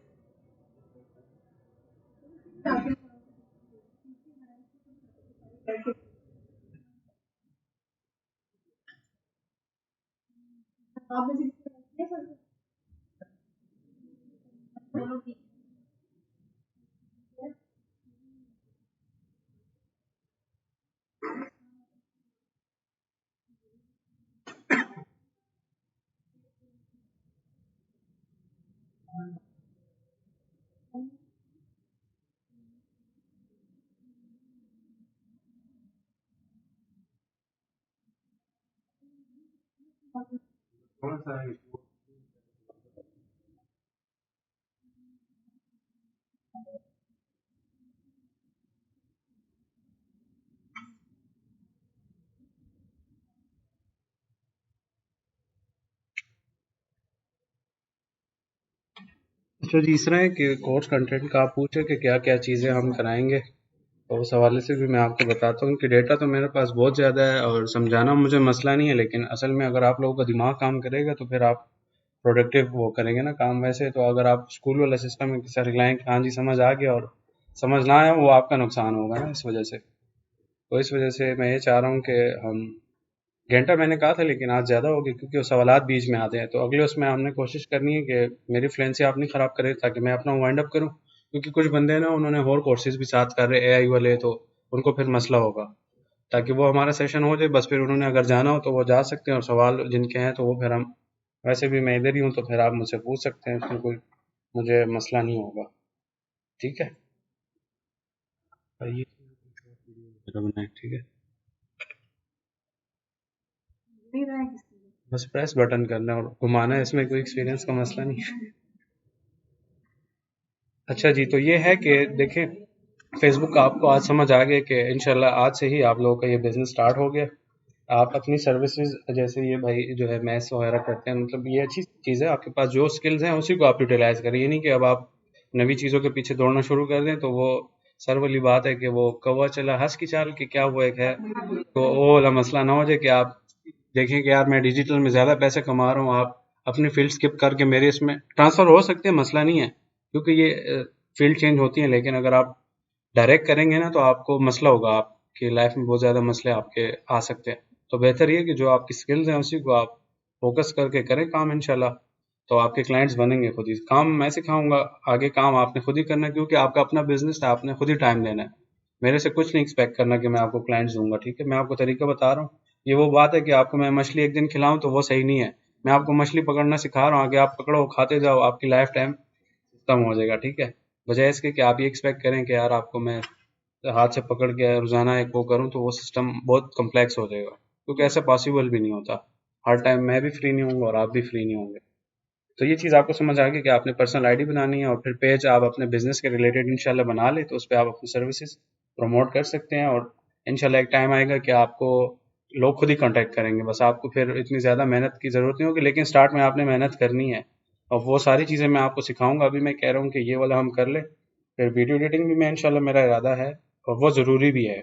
अच्छा जी, इस तरह है कि कोर्स कंटेंट का आप पूछे कि क्या क्या चीज़ें हम कराएंगे, तो उस हवाले से भी मैं आपको बताता हूँ कि डेटा तो मेरे पास बहुत ज़्यादा है और समझाना मुझे मसला नहीं है, लेकिन असल में अगर आप लोगों का दिमाग काम करेगा तो फिर आप प्रोडक्टिव वो करेंगे ना काम। वैसे तो अगर आप स्कूल वाला सिस्टम में किसी रिलाएं कि हाँ जी समझ आ गया और समझ ना आया, वो आपका नुकसान होगा ना इस वजह से। तो इस वजह से मैं ये चाह रहा हूँ कि हम घंटा मैंने कहा था लेकिन आज ज़्यादा हो गया क्योंकि वो सवालात बीच में आते हैं, तो अगले उसमें हमने कोशिश करनी है कि मेरी फ्लुएंसी आप नहीं ख़राब करे ताकि मैं अपना वाइंड अप करूँ, क्योंकि कुछ बंदे हैं ना उन्होंने और कोर्सेज भी साथ कर रहे एआई वाले, तो उनको फिर मसला होगा। ताकि वो हमारा सेशन हो जाए बस, फिर उन्होंने अगर जाना हो तो वो जा सकते हैं और सवाल जिनके हैं तो वो फिर हम, वैसे भी मैं इधर ही हूँ तो फिर आप मुझसे पूछ सकते हैं, उसमें कोई मुझे मसला नहीं होगा। ठीक है, आइए बनाए, ठीक है, बस प्रेस बटन करना है और घुमाना है, इसमें कोई एक्सपीरियंस का मसला नहीं है। अच्छा जी, तो ये है कि देखें, फेसबुक का आपको आज समझ आ गया कि इंशाल्लाह आज से ही आप लोगों का ये बिजनेस स्टार्ट हो गया। आप अपनी सर्विसेज जैसे ये भाई जो है मैथ्स वगैरह करते हैं, मतलब ये अच्छी चीज़ है, आपके पास जो स्किल्स हैं उसी को आप यूटिलाइज करें। ये नहीं कि अब आप नवी चीज़ों के पीछे दौड़ना शुरू कर दें, तो वो सर वाली बात है कि वो कौवा चला हंस की चाल कि क्या वो एक है, तो वो वाला मसला ना हो जाए कि आप देखें कि यार मैं डिजिटल में ज़्यादा पैसे कमा रहा हूँ, आप अपनी फील्ड स्किप करके मेरे इसमें ट्रांसफ़र हो सकते हैं, मसला नहीं है, क्योंकि ये फील्ड चेंज होती है, लेकिन अगर आप डायरेक्ट करेंगे ना तो आपको मसला होगा, आपकी लाइफ में बहुत ज़्यादा मसले आपके आ सकते हैं। तो बेहतर ये है कि जो आपकी स्किल्स हैं उसी को आप फोकस करके करें काम, इंशाल्लाह तो आपके क्लाइंट्स बनेंगे खुद ही। काम मैं सिखाऊंगा, आगे काम आपने खुद ही करना है, क्योंकि आपका अपना बिजनेस है, आपने खुद ही टाइम देना है। मेरे से कुछ नहीं एक्सपेक्ट करना कि मैं आपको क्लाइंट्स दूंगा, ठीक है, मैं आपको तरीका बता रहा हूँ। ये वो बात है कि आपको मैं मछली एक दिन खिलाऊं तो वो सही नहीं है, मैं आपको मछली पकड़ना सिखा रहा हूँ, आगे आप पकड़ो खाते जाओ, आपकी लाइफ टाइम खत्म हो जाएगा, ठीक है। बजाय इसके कि आप ये एक्सपेक्ट करें कि यार आपको मैं हाथ से पकड़ के रोजाना एक वो करूं, तो वो सिस्टम बहुत कम्प्लेक्स हो जाएगा, क्योंकि ऐसा पॉसिबल भी नहीं होता। हर टाइम मैं भी फ्री नहीं हूँगा और आप भी फ्री नहीं होंगे। तो ये चीज़ आपको समझ आ गई कि आपने पर्सनल आईडी बनानी है और फिर पेज आप अपने बिजनेस के रिलेटेड इंशाल्लाह बना ले, तो उस पर आप अपनी सर्विसेज प्रमोट कर सकते हैं, और इंशाल्लाह एक टाइम आएगा कि आपको लोग खुद ही कांटेक्ट करेंगे, बस आपको फिर इतनी ज़्यादा मेहनत की ज़रूरत नहीं होगी, लेकिन स्टार्ट में आपने मेहनत करनी है। और वो सारी चीज़ें मैं आपको सिखाऊंगा, अभी मैं कह रहा हूँ कि ये वाला हम कर ले, फिर वीडियो एडिटिंग भी मैं इंशाल्लाह मेरा इरादा है और वो ज़रूरी भी है।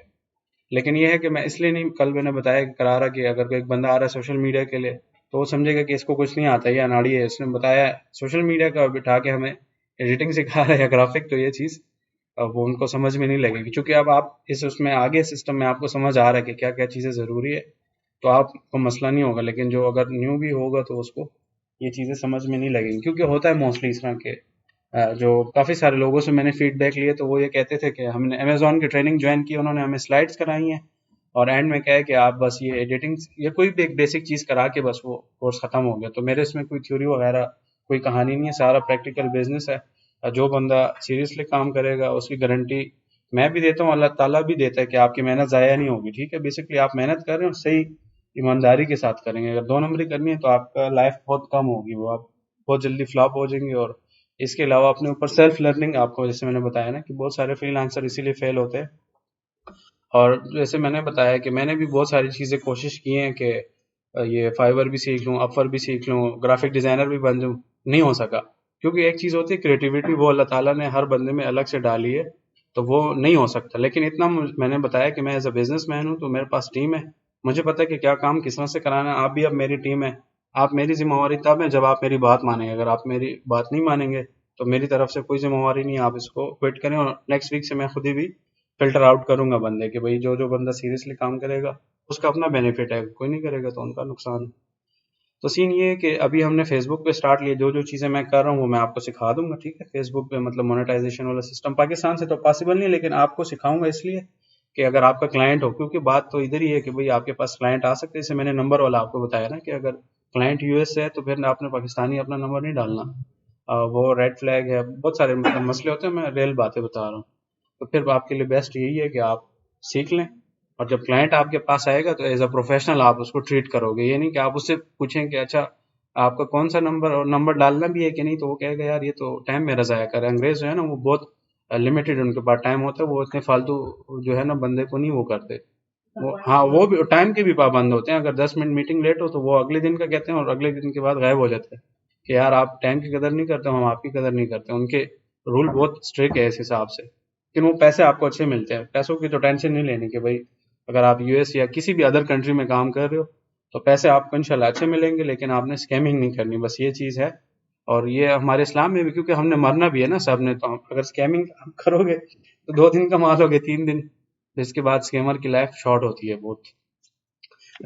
लेकिन ये है कि मैं इसलिए नहीं, कल मैंने बताया कि करा रहा कि अगर कोई एक बंदा आ रहा है सोशल मीडिया के लिए, तो वो समझेगा कि इसको कुछ नहीं आता, ये अनाड़ी है, इसने बताया सोशल मीडिया का बिठा के हमें एडिटिंग सिखा रहा है या ग्राफिक, तो ये चीज़ अब वो उनको समझ में नहीं लगेगी, क्योंकि अब आप इस उसमें आगे सिस्टम में आपको समझ आ रहा है कि क्या क्या चीज़ें ज़रूरी है, तो आपको मसला नहीं होगा। लेकिन जो अगर न्यू भी होगा तो उसको ये चीज़ें समझ में नहीं लगेंगी, क्योंकि होता है मोस्टली इस तरह के जो काफ़ी सारे लोगों से मैंने फीडबैक लिए, तो वो ये कहते थे कि हमने अमेज़न की ट्रेनिंग ज्वाइन की, उन्होंने हमें स्लाइड्स कराई हैं और एंड में क्या है कि आप बस ये एडिटिंग या कोई भी एक बेसिक चीज़ करा के बस वो कोर्स ख़त्म हो गया। तो मेरे इसमें कोई थ्योरी वगैरह कोई कहानी नहीं है, सारा प्रैक्टिकल बिजनेस है। जो बंदा सीरियसली काम करेगा उसकी गारंटी मैं भी देता हूँ, अल्लाह ताला भी देता है कि आपकी मेहनत ज़ाया नहीं होगी, ठीक है। बेसिकली आप मेहनत कर रहे हो, सही ईमानदारी के साथ करेंगे, अगर दो नंबरी करनी है तो आपका लाइफ बहुत कम होगी, वो आप बहुत जल्दी फ्लॉप हो जाएंगे। और इसके अलावा अपने ऊपर सेल्फ लर्निंग, आपको जैसे मैंने बताया ना कि बहुत सारे फ्रीलांसर इसीलिए फेल होते हैं, और जैसे मैंने बताया कि मैंने भी बहुत सारी चीज़ें कोशिश की हैं कि ये फाइवर भी सीख लूँ, अपवर भी सीख लूँ, ग्राफिक डिज़ाइनर भी बन जाऊँ, नहीं हो सका। क्योंकि एक चीज़ होती है क्रिएटिविटी, वो अल्लाह ताला ने हर बंदे में अलग से डाली है, तो वो नहीं हो सकता। लेकिन इतना मैंने बताया कि मैं एज अ बिजनेस मैन हूँ, तो मेरे पास टीम है, मुझे पता है कि क्या काम किस तरह से कराना है। आप भी अब मेरी टीम है, आप मेरी जिम्मेवारी तब है जब आप मेरी बात मानेंगे, अगर आप मेरी बात नहीं मानेंगे तो मेरी तरफ से कोई जिम्मेवारी नहीं है, आप इसको क्विट करें। और नेक्स्ट वीक से मैं खुद ही भी फिल्टर आउट करूंगा बंदे कि भाई जो जो बंदा सीरियसली काम करेगा उसका अपना बेनिफिट है, कोई नहीं करेगा तो उनका नुकसान। तो सीन ये है कि अभी हमने फेसबुक पे स्टार्ट लिया, जो जो चीज़ें मैं कर रहा हूँ वो मैं आपको सिखा दूंगा, ठीक है। फेसबुक पे मतलब मोनेटाइजेशन वाला सिस्टम पाकिस्तान से तो पॉसिबल नहीं है, लेकिन आपको सिखाऊंगा इसलिए कि अगर आपका क्लाइंट हो, क्योंकि बात तो इधर ही है कि भाई आपके पास क्लाइंट आ सकते हैं। जैसे मैंने नंबर वाला आपको बताया ना कि अगर क्लाइंट यूएस से है तो फिर आपने पाकिस्तानी अपना नंबर नहीं डालना। वो रेड फ्लैग है, बहुत सारे मतलब मसले होते हैं, मैं रियल बातें बता रहा हूँ। तो फिर आपके लिए बेस्ट यही है कि आप सीख लें, और जब क्लाइंट आपके पास आएगा तो एज अ प्रोफेशनल आप उसको ट्रीट करोगे। ये नहीं कि आप उससे पूछें कि अच्छा आपका कौन सा नंबर, और नंबर डालना भी है कि नहीं, तो वो कहेगा यार ये तो टाइम मेरा ज़ाया कर रहा है। अंग्रेज जो है ना वो बहुत लिमिटेड उनके पास टाइम होता है, वो इतने फालतू जो है ना बंदे को नहीं वो करते। वो हाँ, वो भी टाइम के भी पाबंद होते हैं। अगर 10 मिनट मीटिंग लेट हो तो वो अगले दिन का कहते हैं और अगले दिन के बाद गायब हो जाते हैं कि यार आप टाइम की कदर नहीं करते, हम आपकी कदर नहीं करते। उनके रूल बहुत स्ट्रिक्ट है इस हिसाब से, लेकिन वो पैसे आपको अच्छे मिलते हैं। पैसों की तो टेंशन नहीं लेनी कि भाई अगर आप यूएस या किसी भी अदर कंट्री में काम कर रहे हो तो पैसे आपको इंशाल्लाह अच्छे मिलेंगे, लेकिन आपने स्कैमिंग नहीं करनी, बस ये चीज़ है। और ये हमारे इस्लाम में भी, क्योंकि हमने मरना भी है ना सब ने, तो अगर स्कैमिंग करोगे तो 2 दिन कमा लोगे, 3 दिन, फिर इसके बाद स्कैमर की लाइफ शॉर्ट होती है बहुत।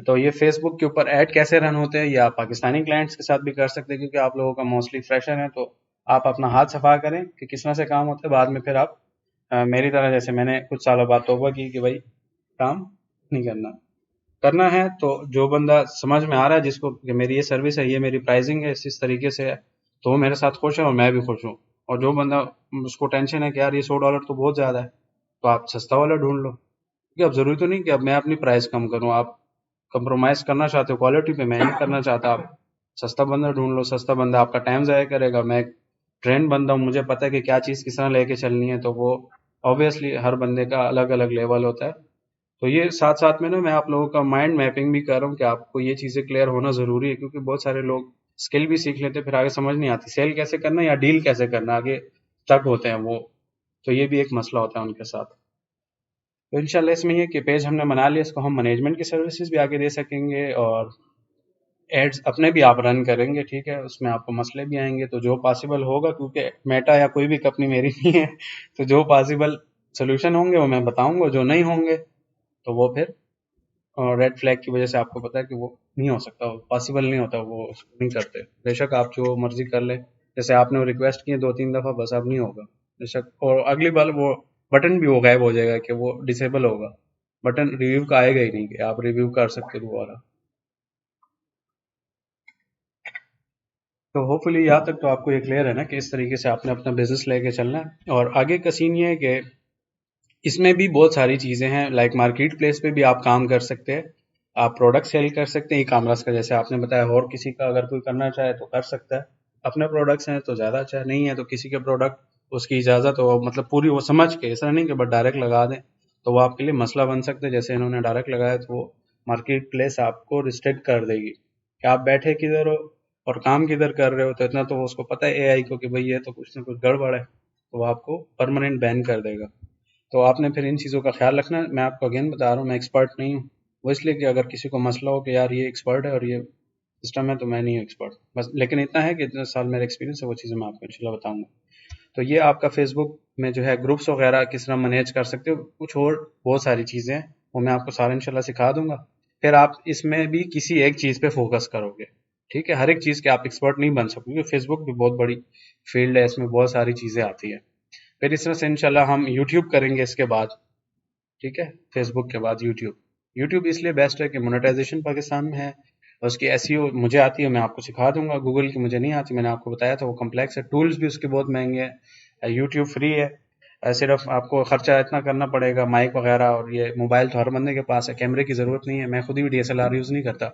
तो ये फेसबुक के ऊपर ऐड कैसे रन होते हैं, या आप पाकिस्तानी क्लाइंट्स के साथ भी कर सकते हैं, क्योंकि आप लोगों का मोस्टली फ्रेशर है, तो आप अपना हाथ सफा करें कि किस तरह से काम होता है। बाद में फिर आप मेरी तरह, जैसे मैंने कुछ सालों बाद तौबा की कि भाई काम नहीं करना, करना है तो जो बंदा समझ में आ रहा है जिसको कि मेरी ये सर्विस है, ये मेरी प्राइसिंग है, इस तरीके से है, तो वो मेरे साथ खुश है और मैं भी खुश हूँ। और जो बंदा उसको टेंशन है कि यार ये $100 तो बहुत ज़्यादा है, तो आप सस्ता वाला ढूंढ लो। क्योंकि अब ज़रूरी तो नहीं कि अब मैं अपनी प्राइस कम करूँ, आप कंप्रोमाइज़ करना चाहते हो क्वालिटी पे, मैं नहीं करना चाहता। आप सस्ता बंदा ढूंढ लो, सस्ता बंदा आपका टाइम ज़ाया करेगा। मैं एक ट्रेंड बंदा हूँ, मुझे पता है कि क्या चीज़ किस तरह लेके चलनी है, तो वो ऑब्वियसली हर बंदे का अलग अलग लेवल होता है। तो ये साथ साथ में ना मैं आप लोगों का माइंड मैपिंग भी कर रहा हूँ कि आपको ये चीज़ें क्लियर होना ज़रूरी है, क्योंकि बहुत सारे लोग स्किल भी सीख लेते हैं फिर आगे समझ नहीं आती सेल कैसे करना या डील कैसे करना, आगे तक होते हैं वो। तो ये भी एक मसला होता है उनके साथ। तो इंशाल्लाह इसमें ये कि पेज हमने बना लिया, इसको हम मैनेजमेंट की सर्विसेज भी आगे दे सकेंगे, और एड्स अपने भी आप रन करेंगे, ठीक है। उसमें आपको मसले भी आएंगे, तो जो पॉसिबल होगा, क्योंकि मेटा या कोई भी कंपनी मेरी नहीं है, तो जो पॉसिबल सोल्यूशन होंगे वो मैं बताऊंगा, जो नहीं होंगे तो वो फिर रेड फ्लैग की वजह से आपको पता है कि वो नहीं हो सकता, पॉसिबल नहीं होता, वो नहीं करते। बेशक आप जो मर्जी कर ले, जैसे आपने वो रिक्वेस्ट की 2-3 दफ़ा, बस अब नहीं होगा बेशक। और अगली बार वो बटन भी वो गायब हो जाएगा कि वो डिसेबल होगा, बटन रिव्यू का आएगा ही नहीं कि आप रिव्यू कर सकते हो दोबारा। तो होपफुली यहाँ तक तो आपको ये क्लियर है ना कि इस तरीके से आपने अपना बिजनेस लेके चलना है। और आगे का सीन ये है कि इसमें भी बहुत सारी चीज़ें हैं, लाइक मार्केट प्लेस पे भी आप काम कर सकते हैं, आप प्रोडक्ट सेल कर सकते हैं ई कॉमर्स का, जैसे आपने बताया। और किसी का अगर कोई करना चाहे तो कर सकता है, अपने प्रोडक्ट्स हैं तो ज़्यादा अच्छा है, नहीं है तो किसी के प्रोडक्ट उसकी इजाज़त हो, मतलब पूरी वो समझ के, ऐसा नहीं कि बस डायरेक्ट लगा दें, तो वो आपके लिए मसला बन सकता है। जैसे इन्होंने डायरेक्ट लगाया तो वो मार्केट प्लेस आपको रिस्ट्रिक्ट कर देगी कि आप बैठे किधर हो और काम किधर कर रहे हो। तो इतना तो उसको पता है एआई को कि भाई ये तो कुछ ना कुछ गड़बड़ है, तो वो आपको परमानेंट बैन कर देगा। तो आपने फिर इन चीज़ों का ख्याल रखना है। मैं आपको अगेन बता रहा हूँ, मैं एक्सपर्ट नहीं हूँ, वो इसलिए कि अगर किसी को मसला हो कि यार ये एक्सपर्ट है और ये सिस्टम है, तो मैं नहीं हूँ एक्सपर्ट बस। लेकिन इतना है कि इतने साल मेरा एक्सपीरियंस है, वो चीज़ें मैं आपको इंशाल्लाह बताऊंगा। तो ये आपका फेसबुक में जो है ग्रुप्स वगैरह किस तरह मैनेज कर सकते हो, कुछ और बहुत सारी चीज़ें हैं, वो मैं आपको सारा इंशाल्लाह सिखा दूंगा। फिर आप इसमें भी किसी एक चीज़ पे फोकस करोगे, ठीक है। हर एक चीज़ के आप एक्सपर्ट नहीं बन सकते, क्योंकि फेसबुक भी बहुत बड़ी फील्ड है, इसमें बहुत सारी चीज़ें आती है। फिर इस तरह से इंशाल्लाह हम यूट्यूब करेंगे इसके बाद, ठीक है। फेसबुक के बाद यूट्यूब। यूट्यूब इसलिए बेस्ट है कि मोनेटाइजेशन पाकिस्तान में है, और उसकी एसईओ मुझे आती है, मैं आपको सिखा दूंगा। गूगल की मुझे नहीं आती, मैंने आपको बताया था वो कम्प्लेक्स है, टूल्स भी उसके बहुत महंगे हैं। यूट्यूब फ्री है, सिर्फ आपको खर्चा इतना करना पड़ेगा माइक वगैरह, और ये मोबाइल तो हर बंदे के पास है, कैमरे की ज़रूरत नहीं है। मैं खुद भी डीएसएलआर यूज़ नहीं करता,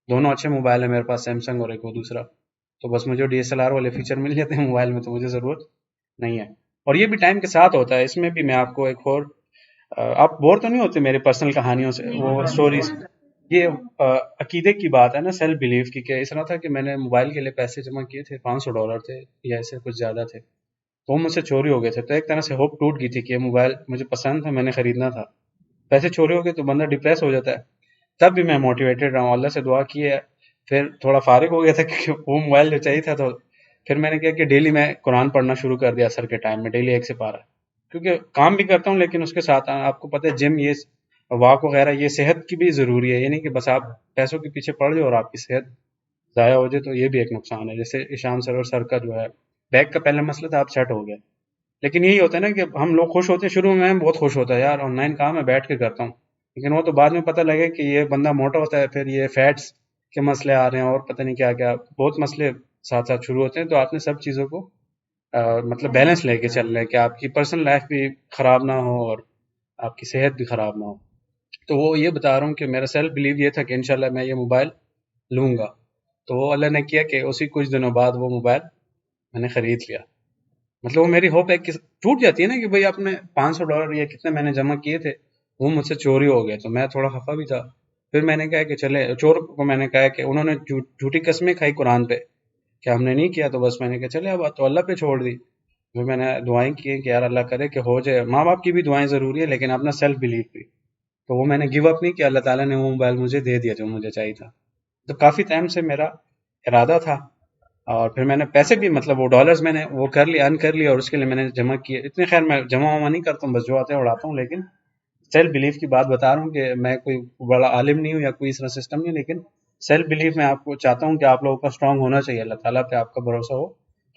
दोनों अच्छे मोबाइल है मेरे पास, सैमसंग और एक वो दूसरा, तो बस मुझे डीएसएलआर वाले फीचर मिल जाते हैं मोबाइल में, तो मुझे ज़रूरत नहीं है। और ये भी टाइम के साथ होता है। इसमें भी मैं आपको एक और आप बोर तो नहीं होते मेरे पर्सनल कहानियों से, वो स्टोरीज? ये अकीदे की बात है ना, सेल्फ बिलीफ की। क्या इस तरह था कि मैंने मोबाइल के लिए पैसे जमा किए थे, $500 थे या ऐसे कुछ ज़्यादा थे, तो वो मुझसे चोरी हो गए थे। तो एक तरह से होप टूट गई थी कि ये मोबाइल मुझे पसंद था, मैंने खरीदना था, पैसे चोरी हो गए, तो बंदा डिप्रेस हो जाता है। तब भी मैं मोटिवेटेड रहा हूँ, अल्लाह से दुआ की है। फिर थोड़ा फारिग हो गया था क्योंकि वो मोबाइल जो चाहिए था, तो फिर मैंने क्या कि डेली मैं कुरान पढ़ना शुरू कर दिया असर के टाइम में, डेली 1 से 12, क्योंकि काम भी करता हूँ लेकिन उसके साथ आपको पता है जिम, ये वॉक वगैरह, ये सेहत की भी ज़रूरी है। ये नहीं कि बस आप पैसों के पीछे पड़ जाओ और आपकी सेहत ज़ाया हो जाए तो ये भी एक नुकसान है। जैसे ईशान सर और सर का जो है बैग का पहला मसला था, अब सेट हो गया। लेकिन यही होता है ना कि हम लोग खुश होते हैं, शुरू में बहुत खुश होता है यार ऑनलाइन काम है बैठ के करता हूँ, लेकिन वो तो बाद में पता लगे कि ये बंदा मोटा होता है, फिर ये फैट्स के मसले आ रहे हैं और पता नहीं क्या क्या बहुत मसले साथ साथ शुरू होते हैं। तो आपने सब चीज़ों को मतलब बैलेंस लेके चलना है कि आपकी पर्सनल लाइफ भी ख़राब ना हो और आपकी सेहत भी ख़राब ना हो। तो वो ये बता रहा हूँ कि मेरा सेल्फ बिलीव ये था कि इंशाल्लाह मैं ये मोबाइल लूँगा। तो वो अल्लाह ने किया कि उसी कुछ दिनों बाद वो मोबाइल मैंने ख़रीद लिया। मतलब वो मेरी होप है कि टूट जाती है ना कि भाई आपने $500 या कितने मैंने जमा किए थे, वो मुझसे चोरी हो गए, तो मैं थोड़ा खफा भी था। फिर मैंने कहा कि चले चोर को मैंने कहा कि उन्होंने झूठी कस्में खाई कुरान पे कि हमने नहीं किया, तो बस मैंने कहा चले अब तो अल्लाह पे छोड़ दी। फिर मैंने दुआएं की कि यार अल्लाह करे कि हो जाए। माँ बाप की भी दुआएं ज़रूरी है लेकिन अपना सेल्फ बिलीव भी। तो वो मैंने गिव अप नहीं किया, अल्लाह ताला ने वो मोबाइल मुझे दे दिया जो मुझे चाहिए था। तो काफ़ी टाइम से मेरा इरादा था और फिर मैंने पैसे भी मतलब वो डॉलर्स मैंने वो कर लिए अर्न कर लिए और उसके लिए मैंने जमा किए इतने। खैर मैं जमा वमा नहीं करता हूँ, बस जो आते हैं उड़ाता हूँ। लेकिन सेल्फ बिलीफ की बात बता रहा हूँ कि मैं कोई बड़ा आलिम नहीं हूँ या कोई इस तरह सिस्टम नहीं, लेकिन सेल्फ बिलीफ मैं आपको चाहता हूँ कि आप लोगों का स्ट्रांग होना चाहिए, अल्लाह ताला पे आपका भरोसा हो।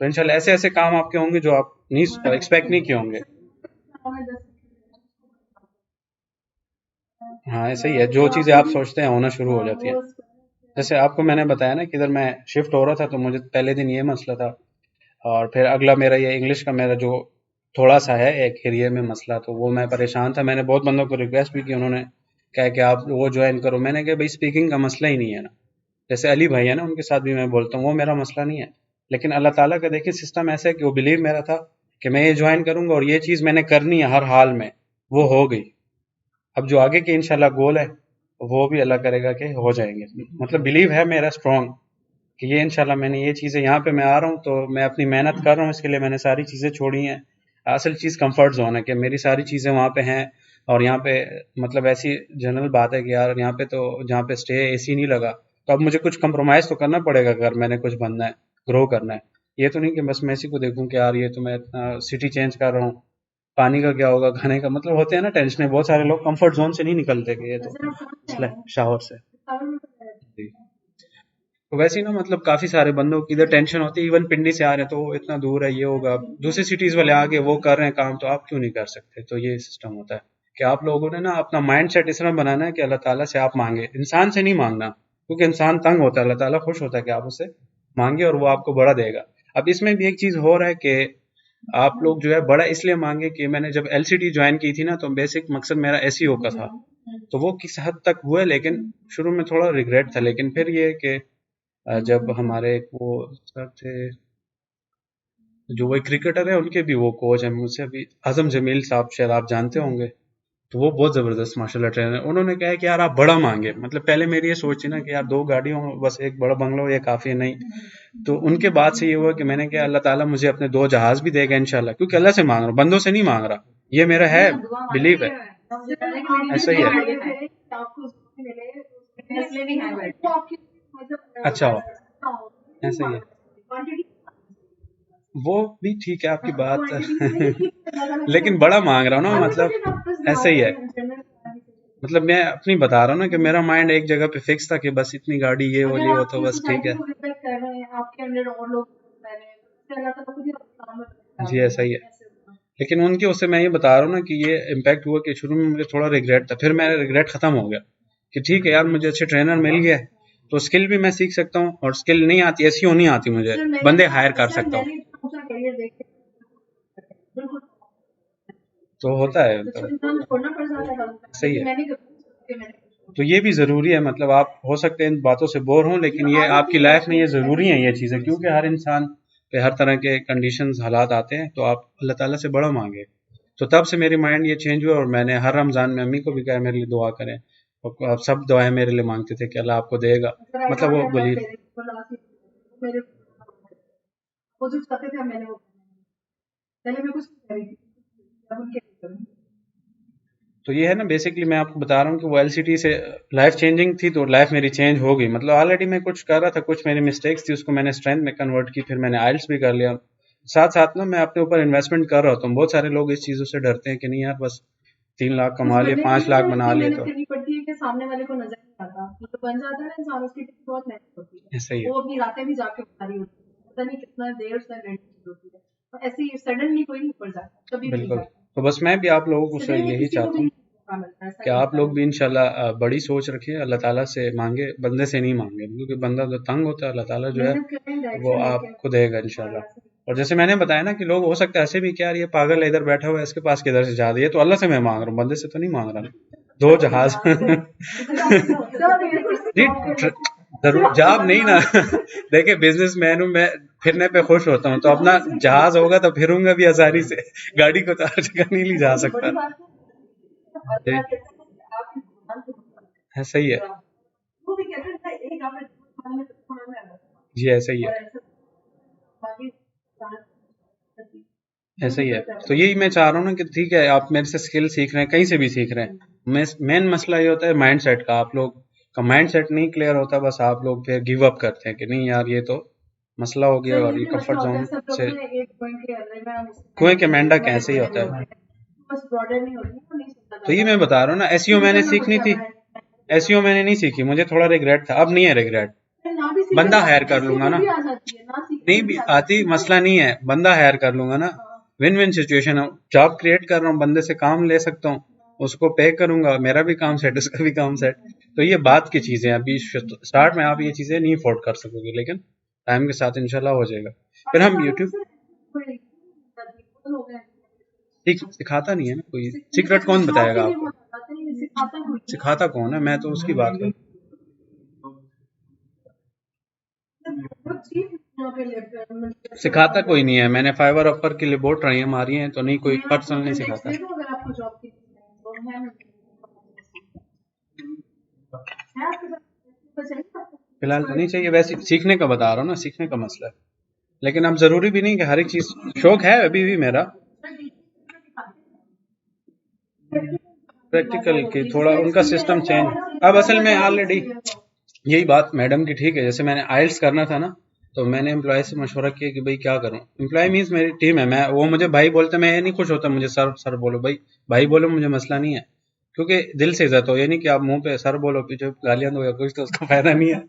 तो इंशाल्लाह ऐसे ऐसे काम आपके होंगे जो आप नहीं एक्सपेक्ट नहीं किए होंगे। हाँ ऐसे ही है, जो चीज़ें आप सोचते हैं होना शुरू हो जाती है। जैसे आपको मैंने बताया ना कि इधर मैं शिफ्ट हो रहा था तो मुझे पहले दिन ये मसला था, और फिर अगला मेरा ये इंग्लिश का मेरा जो थोड़ा सा है एक एरिया में मसला, तो वो मैं परेशान था। मैंने बहुत बंदों को रिक्वेस्ट भी की, उन्होंने कहा कि आप वो ज्वाइन करो। मैंने कहा भाई स्पीकिंग का मसला ही नहीं है ना, जैसे अली भाई है ना उनके साथ भी मैं बोलता हूँ, वो मेरा मसला नहीं है। लेकिन अल्लाह ताला का देखिए सिस्टम ऐसा है कि वो बिलीव मेरा था कि मैं ये ज्वाइन करूंगा और ये चीज़ मैंने करनी है हर हाल में, वो हो गई। अब जो आगे के इंशाल्लाह गोल है वो भी अल्लाह करेगा कि हो जाएंगे। मतलब बिलीव है मेरा स्ट्रॉन्ग कि ये इंशाल्लाह मैंने ये चीज़ें यहाँ पे मैं आ रहा हूँ तो मैं अपनी मेहनत कर रहा हूँ, इसके लिए मैंने सारी चीज़ें छोड़ी हैं। असल चीज़ कंफर्ट जोन है कि मेरी सारी चीज़ें वहाँ पे हैं, और यहाँ पे मतलब ऐसी जनरल बात है कि यार यहाँ पे तो जहाँ पे स्टे एसी नहीं लगा, तो अब मुझे कुछ कंप्रोमाइज़ तो करना पड़ेगा अगर मैंने कुछ बनना है, ग्रो करना है। ये तो नहीं कि बस मैं इसी को देखूं कि यार ये तो मैं सिटी चेंज कर रहा हूँ, पानी का क्या होगा, खाने का, मतलब होते हैं ना टेंशन। बहुत सारे लोग कंफर्ट जोन से नहीं निकलते कि ये तो मसला है शावर से। जी। तो वैसे ही ना मतलब काफी सारे बंदों की इधर टेंशन होती है, इवन पिंडी से आ रहे हैं तो इतना दूर है ये होगा, दूसरी सिटीज वाले आगे वो कर रहे हैं काम, तो आप क्यों नहीं कर सकते। तो ये सिस्टम होता है कि आप लोगों ने ना अपना माइंड सेट इस तरह बनाना है कि अल्लाह ताला से आप मांगे, इंसान से नहीं मांगना, क्योंकि इंसान तंग होता है, अल्लाह ताला खुश होता है कि आप उससे मांगे और वो आपको बड़ा देगा। अब इसमें भी एक चीज हो रहा है कि आप लोग जो है बड़ा इसलिए मांगे कि मैंने जब एलसीडी ज्वाइन की थी ना तो बेसिक मकसद मेरा एसईओ का था, तो वो किस हद तक हुआ है, लेकिन शुरू में थोड़ा रिग्रेट था। लेकिन फिर ये कि जब हमारे एक वो सर थे जो वो क्रिकेटर है उनके भी वो कोच है मुझसे अभी, आजम जमील साहब, शायद आप जानते होंगे। तो वो बहुत जबरदस्त माशाल्लाह ट्रेनर है। उन्होंने कहा है कि यार आप बड़ा मांगे, मतलब पहले मेरी ये सोच थी ना कि यार दो गाड़ियों बस एक बड़ा बंगलो ये काफी है, नहीं। तो उनके बाद से ये हुआ कि मैंने कहा अल्लाह ताला मुझे अपने दो जहाज भी देगा इंशाल्लाह, क्योंकि अल्लाह से मांग रहा हूँ, बंदों से नहीं मांग रहा। ये मेरा है, बिलीव है। ऐसा ही है। अच्छा हो, ऐसा ही है। वो भी ठीक है आपकी बात लेकिन बड़ा मांग रहा हूँ ना, मतलब ऐसा ही है। मतलब मैं अपनी बता रहा हूँ ना कि मेरा माइंड एक जगह पे फिक्स था कि बस इतनी गाड़ी ये वो लिए वो तो बस ठीक है। जी ऐसा ही है। लेकिन उनके उससे मैं ये बता रहा हूँ ना कि ये इम्पैक्ट हुआ कि शुरू में मुझे थोड़ा रिग्रेट था, फिर मेरा रिग्रेट खत्म हो गया कि ठीक है यार मुझे अच्छे ट्रेनर मिल गया है, तो स्किल भी मैं सीख सकता हूँ, और स्किल नहीं आती ऐसी नहीं आती मुझे, बंदे हायर कर सकता हूँ। तो होता है तो सही है। तो ये भी ज़रूरी है, मतलब आप हो सकते हैं इन बातों से बोर हों, लेकिन ये आपकी लाइफ में ये ज़रूरी है ये चीज़ें, क्योंकि हर इंसान पे हर तरह के कंडीशंस हालात आते हैं। तो आप अल्लाह ताला से बड़ा मांगे। तो तब से मेरी माइंड ये चेंज हुआ, और मैंने हर रमज़ान में अम्मी को भी कहा मेरे लिए दुआ करें, और आप सब दुआएं मेरे लिए मांगते थे कि अल्लाह आपको देगा, मतलब वो बोली। तो ये है ना बेसिकली मैं आपको बता रहा हूँ कि वो एलसीटी से लाइफ चेंजिंग थी, तो लाइफ मेरी चेंज हो गई। मतलब ऑलरेडी मैं कुछ कर रहा था, कुछ मेरी मिस्टेक्स थी, उसको मैंने स्ट्रेंथ में कन्वर्ट की, फिर मैंने आइल्स भी कर लिया। साथ साथ ना मैं अपने ऊपर इन्वेस्टमेंट कर रहा होता हूँ। बहुत सारे लोग इस चीज़ों से डरते हैं कि नहीं यार बस 3 लाख कुछ कमा लिए, बनने के 5 लिए लाख ना बना इतनी लिए मेहनत तो करनी पड़ती है कि सामने वाले को नजर नहीं आता, तो बन जाता है ना इंसान, उसकी टिकट बहुत मेहनत होती है, ऐसा ही है। वो अपनी रातें भी जाके बता रही होती है, पता नहीं कितना देर उसने रेडी होती है, तो ऐसे ही सडनली कोई नहीं ऊपर जाता, कभी भी नहीं बिल्कुल। जाता, तो बस मैं भी आप लोगों को से सडनली यही किसी को चाहता भी हूँ नहीं मौका मिलता, ऐसा कि ही आप होता लोग है। भी इंशाल्लाह बड़ी सोच रखिए, अल्लाह ताला से मांगे, बंदे से नहीं मांगे, क्योंकि बंदा तो तंग होता है, अल्लाह ताला जो है मेहनत करें, वो डायरेक्शन लेके आपको देगा और इंशाल्लाह। ऐसे और जैसे मैंने बताया ना कि लोग हो सकता है ऐसे भी कि यार ये पागल है इधर बैठा हुआ है, इसके पास किधर से जा रही है, तो अल्लाह से मैं मांग रहा हूँ, बंदे से तो नहीं मांग रहा। 2 जहाज जी जरूर जॉब नहीं ना देखिए बिजनेसमैन हूँ मैं, फिरने पे खुश होता हूँ, तो अपना जहाज होगा तो फिरूंगा भी आसानी से, गाड़ी को तो हर जगह नहीं ले जा सकता। जी है, सही है। वो भी कहते हैं एक आपने में थोड़ा में अलग जी ऐसा ही है, और ऐसा बाकी ऐसा ही है। तो यही मैं चाह रहा हूँ ना कि ठीक है आप मेरे से स्किल सीख रहे हैं, कहीं से भी सीख रहे हैं, मेन मसला ये होता है माइंड सेट का, आप लोग का माइंड सेट नहीं क्लियर होता, बस आप लोग फिर गिव अप करते हैं कि नहीं यार ये तो मसला हो गया सर और ये ये भी कंफर्ट मसला होता है, जोन सब लोग से ना एक पॉइंट के अंदर में हम कुएं के मेंढक बड़े ऐसे ही बड़े होता नहीं है। होते, बस ब्रॉडर नहीं होती, तो नहीं सुनता तो ये जाता, मैं बता रहा हूँ ना, एसईओ फिर मैंने करना सीखनी पड़ता थी, है, एसईओ मैंने नहीं सीखी, मुझे थोड़ा रिग्रेट था, अब नहीं है रिग्रेट, ना भी सीखे बंदा तो हायर कर एसईओ लूंगा में ना, भी आ जाती है, ना सीखे नहीं तो भी भी आ आती जाती है। मसला नहीं है, बंदा हायर कर लूंगा ना, विन विन सिचुएशन है, जॉब क्रिएट कर रहा हूँ, बंदे से काम ले सकता हूँ, उसको पे करूंगा, मेरा भी काम सेट उसका भी काम सेट, तो ये बात की चीजें हैं, अभी स्टार्ट में आप ये चीजें नहीं अफोर्ड कर सकोगे, लेकिन टाइम के साथ इंशाल्लाह हो जाएगा। फिर अभी हम सालों यूट्यूब से कोई हो गए, सिखाता नहीं है ना कोई, सीक्रेट मतलब कौन जॉब बताएगा के लिए आपको, वो बताते हैं, सिखाता कोई नहीं है। सिखाता कौन है, मैं तो उसकी बात करूँ। वो चीज यहाँ पे मतलब सिखाता कोई नहीं है, मैंने फाइवर अपर के लिए बहुत ट्राइयां मारी हैं, तो नहीं कोई मैं आपको पर्सनल नहीं अपेंडिक्स सिखाता। दे दूं अगर आपको जॉब की तो है आपके पास तो चाहिए आपको फिलहाल तो नहीं चाहिए, वैसे सीखने का बता रहा हूँ ना, सीखने का मसला है, लेकिन अब जरूरी भी नहीं कि हर एक चीज, शौक है अभी भी मेरा प्रैक्टिकल की, थोड़ा उनका सिस्टम चेंज, अब असल में ऑलरेडी यही बात मैडम की ठीक है, जैसे मैंने आइल्स करना था ना, तो मैंने एम्प्लॉय से मशवरा किया कि भाई क्या करूं, एम्प्लॉय मीन्स मेरी टीम है, मैं वो मुझे भाई बोलते, मैं ये नहीं खुश होता मुझे सर सर बोलो, भाई भाई बोलो मुझे मसला नहीं है, क्योंकि दिल से इज्जत हो, ये नहीं कि आप मुंह पे सर बोलो पीछे गालियां दो या कुछ, तो उसका फायदा नहीं है,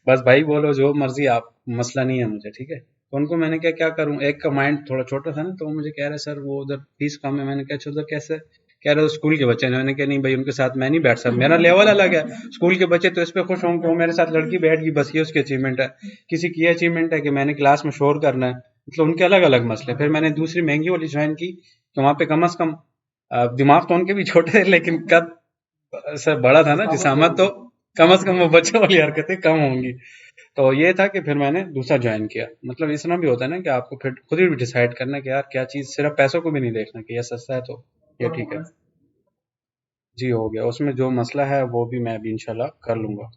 बस भाई बोलो जो मर्जी आप, मसला नहीं है मुझे, ठीक है। तो उनको मैंने क्या क्या करूं, एक का माइंड थोड़ा छोटा था ना, तो वो मुझे कह रहे सर वो उधर फीस कम है, मैंने कहा अच्छा उधर कैसे, कह रहे स्कूल के बच्चे ने, मैंने कहा नहीं भाई उनके साथ मैं नहीं बैठ सकता, मेरा लेवल अलग है, स्कूल के बच्चे तो इस पे खुश होंगे वो मेरे साथ लड़की बैठ गई, बस ये उसकी अचीवमेंट है, किसी की अचीवमेंट है कि मैंने क्लास में शोर करना है, मतलब उनके अलग अलग मसले। फिर मैंने दूसरी महंगी वाली ज्वाइन की, तो वहां पे कम अज कम दिमाग तो उनके भी छोटे थे, लेकिन कद से बड़ा था ना जिसामत, तो कम अज कम वो बच्चों वाली हरकतें कम होंगी, तो ये था कि फिर मैंने दूसरा ज्वाइन किया। मतलब इतना भी होता है ना कि आपको फिर खुद ही डिसाइड करना कि यार क्या चीज, सिर्फ पैसों को भी नहीं देखना कि ये सस्ता है तो ये ठीक है। जी हो गया, उसमें जो मसला है वो भी मैं अभी इंशाल्लाह कर लूंगा।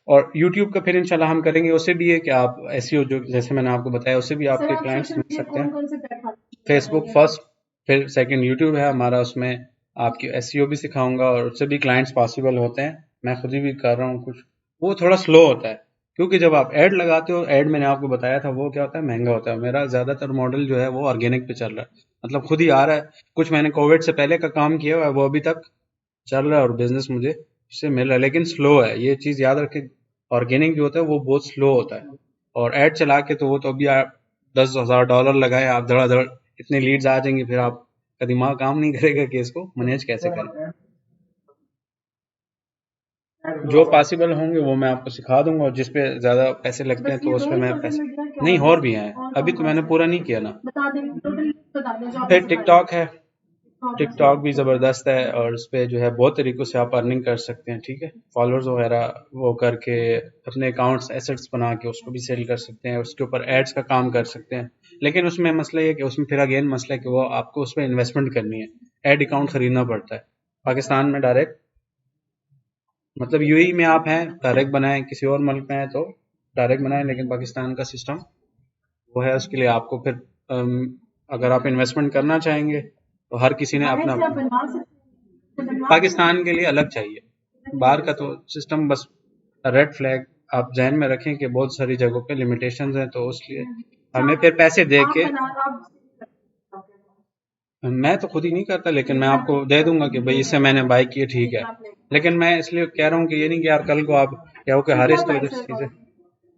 और यूट्यूब का फिर इंशाल्लाह हम करेंगे, उससे भी है कि आप एसईओ जो जैसे मैंने आपको बताया, उससे भी सर आपके आप क्लाइंट्स सोशल मिल मीडिया सकते कौन हैं। कौन से प्लेटफॉर्म फेसबुक फर्स्ट, फिर सेकंड यूट्यूब है हमारा, उसमें आपकी एसईओ भी सिखाऊंगा और उससे भी क्लाइंट्स पॉसिबल होते हैं, मैं खुद ही भी कर रहा हूँ कुछ, वो थोड़ा स्लो होता है, क्योंकि जब आप ऐड लगाते हो, ऐड मैंने आपको बताया था वो क्या होता है, महंगा होता है, मेरा ज्यादातर मॉडल जो है वो ऑर्गेनिक पे चल रहा है, मतलब खुद ही आ रहा है, कुछ मैंने कोविड से पहले का काम किया हुआ है वो अभी तक चल रहा है और बिजनेस मुझे इससे मिल रहा है, लेकिन स्लो है, ये चीज याद रखें, ऑर्गेनिक जो होता है वो बहुत स्लो होता है, और ऐड चला के तो वो तो अभी आप $10,000 लगाए, आप धड़ाधड़ इतने लीड्स आ जाएंगे, फिर आपका दिमाग काम नहीं करेगा कि इसको मैनेज कैसे करें। जो पॉसिबल होंगे वो मैं आपको सिखा दूंगा, और जिस पे ज्यादा पैसे लगते हैं बस तो ये उस दो पे ही मैं सोशल पैसे मीडिया क्या नहीं, और और भी हैं, अभी कौन तो कौन मैंने से पूरा नहीं किया ना। बता दें, टोटली बता दें जो आपने फिर सिखाया टिकटॉक है, टिकटॉक टिकटॉक भी ज़बरदस्त है, और उस पे जो है बहुत तरीक़ों से आप अर्निंग कर सकते हैं, ठीक है, फॉलोअर्स वगैरह वो करके अपने अकाउंट्स एसेट्स बना के उसको भी सेल कर सकते हैं, उसके ऊपर एड्स का काम कर सकते हैं, लेकिन उसमें मसला ये है कि उसमें फिर अगेन मसला है कि वो आपको उसमें इन्वेस्टमेंट करनी है, एड अकाउंट खरीदना पड़ता है, पाकिस्तान में डायरेक्ट, मतलब यूएई में आप हैं डायरेक्ट बनाएं, किसी और मुल्क में है तो डायरेक्ट बनाएं, लेकिन पाकिस्तान का सिस्टम वो है, उसके लिए आपको फिर अगर आप इन्वेस्टमेंट करना चाहेंगे तो हर किसी ने बाहर अपना से आप बनवा सकते हैं, बनवा पाकिस्तान के लिए अलग चाहिए, बाहर का तो सिस्टम बस रेड फ्लैग आप जहन में रखें कि बहुत सारी जगहों पे लिमिटेशंस हैं, तो उसलिए हमें फिर पैसे दे आप के बना आप मैं तो खुद ही नहीं करता, लेकिन मैं आपको दे दूंगा कि भाई इससे मैंने बाई की है, ठीक है। लेकिन मैं इसलिए कह रहा हूँ कि ये नहीं कि यार कल को आप क्या हो कि हर इस तो इधर चीज़ें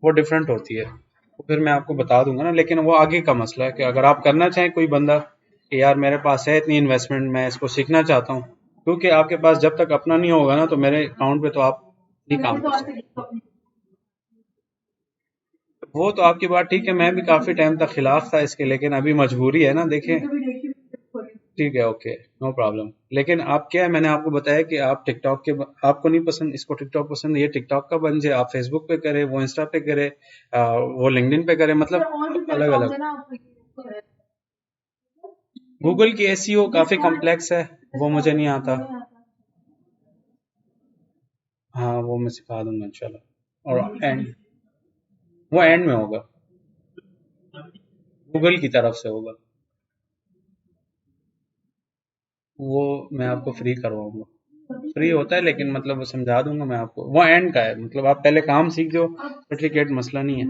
वो डिफरेंट होती है, तो फिर मैं आपको बता दूंगा ना। लेकिन वो आगे का मसला है कि अगर आप करना चाहें कोई बंदा कि यार मेरे पास है इतनी इन्वेस्टमेंट, मैं इसको सीखना चाहता हूँ, क्योंकि आपके पास जब तक अपना नहीं होगा ना तो मेरे अकाउंट पे तो आप नहीं काम कर सकते। वो तो आपकी बात ठीक है, मैं भी काफी टाइम तक खिलाफ था इसके, लेकिन अभी मजबूरी है ना, देखें। ठीक है, ओके, नो प्रॉब्लम। लेकिन आप क्या है, मैंने आपको बताया कि आप टिकटॉक के आपको नहीं पसंद, इसको टिकटॉक पसंद है, ये टिकटॉक का बन जाए, आप फेसबुक पे करें, वो इंस्टा पे करे, वो लिंक्डइन पे करे, मतलब अलग अलग। गूगल की एसईओ काफी कॉम्प्लेक्स है, वो मुझे नहीं आता। हाँ, वो मैं सिखा दूंगा इंशाल्लाह। और वो एंड में होगा, गूगल की तरफ से होगा, वो मैं आपको फ्री करवाऊंगा। फ्री होता है लेकिन मतलब वो समझा दूंगा मैं आपको, वो एंड का है, मतलब आप पहले काम सीख जाओ, सर्टिफिकेट मसला नहीं है।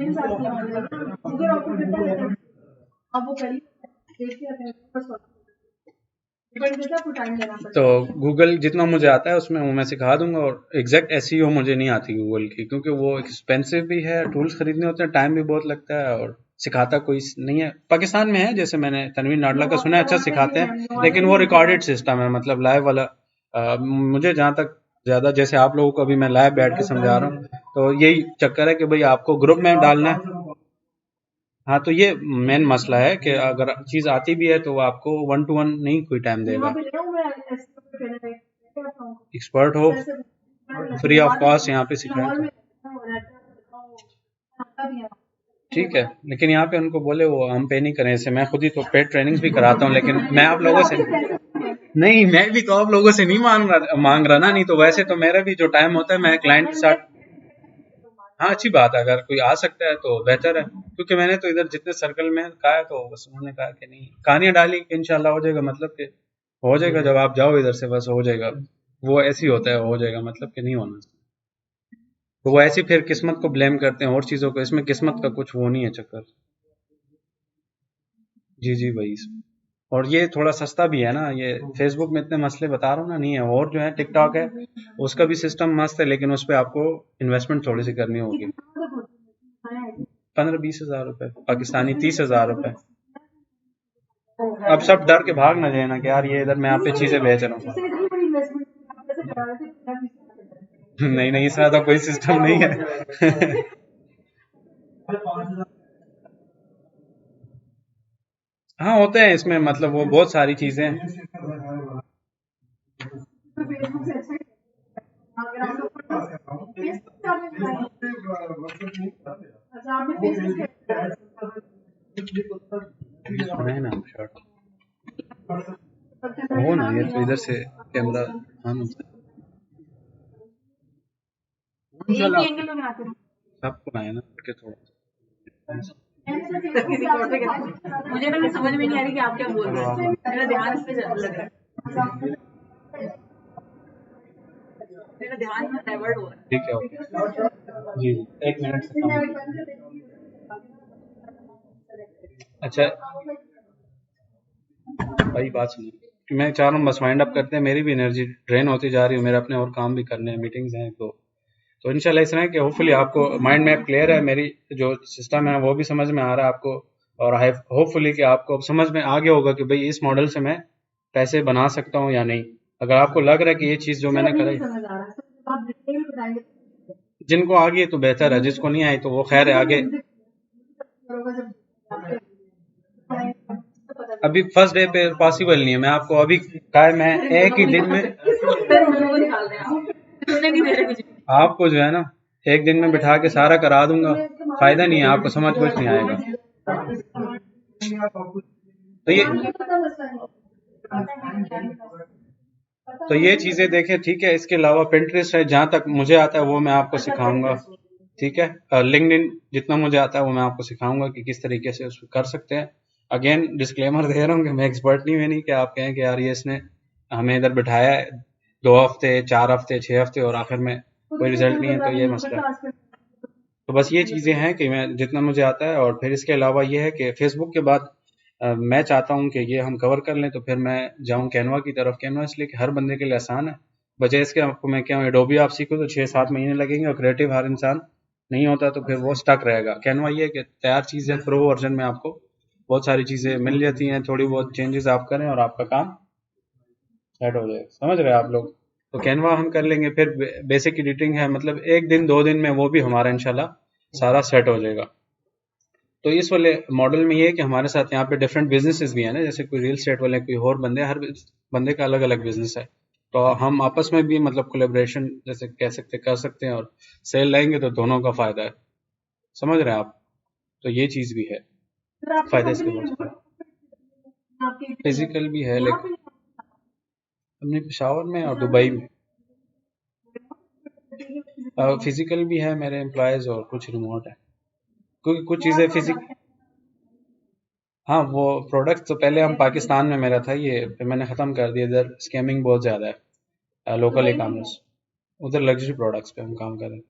तो गूगल जितना मुझे आता है उसमें वो मैं सिखा दूंगा, और एग्जैक्ट एसईओ मुझे नहीं आती गूगल की, क्योंकि वो एक्सपेंसिव भी है, टूल्स खरीदने होते हैं, टाइम भी बहुत लगता है, और सिखाता कोई नहीं है। पाकिस्तान में है, जैसे मैंने तनवीर नाडला का सुना है, अच्छा सिखाते हैं, लेकिन वो रिकॉर्डेड सिस्टम है, मतलब लाइव वाला। मुझे जहाँ तक ज्यादा, जैसे आप लोगों को अभी मैं लाइव बैठ के समझा रहा हूँ, तो यही चक्कर है कि भाई आपको ग्रुप में डालना है। हाँ, तो ये मेन मसला है कि अगर चीज आती भी है तो वो आपको 1 to 1 नहीं कोई टाइम देगा। एक्सपर्ट हो, फ्री ऑफ कॉस्ट यहाँ पे सिखाएं तो ठीक है, लेकिन यहाँ पे उनको बोले वो हम पे नहीं करें, ऐसे मैं खुद ही तो पेड ट्रेनिंग्स भी कराता हूँ, लेकिन मैं आप लोगों से नहीं, मैं भी तो आप लोगों से नहीं मांग रहा ना, नहीं तो वैसे तो मेरा भी जो टाइम होता है मैं क्लाइंट के साथ। हाँ, अच्छी बात है, अगर कोई आ सकता है तो बेहतर है, क्योंकि मैंने तो इधर जितने सर्कल में कहा है तो बस उन्होंने कहा कि नहीं, कहानियां डाली कि इंशाल्लाह हो जाएगा, मतलब कि हो जाएगा, जब आप जाओ इधर से बस हो जाएगा। वो ऐसे ही होता है, हो जाएगा मतलब कि नहीं होना। तो वो ऐसे फिर किस्मत को ब्लेम करते हैं और चीजों को, इसमें किस्मत का कुछ वो नहीं है चक्कर। जी जी भाई। और ये थोड़ा सस्ता भी है ना, ये फेसबुक में इतने मसले बता रहा हूँ ना नहीं है, और जो है टिकटॉक है उसका भी सिस्टम मस्त है, लेकिन उस पर आपको इन्वेस्टमेंट थोड़ी सी करनी होगी। 15-20 हज़ार रुपए पाकिस्तानी, 30 हज़ार रुपए। अब सब डर के भाग ना जाए ना कि यार ये इधर मैं आप पे चीजें बेच रहा हूँ। नहीं नहीं, इसमें तो कोई सिस्टम नहीं है। हाँ, होते हैं इसमें, मतलब वो बहुत सारी चीजें हैं। है ना शॉर्ट हो ना, ये तो इधर से कैमरा। हाँ ना, सबको आए ना करके थोड़ा। मुझे ना समझ में नहीं आ रही कि आप क्या बोल रहे हैं, मेरा ध्यान इस पे लग रहा है, मेरा ध्यान डाइवर्ट हो रहा है। ठीक है, ओके जी, 1 मिनट से कम। अच्छा भाई, बात सुनिए, मैं चाह रहा हूँ बस वाइंड अप करते हैं, मेरी भी एनर्जी ड्रेन होती जा रही है, मेरे अपने और काम भी करने हैं, मीटिंग्स हैं, तो इंशाल्लाह इस तरह कि होपफुली आपको माइंड मैप क्लियर है, मेरी जो सिस्टम है वो भी समझ में आ रहा है आपको, और होपफुली कि आपको अब समझ में आ गया होगा कि भाई इस मॉडल से मैं पैसे बना सकता हूँ या नहीं। अगर आपको लग रहा है कि ये चीज़ जो मैंने कराई, जिनको आ गई तो बेहतर है, जिसको नहीं आई तो वो खैर है आगे। अभी फर्स्ट डे पे पॉसिबल नहीं है, मैं आपको अभी कहा है, मैं एक ही दिन में आपको जो है ना एक दिन में बिठा के सारा करा दूंगा, फायदा नहीं है, आपको समझ कुछ नहीं आएगा। तो ये तो ये चीजें देखें, ठीक है। इसके अलावा पिंटरेस्ट है, जहां तक मुझे आता है वो मैं आपको सिखाऊंगा, ठीक है। लिंक्डइन जितना मुझे आता है वो मैं आपको सिखाऊंगा कि किस तरीके से उसको कर सकते हैं। अगेन डिस्क्लेमर दे रहा हूँ कि मैं एक्सपर्ट नहीं हूँ, नहीं कि आप कहें कि यार ये इसने हमें इधर बिठाया है 2 हफ्ते 4 हफ्ते 6 हफ्ते और आखिर में कोई रिजल्ट नहीं है, तो ये मसला है। तो बस ये चीजें हैं कि मैं जितना मुझे आता है, और फिर इसके अलावा ये है कि फेसबुक के बाद मैं चाहता हूँ कि ये हम कवर कर लें तो फिर मैं जाऊँ कैनवा की तरफ। कैनवा इसलिए कि हर बंदे के लिए आसान है, बजाय इसके आपको मैं क्या एडोबी आप सीखो तो 6-7 महीने लगेंगे, और क्रिएटिव हर इंसान नहीं होता तो फिर वो स्टक रहेगा। कैनवा ये कि तैयार चीज़ है, प्रो वर्जन में आपको बहुत सारी चीज़ें मिल जाती हैं, थोड़ी बहुत चेंजेस आप करें और आपका काम सेट हो जाएगा। समझ रहे हैं आप लोग? तो कैनवा हम कर लेंगे, फिर बेसिक एडिटिंग है, मतलब 1 दिन 2 दिन में वो भी हमारा इंशाल्लाह सारा सेट हो जाएगा। तो इस वाले मॉडल में ये है कि हमारे साथ यहाँ पे डिफरेंट बिजनेसेस भी हैं ना, जैसे कोई रियल स्टेट वाले, कोई और बंदे, हर बंदे का अलग अलग बिजनेस है। तो हम आपस में भी मतलब कोलेब्रेशन जैसे कह सकते कर सकते हैं, और सेल लाएंगे तो दोनों का फायदा है। समझ रहे हैं आप? तो ये चीज़ भी है, फिर आपकी फायदे इसके कंपनी बहुत आपकी फिजिकल भी है, यहाँ लेकिन पे अपने पेशावर में और दुबई में फिजिकल भी है मेरे एम्प्लॉयज़, और कुछ रिमोट है, क्योंकि कुछ चीज़ें फिजिक हाँ, वो प्रोडक्ट तो पहले हम पाकिस्तान में मेरा था ये, फिर मैंने ख़त्म कर दिया। इधर स्कैमिंग बहुत ज़्यादा है, लोकल ई कॉमर्स, उधर लग्जरी प्रोडक्ट्स पे हम काम कर रहे हैं।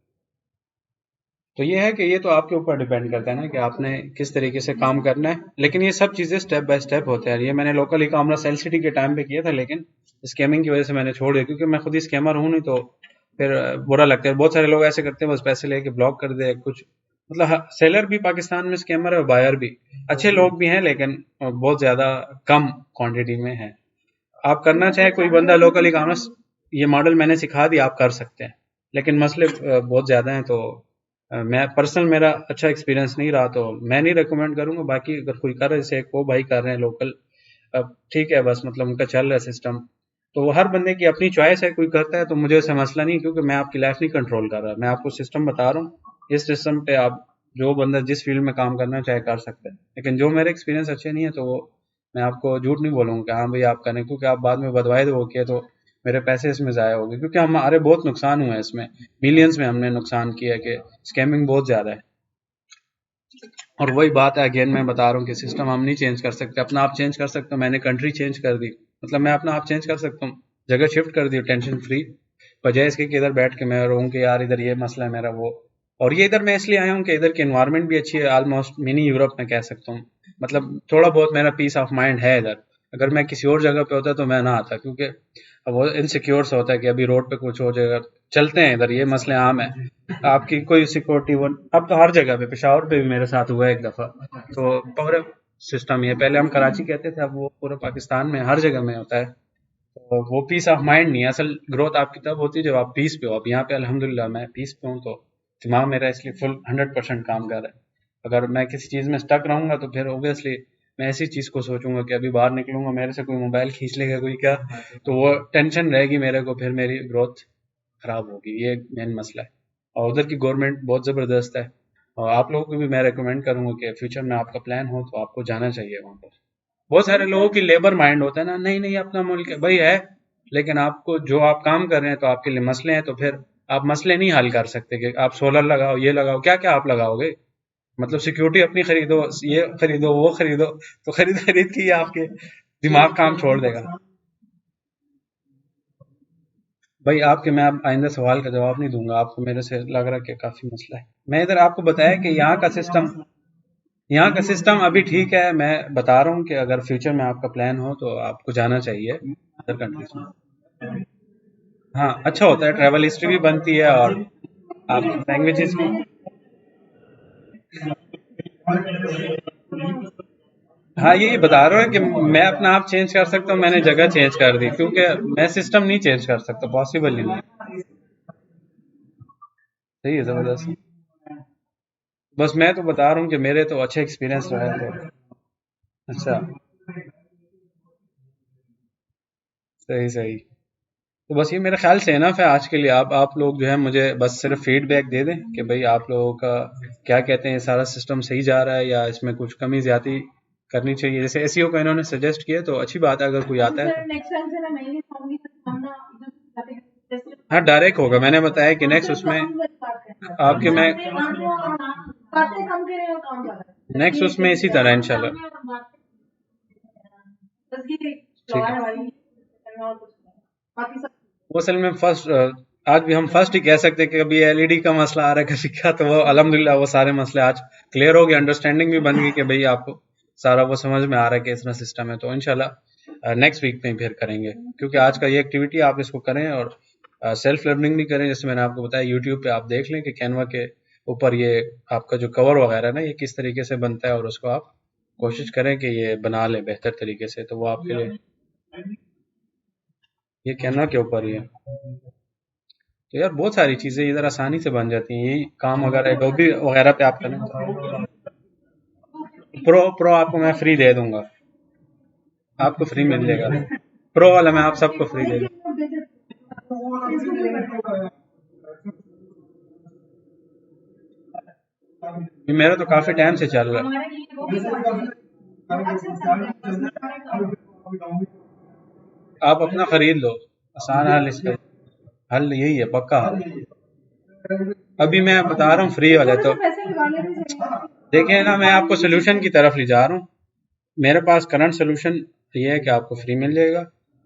तो ये है कि ये तो आपके ऊपर डिपेंड करता है ना कि आपने किस तरीके से काम करना है, लेकिन ये सब चीज़ें स्टेप बाय स्टेप होते हैं। ये मैंने लोकल ई कॉमर्स एलसीडी के टाइम पे किया था, लेकिन स्कैमिंग की वजह से मैंने छोड़ दिया, क्योंकि मैं खुद ही स्कैमर हूँ नहीं, तो फिर बुरा लगता है। बहुत सारे लोग ऐसे करते हैं, बस पैसे लेके ब्लॉक कर दे कुछ, मतलब सेलर भी पाकिस्तान में स्कैमर है और बायर भी। अच्छे लोग भी हैं, लेकिन बहुत ज़्यादा कम क्वांटिटी में है। आप करना चाहे कोई बंदा लोकल ई कॉमर्स, ये मॉडल मैंने सिखा दिया, आप कर सकते हैं, लेकिन मसले बहुत ज़्यादा हैं। तो मैं पर्सनल मेरा अच्छा एक्सपीरियंस नहीं रहा, तो मैं नहीं रिकमेंड करूंगा। बाकी अगर कोई कर रहा है, जैसे एक वो भाई कर रहे हैं लोकल, अब ठीक है, बस मतलब उनका चल रहा है सिस्टम। तो वो हर बंदे की अपनी चॉइस है, कोई करता है तो मुझे ऐसा मसला नहीं, क्योंकि मैं आपकी लाइफ नहीं कंट्रोल कर रहा, मैं आपको सिस्टम बता रहा हूँ। इस सिस्टम पे आप जो बंदा जिस फील्ड में काम करना चाहे कर सकते हैं, लेकिन जो मेरे एक्सपीरियंस अच्छे नहीं है तो वो मैं आपको झूठ नहीं बोलूँगा कि हाँ भाई आप करें, क्योंकि आप बाद में बदवाए दो किया तो मेरे पैसे इसमें ज़ाया हो गए, क्योंकि हमारे बहुत नुकसान हुए हैं इसमें, मिलियंस में हमने नुकसान किया है, कि स्कैमिंग बहुत ज़्यादा है। और वही बात है, अगेन मैं बता रहा हूँ कि सिस्टम हम नहीं चेंज कर सकते, अपना आप चेंज कर सकते हो। मैंने कंट्री चेंज कर दी, मतलब मैं अपना आप चेंज कर सकता हूँ, जगह शिफ्ट कर दी टेंशन फ्री, बजाय इसके कि इधर बैठ के मैं रहूँ कि यार इधर ये मसला है मेरा वो। और ये इधर मैं इसलिए आया हूँ कि इधर की एनवायरनमेंट भी अच्छी है, ऑलमोस्ट मिनी यूरोप में कह सकता हूँ। मतलब थोड़ा बहुत मेरा पीस ऑफ माइंड है इधर। अगर मैं किसी और जगह पे होता तो मैं ना आता, क्योंकि अब वो इनसिक्योर सा होता है कि अभी रोड पे कुछ हो जाएगा। चलते हैं इधर, ये मसले आम है, आपकी कोई सिक्योरिटी वन, अब तो हर जगह पे, पेशावर पे भी मेरे साथ हुआ है एक दफ़ा। तो पूरा सिस्टम ये, पहले हम कराची कहते थे, अब वो पूरा पाकिस्तान में हर जगह में होता है। तो वो पीस ऑफ माइंड नहीं है। असल ग्रोथ आपकी तब होती है जब आप पीस पे हो। अब यहाँ पे अल्हम्दुलिल्लाह मैं पीस पे हूँ, तो दिमाग मेरा इसलिए फुल 100% काम कर रहा है। अगर मैं किसी चीज़ में स्टक रहूँगा तो फिर ओबियसली मैं ऐसी चीज़ को सोचूंगा कि अभी बाहर निकलूंगा मेरे से कोई मोबाइल खींच लेगा कोई क्या, तो वो टेंशन रहेगी मेरे को, फिर मेरी ग्रोथ खराब होगी। ये मेन मसला है। और उधर की गवर्नमेंट बहुत ज़बरदस्त है, और आप लोगों को भी मैं रिकमेंड करूंगा कि फ्यूचर में आपका प्लान हो तो आपको जाना चाहिए वहाँ पर। बहुत सारे लोगों की लेबर माइंड होता है ना, नहीं नहीं अपना मुल्क है भाई है, लेकिन आपको जो आप काम कर रहे हैं तो आपके लिए मसले हैं, तो फिर आप मसले नहीं हल कर सकते कि आप सोलर लगाओ, ये लगाओ, क्या क्या आप लगाओगे। मतलब सिक्योरिटी अपनी खरीदो, ये खरीदो, वो खरीदो, तो खरीद खरीद के ही आपके दिमाग काम छोड़ देगा। भाई आपके, मैं अब आइंदा सवाल का जवाब नहीं दूंगा आपको, मेरे से लग रहा है कि काफी मसला है। मैं इधर आपको बताया कि यहाँ का सिस्टम अभी ठीक है। मैं बता रहा हूँ कि अगर फ्यूचर में आपका प्लान हो तो आपको जाना चाहिए अदर कंट्रीज में। हाँ, अच्छा होता है, ट्रैवल हिस्ट्री भी बनती है, और आप लैंग्वेजेस भी। हाँ, यही बता रहा हूँ कि मैं अपना आप चेंज कर सकता हूँ, मैंने जगह चेंज कर दी, क्योंकि मैं सिस्टम नहीं चेंज कर सकता, पॉसिबल ही नहीं। सही है, जबरदस्त। बस मैं तो बता रहा हूँ कि मेरे तो अच्छे एक्सपीरियंस रहा है। तो अच्छा, सही सही। तो बस ये मेरे ख्याल से इनफ है आज के लिए। आप लोग जो है मुझे बस सिर्फ फीडबैक दे दें कि भाई आप लोगों का क्या कहते हैं, सारा सिस्टम सही जा रहा है या इसमें कुछ कमी ज्यादा करनी चाहिए। जैसे एसईओ का इन्होंने सजेस्ट किया तो अच्छी बात है, अगर कोई आता है सर तो। नेक्स्ट टाइम से ना मैं ये कहूंगी कि हम ना इधर जाते हैं, जैसे हाँ, डायरेक्ट होगा, मैंने बताया कि नेक्स्ट हमसे उसमें काम वाली बात है, आपके मैं बातें बातें कम करें और काम ज्यादा करें, बस नेक्स्ट ये उसमें इसी तरह इंशाल्लाह। बस ये ठीक सवाल है। हमारी और कुछ नहीं, बाकी सब वो असल में फर्स्ट, आज भी हम फर्स्ट ही कह सकते हैं कि कभी एलईडी का मसला आ रहा है कभी क्या, तो वो अल्हम्दुलिल्लाह वो सारे मसले आज क्लियर हो गए, अंडरस्टैंडिंग भी बन गई कि भाई आपको सारा वो समझ में आ रहा है कि इस तरह सिस्टम है। तो इंशाल्लाह नेक्स्ट वीक में फिर करेंगे, क्योंकि आज का ये एक्टिविटी आप इसको करें और सेल्फ लर्निंग भी करें। जैसे मैंने आपको बताया, यूट्यूब पे आप देख लें कि कैनवा के ऊपर ये आपका जो कवर वगैरह है ना, ये किस तरीके से बनता है, और उसको आप कोशिश करें कि ये बना लें बेहतर तरीके से, तो वो आपके लिए ये कैनवा के ऊपर ही है। तो यार बहुत सारी चीज़ें इधर आसानी से बन जाती हैं, यही काम अगर एडोबी वगैरह पे आप करें। प्रो प्रो आपको मैं फ्री दे दूंगा, आपको फ्री मिल जाएगा। प्रो वाला मैं आप सबको फ्री दे दूंगा। ये मेरा तो काफी टाइम से चल रहा है। आप अपना खरीद लो, आसान हल इसका, हल यही है, पक्का हल। अभी मैं बता रहा हूँ फ्री वाला, तो देखिए ना, मैं आपको सोल्यूशन की तरफ ले जा रहा हूँ। मेरे पास करंट सोल्यूशन ये है कि आपको फ्री मिल जाएगा,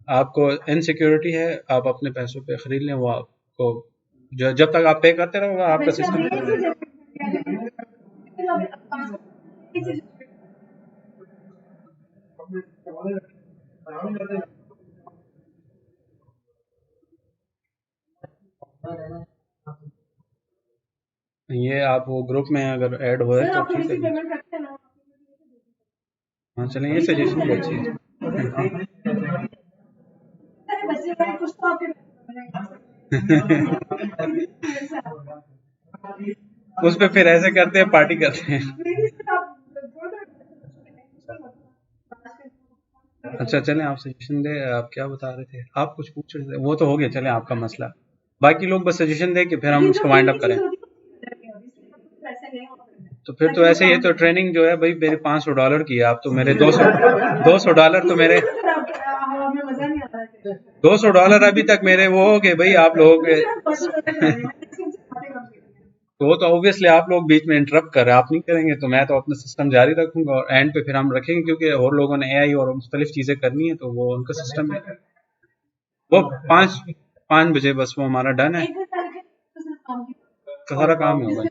आपको इनसिक्योरिटी है, आप अपने पैसों पे खरीद लें, वो आपको जब तक आप पे करते रहोगे आपका सिस्टम। ये आप वो ग्रुप में अगर ऐड हुए तो ठीक है। हाँ चलें, ये सजेशन भी अच्छी है। उस पे फिर ऐसे करते हैं, पार्टी करते हैं। अच्छा चलें, आप सजेशन दे, आप क्या बता रहे थे, आप कुछ पूछ रहे थे, वो तो हो गया, चलें आपका मसला। बाकी लोग बस सजेशन दे के फिर हम उसको वाइंड अप करें। तो फिर तो ऐसे ही, तो ट्रेनिंग जो है भाई मेरी $500 की है, आप तो मेरे $200 तो मेरे $200 अभी तक मेरे वो हो गए भाई, आप लोगों के। तो वो तो ऑब्वियसली आप लोग बीच में इंटरप्ट कर रहे हैं, आप नहीं करेंगे तो मैं तो अपना सिस्टम जारी रखूंगा, और एंड पे फिर हम रखेंगे, क्योंकि और लोगों ने एआई और मुख्तलिफ चीजें करनी है, तो वो उनका सिस्टम है। वो 5 बजे बस वो हमारा डन है, तो सारा काम ही होगा।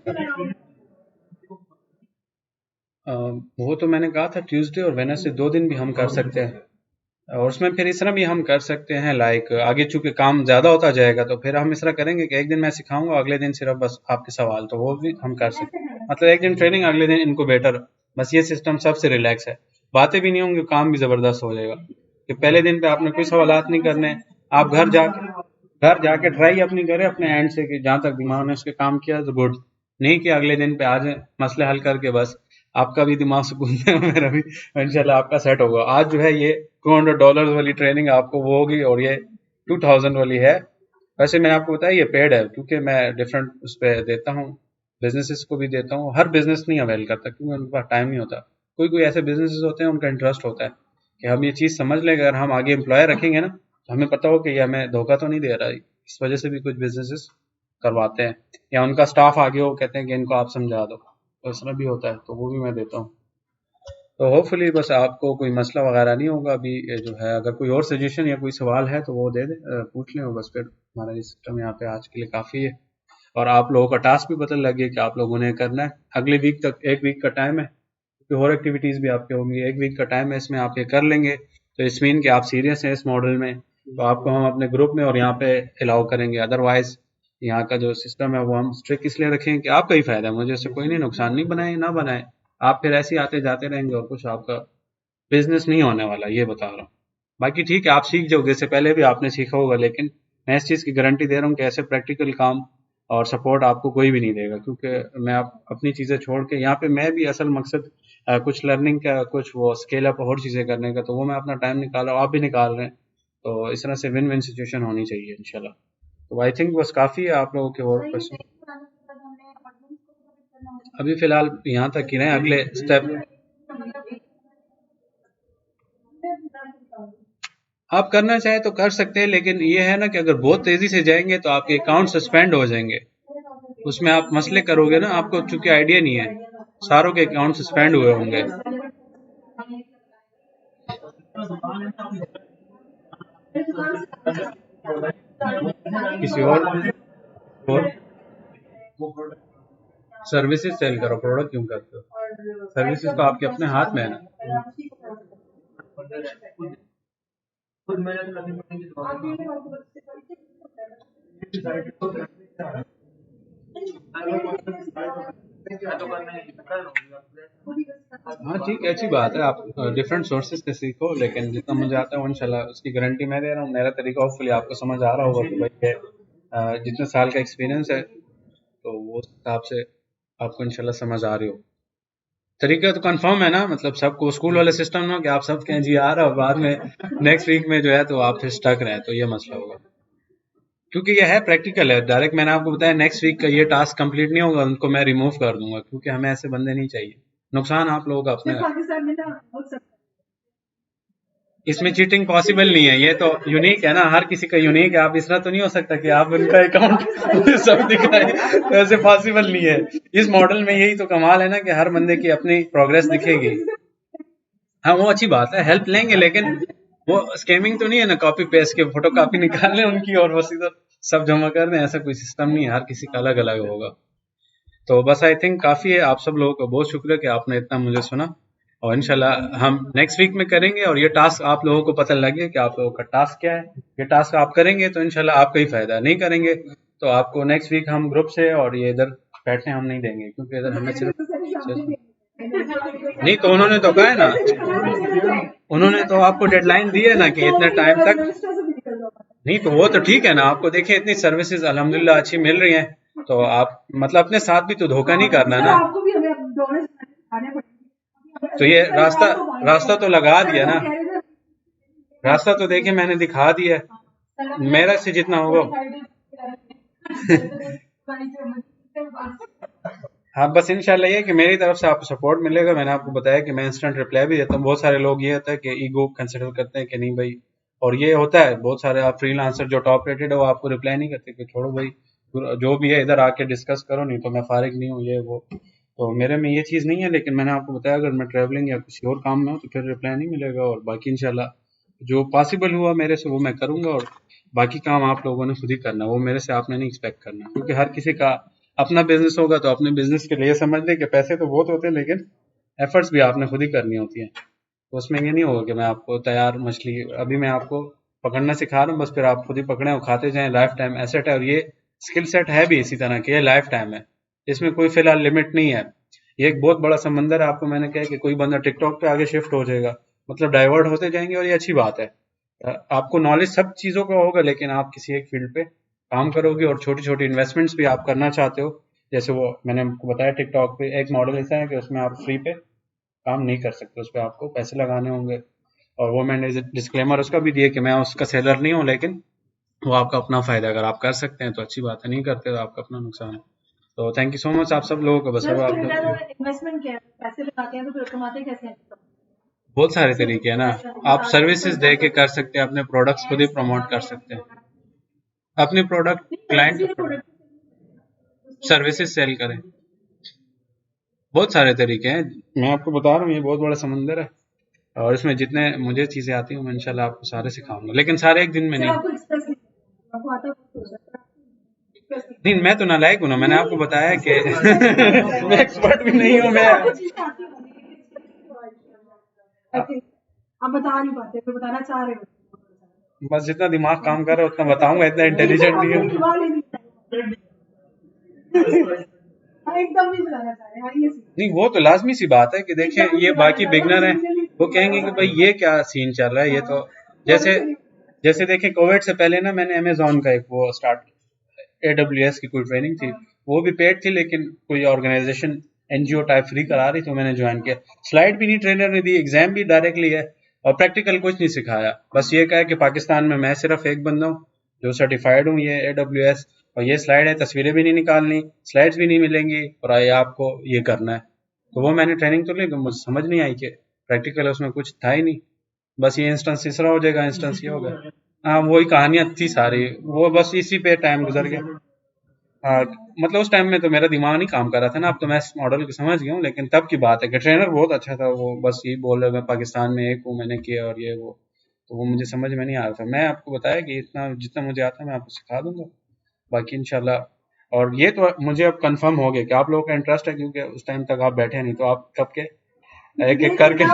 वो तो मैंने कहा था ट्यूसडे और वेडनेसडे 2 दिन भी हम कर सकते हैं, और उसमें फिर इस तरह भी हम कर सकते हैं, लाइक आगे चूंकि काम ज्यादा होता जाएगा तो फिर हम इस तरह करेंगे कि एक दिन मैं सिखाऊंगा, अगले दिन सिर्फ बस आपके सवाल, तो वो भी हम कर सकते हैं। मतलब एक दिन ट्रेनिंग, अगले दिन इनक्यूबेटर, बस ये सिस्टम सबसे रिलैक्स है, बातें भी नहीं होंगी, काम भी जबरदस्त हो जाएगा। कि पहले दिन पे आपने कोई सवालात नहीं करने, आप घर जाके ट्राई अपनी करें अपने एंड से, कि जहां तक दिमाग ने उसके काम किया तो गुड, नहीं कि अगले दिन पे आ जाए मसले हल करके, बस आपका भी दिमाग सुकून है, मेरा भी, इंशाल्लाह आपका सेट होगा। आज जो है ये $200 वाली ट्रेनिंग आपको वो होगी, और ये 2000 वाली है। वैसे मैंने आपको बताया ये पेड है, क्योंकि मैं डिफरेंट उस पर देता हूँ, बिजनेसेस को भी देता हूँ, हर बिजनेस नहीं अवेल करता क्योंकि उनके पास टाइम नहीं होता। कोई कोई ऐसे बिजनेसेस होते हैं उनका इंटरेस्ट होता है कि हम ये चीज़ समझ लें, अगर हम आगे एम्प्लॉयर रखेंगे ना तो हमें पता हो कि ये हमें धोखा तो नहीं दे रहा है, इस वजह से भी कुछ बिजनेसेस करवाते हैं, या उनका स्टाफ आगे हो कहते हैं कि इनको आप समझा दो, तो इस तरह भी होता है, तो वो भी मैं देता हूँ। तो होपफुली बस आपको कोई मसला वगैरह नहीं होगा अभी, ये जो है अगर कोई और सजेशन या कोई सवाल है तो वो दे दे, पूछ लें, और बस फिर हमारा ये सिस्टम यहाँ पे आज के लिए काफ़ी है। और आप लोगों का टास्क भी पता लग गया कि आप लोगों ने करना है, अगले वीक तक 1 वीक का टाइम है, क्योंकि और एक्टिविटीज़ भी आपके होंगी, 1 वीक का टाइम है, इसमें आप ये कर लेंगे तो इस मीन कि आप सीरियस हैं इस मॉडल में, तो आपको हम अपने ग्रुप में और यहाँ पे अलाउ करेंगे। अदरवाइज यहाँ का जो सिस्टम है वो हम स्ट्रिक्ट इसलिए रखेंगे कि आपका ही फायदा है, मुझे इससे कोई नहीं नुकसान, नहीं बनाए ना बनाए, आप फिर ऐसे ही आते जाते रहेंगे और कुछ आपका बिजनेस नहीं होने वाला, ये बता रहा हूँ। बाकी ठीक है, आप सीख जाओगे, इससे पहले भी आपने सीखा होगा, लेकिन मैं इस चीज़ की गारंटी दे रहा हूँ कि ऐसे प्रैक्टिकल काम और सपोर्ट आपको कोई भी नहीं देगा, क्योंकि मैं अपनी चीज़ें छोड़ के यहाँ पे, मैं भी असल मकसद कुछ लर्निंग का, कुछ वो स्केल अप और चीज़ें करने का, तो वो मैं अपना टाइम निकाल रहा हूँ, आप भी निकाल रहे हैं, तो इस तरह से विन विन सिचुएशन होनी चाहिए इंशाल्लाह। तो आई थिंक बस काफ़ी है आप लोगों के और क्वेश्चन, अभी फिलहाल यहाँ तक ही रहे, अगले स्टेप आप करना चाहें तो कर सकते हैं, लेकिन ये है ना कि अगर बहुत तेजी से जाएंगे तो आपके अकाउंट सस्पेंड हो जाएंगे, उसमें आप मसले करोगे ना, आपको चूंकि आइडिया नहीं है, सारों के अकाउंट सस्पेंड हुए होंगे। किसी और सर्विसेज सेल करो, प्रोडक्ट क्यों करते हो? और सर्विसेज तो आपके अपने हाथ में है ना। आप उसी को promote करते हैं। आप ये बात बच्चे हाँ ठीक है, अच्छी बात है, आप डिफरेंट सोर्सेज से सीखो, लेकिन जितना मुझे आता है इंशाल्लाह उसकी गारंटी मैं दे रहा हूँ। मेरा तरीका होपफुली आपको समझ आ रहा होगा कि भाई ये जितने साल का एक्सपीरियंस है तो वो उस हिसाब से आपको इंशाल्लाह समझ आ रही हो। तरीका तो कंफर्म है ना, मतलब सबको स्कूल वाले सिस्टम ना कि आप सब कहें जी आ रहा हो, बाद में नेक्स्ट वीक में जो है तो आप फिर स्टक रहे, तो ये मसला होगा। क्योंकि ये है प्रैक्टिकल है, डायरेक्ट मैंने आपको बताया नेक्स्ट वीक का ये टास्क कंप्लीट नहीं होगा उनको मैं रिमूव कर दूंगा, क्योंकि हमें ऐसे बंदे नहीं चाहिए। नुकसान आप लोगों का अपने सिर्फ है। पाकिस्तान में ना बहुत सब इसमें चीटिंग पॉसिबल नहीं है, ये तो यूनिक है ना, हर किसी का यूनिक है। आप इस तरह तो नहीं हो सकता कि आप उनका अकाउंट सब दिखाए, ऐसे पॉसिबल नहीं है। इस मॉडल में यही तो कमाल है ना कि हर बंदे की अपनी प्रोग्रेस दिखेगी। हाँ वो अच्छी बात है, हेल्प लेंगे, लेकिन वो स्कैमिंग तो नहीं है ना, कॉपी पेस्ट के फोटो कॉपी निकाल लें उनकी और वो सीधा सब जमा कर दें, ऐसा कोई सिस्टम नहीं है, हर किसी का अलग अलग होगा। तो बस आई थिंक काफ़ी है, आप सब लोगों का बहुत शुक्रिया कि आपने इतना मुझे सुना, और इंशाल्लाह हम नेक्स्ट वीक में करेंगे। और ये टास्क आप लोगों को पता लगे कि आप लोगों का टास्क क्या है, ये टास्क आप करेंगे तो इंशाल्लाह आपका ही फायदा, नहीं करेंगे तो आपको नेक्स्ट वीक हम ग्रुप से और ये इधर बैठने हम नहीं देंगे, क्योंकि इधर हमें सिर्फ नहीं, तो उन्होंने तो कहा है ना, उन्होंने तो आपको डेडलाइन दी है ना कि इतने टाइम तक। नहीं तो वो तो ठीक है ना, आपको देखिए इतनी सर्विसेज अल्हम्दुलिल्लाह अच्छी मिल रही हैं, तो आप मतलब अपने साथ भी तो धोखा नहीं करना ना। आपको भी हमें डॉलर्स खाने पड़ेंगे। तो ये रास्ता रास्ता तो लगा दिया ना, रास्ता तो देखिए मैंने दिखा दिया है, मेरा से जितना होगा। हाँ बस इंशाल्लाह ये कि मेरी तरफ से आपको सपोर्ट मिलेगा। मैंने आपको बताया कि मैं इंस्टेंट रिप्लाई भी देता हूँ। बहुत सारे लोग ये होता है कि ईगो कंसिडर करते हैं कि नहीं भाई, और ये होता है बहुत सारे आप फ्रीलांसर जो टॉप रेटेड है वो आपको रिप्लाई नहीं करते कि छोड़ो भाई, जो भी है इधर आके डिस्कस करो, नहीं तो मैं फारिग नहीं हूँ ये वो। तो मेरे में ये चीज़ नहीं है, लेकिन मैंने आपको बताया अगर मैं ट्रैवलिंग या किसी और काम में हूँ तो फिर रिप्लाई नहीं मिलेगा, और बाकी इंशाल्लाह जो पॉसिबल हुआ मेरे से वो मैं करूँगा, और बाकी काम आप लोगों ने खुद ही करना, वो मेरे से आपने नहीं एक्सपेक्ट करना, क्योंकि हर किसी का अपना बिजनेस होगा तो अपने बिजनेस के लिए समझ लें कि पैसे तो बहुत होते हैं, लेकिन एफर्ट्स भी आपने खुद ही करनी होती हैं। तो उसमें ये नहीं होगा कि मैं आपको तैयार मछली अभी मैं आपको पकड़ना सिखा रहा हूँ, बस फिर आप खुद ही पकड़ें और खाते जाएं। लाइफ टाइम एसेट है, और ये स्किल सेट है भी इसी तरह के, ये लाइफ टाइम है, इसमें कोई फिलहाल लिमिट नहीं है। ये एक बहुत बड़ा समंदर है। आपको मैंने कहा कि कोई बंदा टिकटॉक पे आगे शिफ्ट हो जाएगा, मतलब डाइवर्ट होते जाएंगे, और ये अच्छी बात है। आपको नॉलेज सब चीज़ों का होगा, लेकिन आप किसी एक फील्ड पे काम करोगे, और छोटी छोटी इन्वेस्टमेंट्स भी आप करना चाहते हो, जैसे वो मैंने आपको बताया टिकटॉक पे एक मॉडल ऐसा है कि उसमें आप फ्री पे काम नहीं कर सकते, उस पर आपको पैसे लगाने होंगे। और वो मैंने डिस्क्लेमर उसका भी दिया कि मैं उसका सेलर नहीं हूँ, लेकिन वो आपका अपना फायदा, अगर आप कर सकते हैं तो अच्छी बात है, नहीं करते तो आपका अपना नुकसान है। तो थैंक यू सो मच आप सब लोगों को। बस अब आप इन्वेस्टमेंट क्या है, पैसे लगाते हैं तो फिर कमाते कैसे हैं? बहुत सारे तरीके हैं ना, आप सर्विसेज दे के कर सकते हैं, अपने प्रोडक्ट्स खुद ही प्रमोट कर सकते हैं, अपने प्रोडक्ट क्लाइंट सर्विसेज सेल करें। बहुत सारे तरीके हैं, मैं आपको बता रहा हूँ ये बहुत बड़ा समंदर है, और इसमें जितने मुझे चीज़ें आती हैं मैं इंशाल्लाह आपको सारे सिखाऊंगा, लेकिन सारे एक दिन में नहीं। नहीं मैं तो नालायक हूँ ना, मैंने आपको बताया कि मैं एक्सपर्ट भी नहीं हूँ मैं। आप बता नहीं पाते, फिर बताना चाह रहे हो। बस जितना दिमाग काम कर रहा है उतना बताऊंगा, इतना इंटेलिजेंट नहीं हूँ। एकदम नहीं बताना चाह रहे। नहीं वो तो लाजमी सी बात है कि देखें ये बाकी बिगनर हैं, वो कहेंगे कि भाई ये क्या सीन चल रहा है, ये तो जैसे जैसे देखें कोविड से पहले ना मैंने अमेजोन का एक वो स्टार्ट AWS की कोई ट्रेनिंग थी, वो भी पेड थी, लेकिन कोई ऑर्गेनाइजेशन एनजीओ टाइप फ्री करा रही, तो मैंने ज्वाइन किया। स्लाइड भी नहीं ट्रेनर ने दी, एग्जाम भी डायरेक्टली है, और प्रैक्टिकल कुछ नहीं सिखाया। बस ये कहा कि पाकिस्तान में मैं सिर्फ एक बंदा हूँ जो सर्टिफाइड हूँ ये AWS, और ये स्लाइड है, तस्वीरें भी नहीं निकालनी, स्लाइड्स भी नहीं मिलेंगी, और ये आपको ये करना है। तो वो मैंने ट्रेनिंग तो ली, तो मुझे समझ नहीं आई कि प्रैक्टिकल उसमें कुछ था ही नहीं। बस ये इंस्टेंस तीसरा हो जाएगा, इंस्टेंस ये हो गया। हाँ वही कहानियां थी सारी, वो बस इसी पे टाइम गुजर गया। हाँ मतलब उस टाइम में तो मेरा दिमाग नहीं काम कर रहा था ना, अब तो मैं इस मॉडल को समझ गया हूँ, लेकिन तब की बात है कि ट्रेनर बहुत अच्छा था, वो बस यही बोल रहे मैं पाकिस्तान में एक हूँ, मैंने किया और ये वो, तो वो मुझे समझ में नहीं आ रहा था। मैं आपको बताया कि इतना जितना मुझे आता है मैं आपको सिखा दूंगा, बाकी इंशाल्लाह और ये तो मुझे अब कंफर्म हो गया कि आप लोगों का इंटरेस्ट है, क्योंकि उस टाइम तक आप बैठे नहीं, तो आप कब के एक एक करके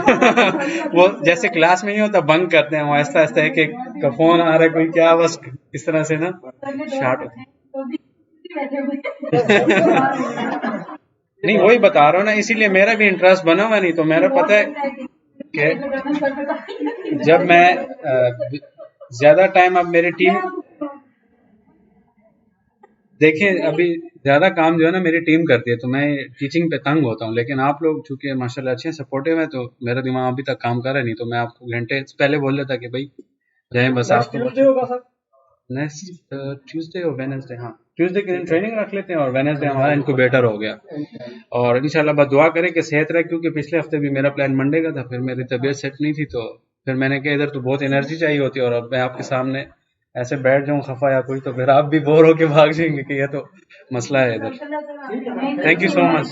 वो जैसे क्लास में ही होता बंक करते हैं, वो आहिस्ता आहिस्ता एक एक का फोन आ रहा है, कोई क्या, बस इस तरह से ना शार्ट नहीं, वही बता रहा हूँ ना, इसीलिए मेरा भी इंटरेस्ट बना हुआ, नहीं तो मेरा पता है कि जब मैं ज्यादा टाइम, अब मेरी टीम देखिए, अभी ज्यादा काम जो है ना मेरी टीम करती है, तो मैं टीचिंग पे तंग होता हूँ, लेकिन आप लोग चूंकि माशाल्लाह अच्छे सपोर्टिव है, तो मेरा दिमाग अभी तक काम कर रहा है, नहीं तो मैं आपको घंटे पहले बोल देता कि भाई जाए, बस आपको नेक्स्ट ट्यूसडे और वेडनेसडे, हाँ ट्यूसडे के दिन ट्रेनिंग रख लेते हैं और वेडनेसडे हमारा इनक्यूबेटर हो गया, और इंशाल्लाह बस दुआ करें कि सेहत रहे, क्योंकि पिछले हफ्ते भी मेरा प्लान मंडे का था, फिर मेरी तबीयत सेट नहीं थी, तो फिर मैंने कहा इधर तो बहुत एनर्जी चाहिए होती है, और अब मैं आपके सामने ऐसे बैठ जाऊं खफा या कोई, तो फिर आप भी बोर होके भाग जाएंगे कि ये तो मसला है इधर। Thank you so much.